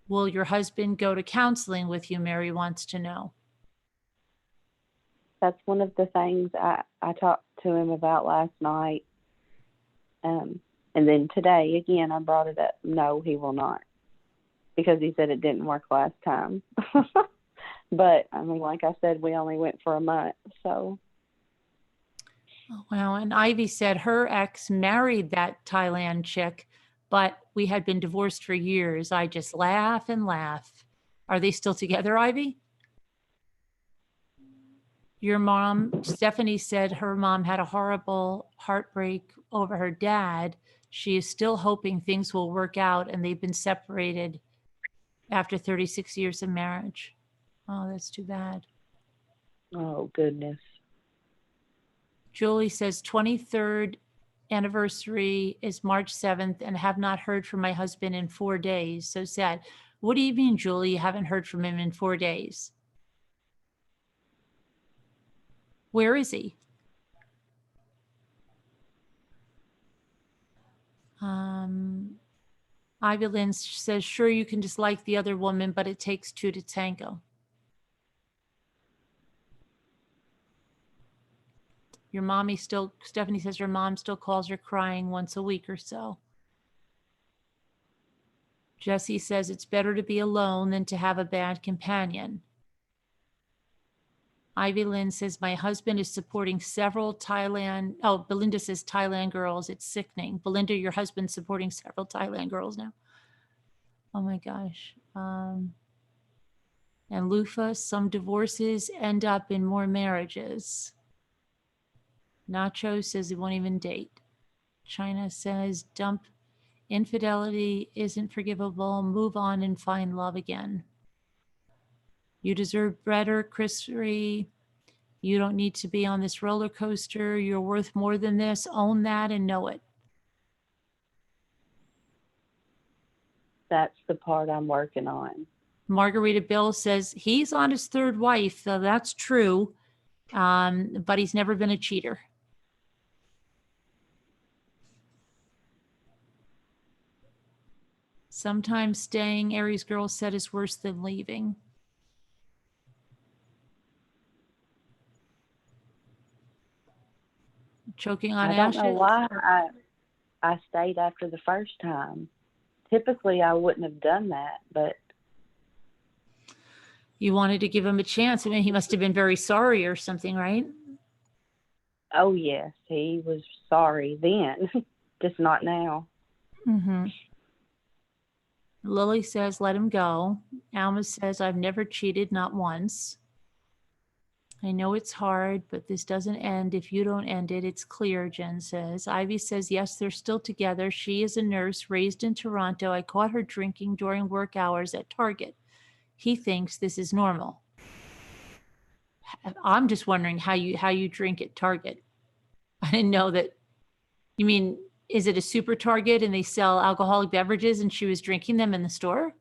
Will your husband go to counseling with you? Mary wants to know. That's one of the things I talked to him about last night. And then today, again, I brought it up. No, he will not. Because he said it didn't work last time. But, I mean, like I said, we only went for a month, so. Oh, wow. And Ivy said her ex married that Thailand chick, but we had been divorced for years. I just laugh and laugh. Are they still together, Ivy? Your mom, Stephanie said her mom had a horrible heartbreak over her dad. She is still hoping things will work out, and they've been separated after 36 years of marriage. Oh, that's too bad. Oh, goodness. Julie says 23rd anniversary is March 7th and have not heard from my husband in 4 days. So sad. What do you mean, Julie? You haven't heard from him in 4 days? Where is he? Ivy Lynn says, sure, you can dislike the other woman, but it takes two to tango. Your mommy still, Stephanie says your mom still calls her crying once a week or so. Jesse says it's better to be alone than to have a bad companion. Ivy Lynn says, my husband is supporting several Thailand. Oh, Belinda says Thailand girls. It's sickening. Belinda, your husband's supporting several Thailand girls now. Oh my gosh. And Lufa, some divorces end up in more marriages. Nacho says he won't even date. China says dump infidelity isn't forgivable. Move on and find love again. You deserve better, Chrissy. You don't need to be on this roller coaster. You're worth more than this. Own that and know it. That's the part I'm working on. Margarita Bill says he's on his third wife. So that's true. But he's never been a cheater. Sometimes staying, Aries girl said, is worse than leaving. Choking on ashes. I don't know why I stayed after the first time. Typically, I wouldn't have done that, but. You wanted to give him a chance. I mean, he must have been very sorry or something, right? Oh, yes. He was sorry then, just not now. Mm-hmm. Lily says, let him go. Alma says, I've never cheated, not once. I know it's hard, but this doesn't end. If you don't end it, it's clear, Jen says. Ivy says, yes, they're still together. She is a nurse raised in Toronto. I caught her drinking during work hours at Target. He thinks this is normal. I'm just wondering how you drink at Target. I didn't know that. You mean, is it a super Target and they sell alcoholic beverages and she was drinking them in the store?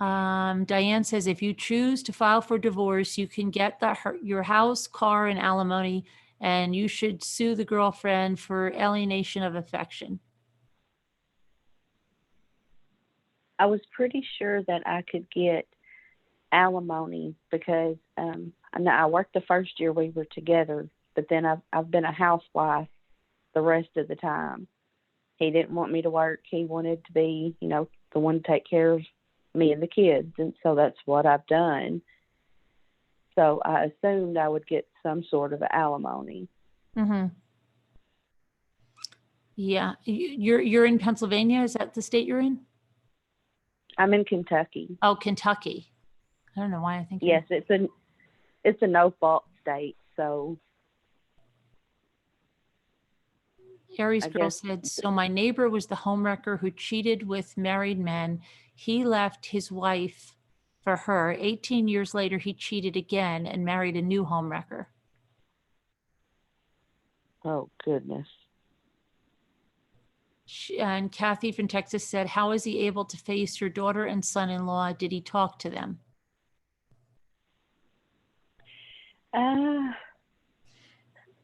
Diane says, if you choose to file for divorce, you can get your house, car, and alimony, and you should sue the girlfriend for alienation of affection. I was pretty sure that I could get alimony because I know I worked the first year we were together, but then I've been a housewife the rest of the time. He didn't want me to work. He wanted to be, the one to take care of me and the kids, and so that's what I've done. So I assumed I would get some sort of alimony. Mm-hmm. Yeah, you're in Pennsylvania. Is that the state you're in? I'm in Kentucky. Oh, Kentucky. I don't know why I think. Yes, it's a no fault state. So Aries I Girl guess- said, so my neighbor was the homewrecker who cheated with married men. He left his wife for her. 18 years later, he cheated again and married a new homewrecker. Oh, goodness. And Kathy from Texas said, how is he able to face your daughter and son-in-law? Did he talk to them?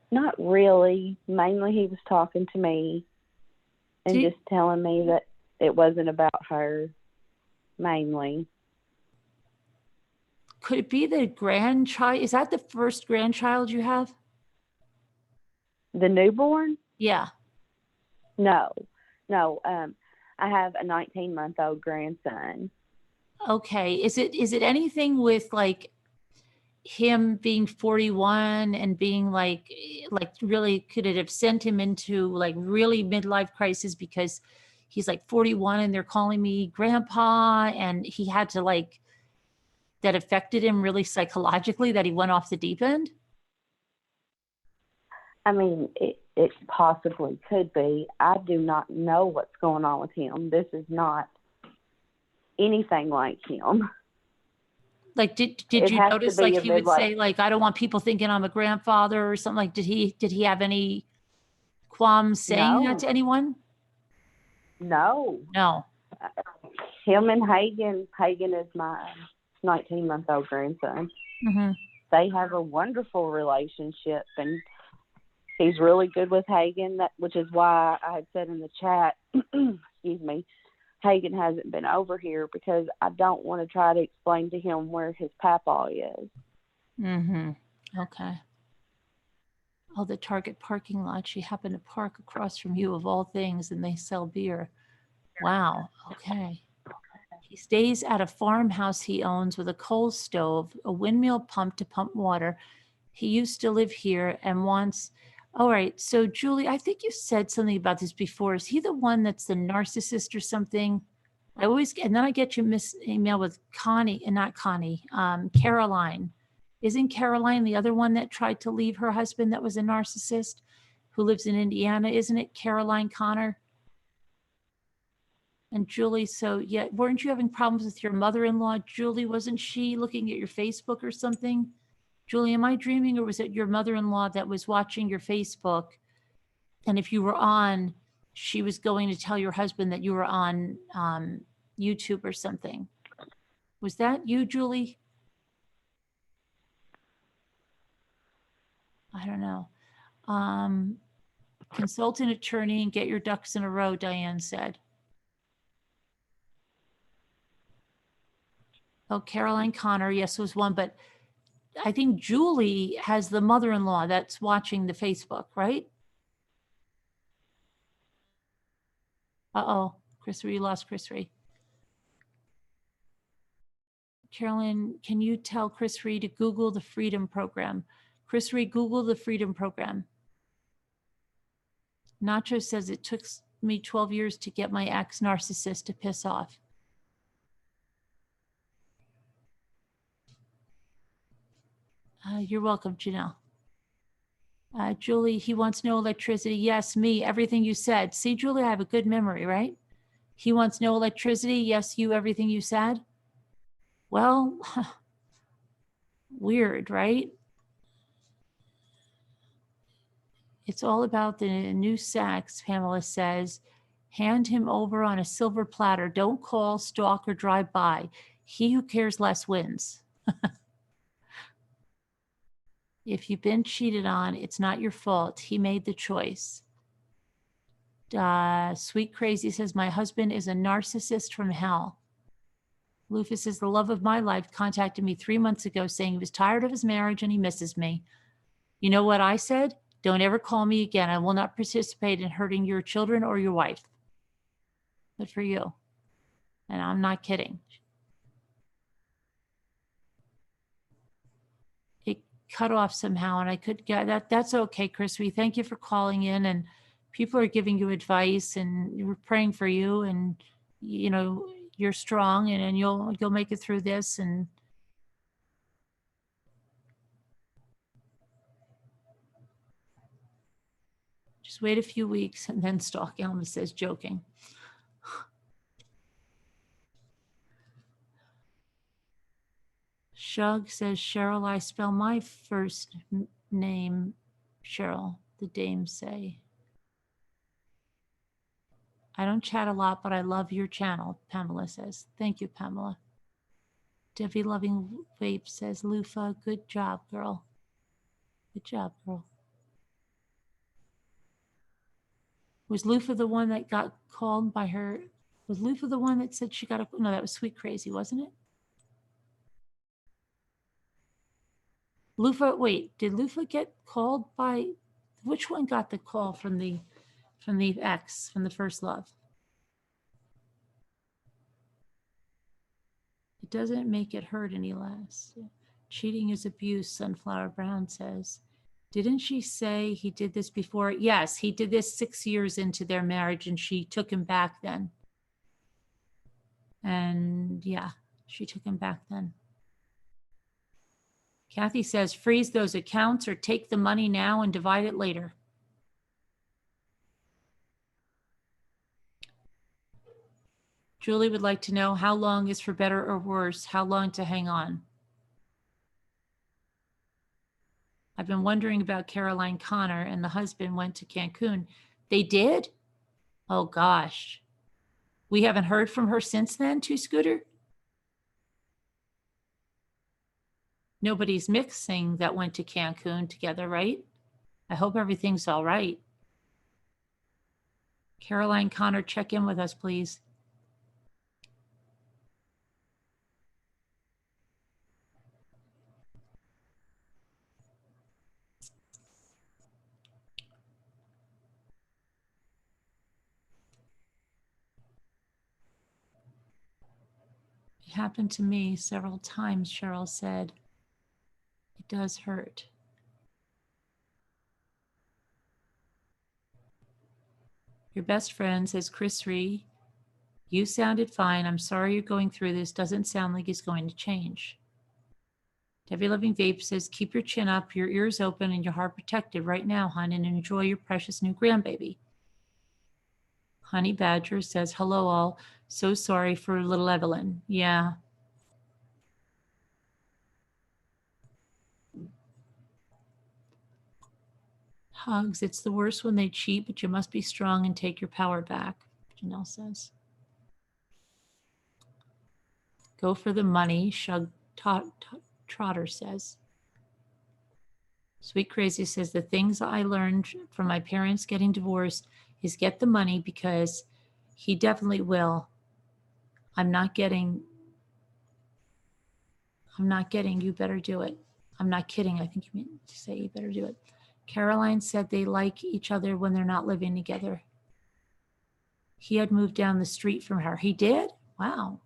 Not really. Mainly he was talking to me and just telling me that it wasn't about her, mainly. Could it be the grandchild? Is that the first grandchild you have? The newborn? Yeah. No. I have a 19-month-old grandson. Okay. Is it anything with like him being 41 and being like really, could it have sent him into like really midlife crisis because he's like 41 and they're calling me grandpa, and he had to like, that affected him really psychologically, that he went off the deep end? I mean, it possibly could be. I do not know what's going on with him. This is not anything like him. Like, did It you has to notice be like a he bit would say like, I don't want people thinking I'm a grandfather or something? Like, did he have any qualms saying that to anyone? No. Him and Hagen is my 19-month-old grandson. Mm-hmm. They have a wonderful relationship, and he's really good with Hagen, which is why I had said in the chat, excuse me, Hagen hasn't been over here because I don't want to try to explain to him where his papa is. Mm-hmm. Okay. Oh, the Target parking lot. She happened to park across from you of all things, and they sell beer. Wow. Okay. He stays at a farmhouse he owns with a coal stove, a windmill pump to pump water. He used to live here and wants. All right. So, Julie, I think you said something about this before. Is he the one that's the narcissist or something? And then I get your email with Connie, and not Connie, Caroline. Isn't Caroline the other one that tried to leave her husband that was a narcissist who lives in Indiana? Isn't it Caroline Connor? And Julie, so yeah, weren't you having problems with your mother-in-law? Julie, wasn't she looking at your Facebook or something? Julie, am I dreaming, or was it your mother-in-law that was watching your Facebook? And if you were on, she was going to tell your husband that you were on YouTube or something. Was that you, Julie? I don't know. Consult an attorney and get your ducks in a row, Diane said. Oh, Caroline Connor, yes, was one, but I think Julie has the mother-in-law that's watching the Facebook, right? Uh-oh, Chris Ree, lost Chris Ree. Carolyn, can you tell Chris Ree to Google the Freedom Program? Chris Ree, Google the Freedom Program. Nacho says it took me 12 years to get my ex-narcissist to piss off. You're welcome, Janelle. Julie, he wants no electricity. Yes, me, everything you said. See, Julie, I have a good memory, right? He wants no electricity. Yes, you, everything you said. Well, weird, right? It's all about the new sex, Pamela says. Hand him over on a silver platter. Don't call, stalk, or drive by. He who cares less wins. If you've been cheated on, it's not your fault. He made the choice. Sweet Crazy says, my husband is a narcissist from hell. Lufus says, the love of my life contacted me 3 months ago saying he was tired of his marriage and he misses me. You know what I said? Don't ever call me again. I will not participate in hurting your children or your wife. Good for you. And I'm not kidding. It cut off somehow and I could get that. That's okay, Chris. We thank you for calling in, and people are giving you advice and we're praying for you, and you know, you're strong and you'll make it through this. And just wait a few weeks and then stalk. Elma says, joking. Shug says, Cheryl, I spell my first name, Cheryl, the dames say. I don't chat a lot, but I love your channel, Pamela says. Thank you, Pamela. Debbie Loving Vape says, Lufa, good job, girl. Good job, girl. Was Lufa the one that got called by her? Was Lufa the one that said she got a, no, that was Sweet Crazy, wasn't it? Lufa, wait, did Lufa get called by, which one got the call from the ex, from the first love? It doesn't make it hurt any less. Cheating is abuse, Sunflower Brown says. Didn't she say he did this before? Yes, he did this 6 years into their marriage and she took him back then. And yeah, she took him back then. Kathy says, freeze those accounts or take the money now and divide it later. Julie would like to know how long is for better or worse, how long to hang on. I've been wondering about Caroline Connor and the husband went to Cancun. They did? Oh gosh. We haven't heard from her since then, Two Scooter? Nobody's mixing that went to Cancun together, right? I hope everything's all right. Caroline Connor, check in with us, please. It happened to me several times, Cheryl said. It does hurt. Your best friend says, Chris Ree, you sounded fine. I'm sorry you're going through this. Doesn't sound like it's going to change. Debbie Loving Vape says, keep your chin up, your ears open, and your heart protected right now, hon, and enjoy your precious new grandbaby. Honey Badger says, hello all. So sorry for little Evelyn. Yeah. Hugs, it's the worst when they cheat, but you must be strong and take your power back, Janelle says. Go for the money, Shug Trotter says. Sweet Crazy says, the things I learned from my parents getting divorced is get the money because he definitely will. I'm not getting, you better do it. I'm not kidding. I think you mean to say you better do it. Caroline said they like each other when they're not living together. He had moved down the street from her. He did? Wow.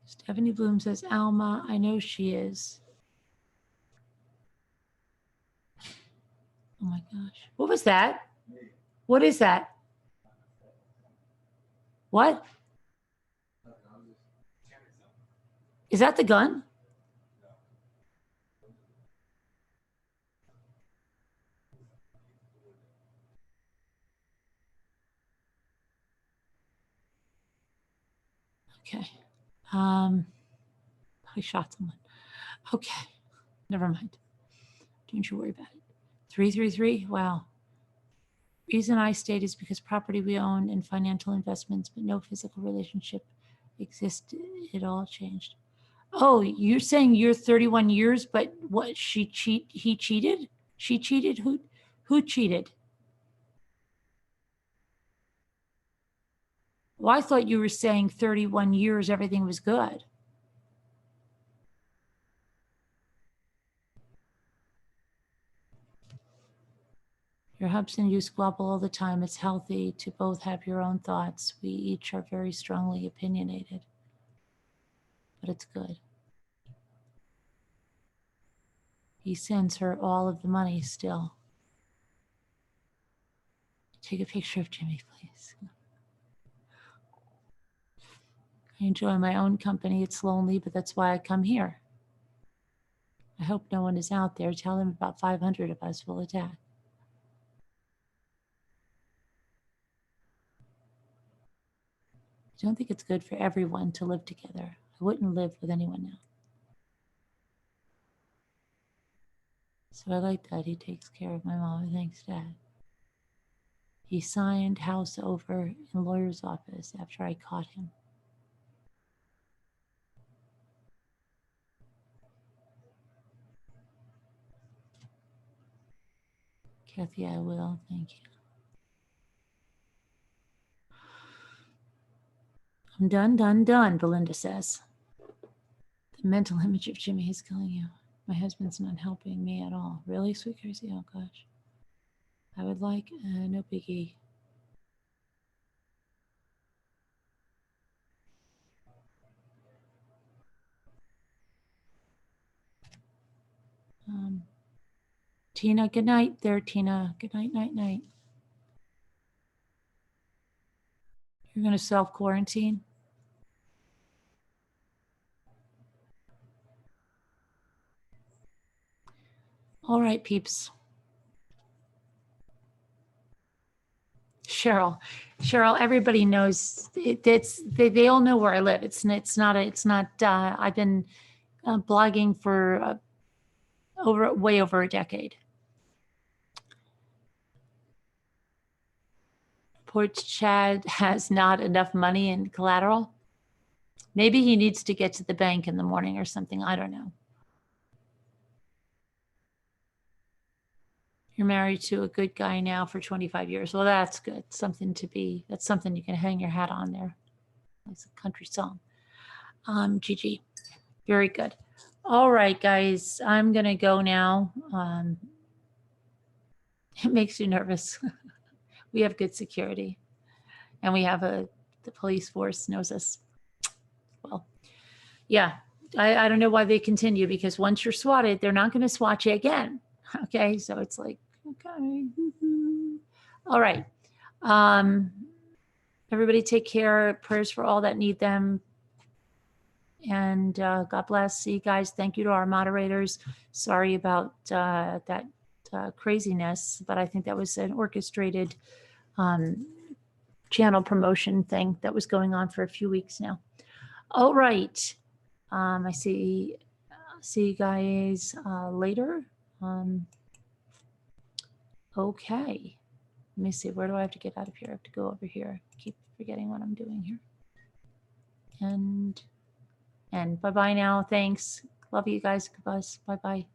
Stephanie Bloom says, Alma, I know she is. Oh my gosh. What was that? What is that? What? Is that the gun? Okay. I shot someone. Okay. Never mind. Don't you worry about it. 333. Wow. Reason I stayed is because property we own and financial investments, but no physical relationship exists. It all changed. Oh, you're saying you're 31 years, but what, he cheated? She cheated? Who cheated? Well, I thought you were saying 31 years, everything was good. Your hubs and you squabble all the time. It's healthy to both have your own thoughts. We each are very strongly opinionated, but it's good. He sends her all of the money still. Take a picture of Jimmy, please. I enjoy my own company. It's lonely, but that's why I come here. I hope no one is out there. Tell them about 500 of us will attack. I don't think it's good for everyone to live together. I wouldn't live with anyone now. So I like that he takes care of my mom. Thanks, Dad. He signed house over in lawyer's office after I caught him. Kathy, I will. Thank you. I'm done, Belinda says. The mental image of Jimmy is killing you. My husband's not helping me at all. Really, sweet Crazy? Oh, gosh. I would like, no biggie. Tina, good night there, Tina. Good night, night. You're going to self-quarantine? All right, peeps. Cheryl, everybody knows they all know where I live. I've been blogging for way over a decade. Port Chad has not enough money in collateral. Maybe he needs to get to the bank in the morning or something. I don't know. You're married to a good guy now for 25 years. Well, that's good. That's something you can hang your hat on there. It's a country song. GG. Very good. All right, guys, I'm going to go now. It makes you nervous. We have good security and we have the police force knows us. Well, yeah, I don't know why they continue, because once you're swatted, they're not going to swat you again. Okay, so it's like, okay. All right. Everybody take care. Prayers for all that need them. And God bless. See you guys. Thank you to our moderators. Sorry about that craziness, but I think that was an orchestrated channel promotion thing that was going on for a few weeks now. All right. I see you guys later. Okay. Let me see. Where do I have to get out of here? I have to go over here. Keep forgetting what I'm doing here. And bye-bye now. Thanks. Love you guys. Goodbye. Bye-bye.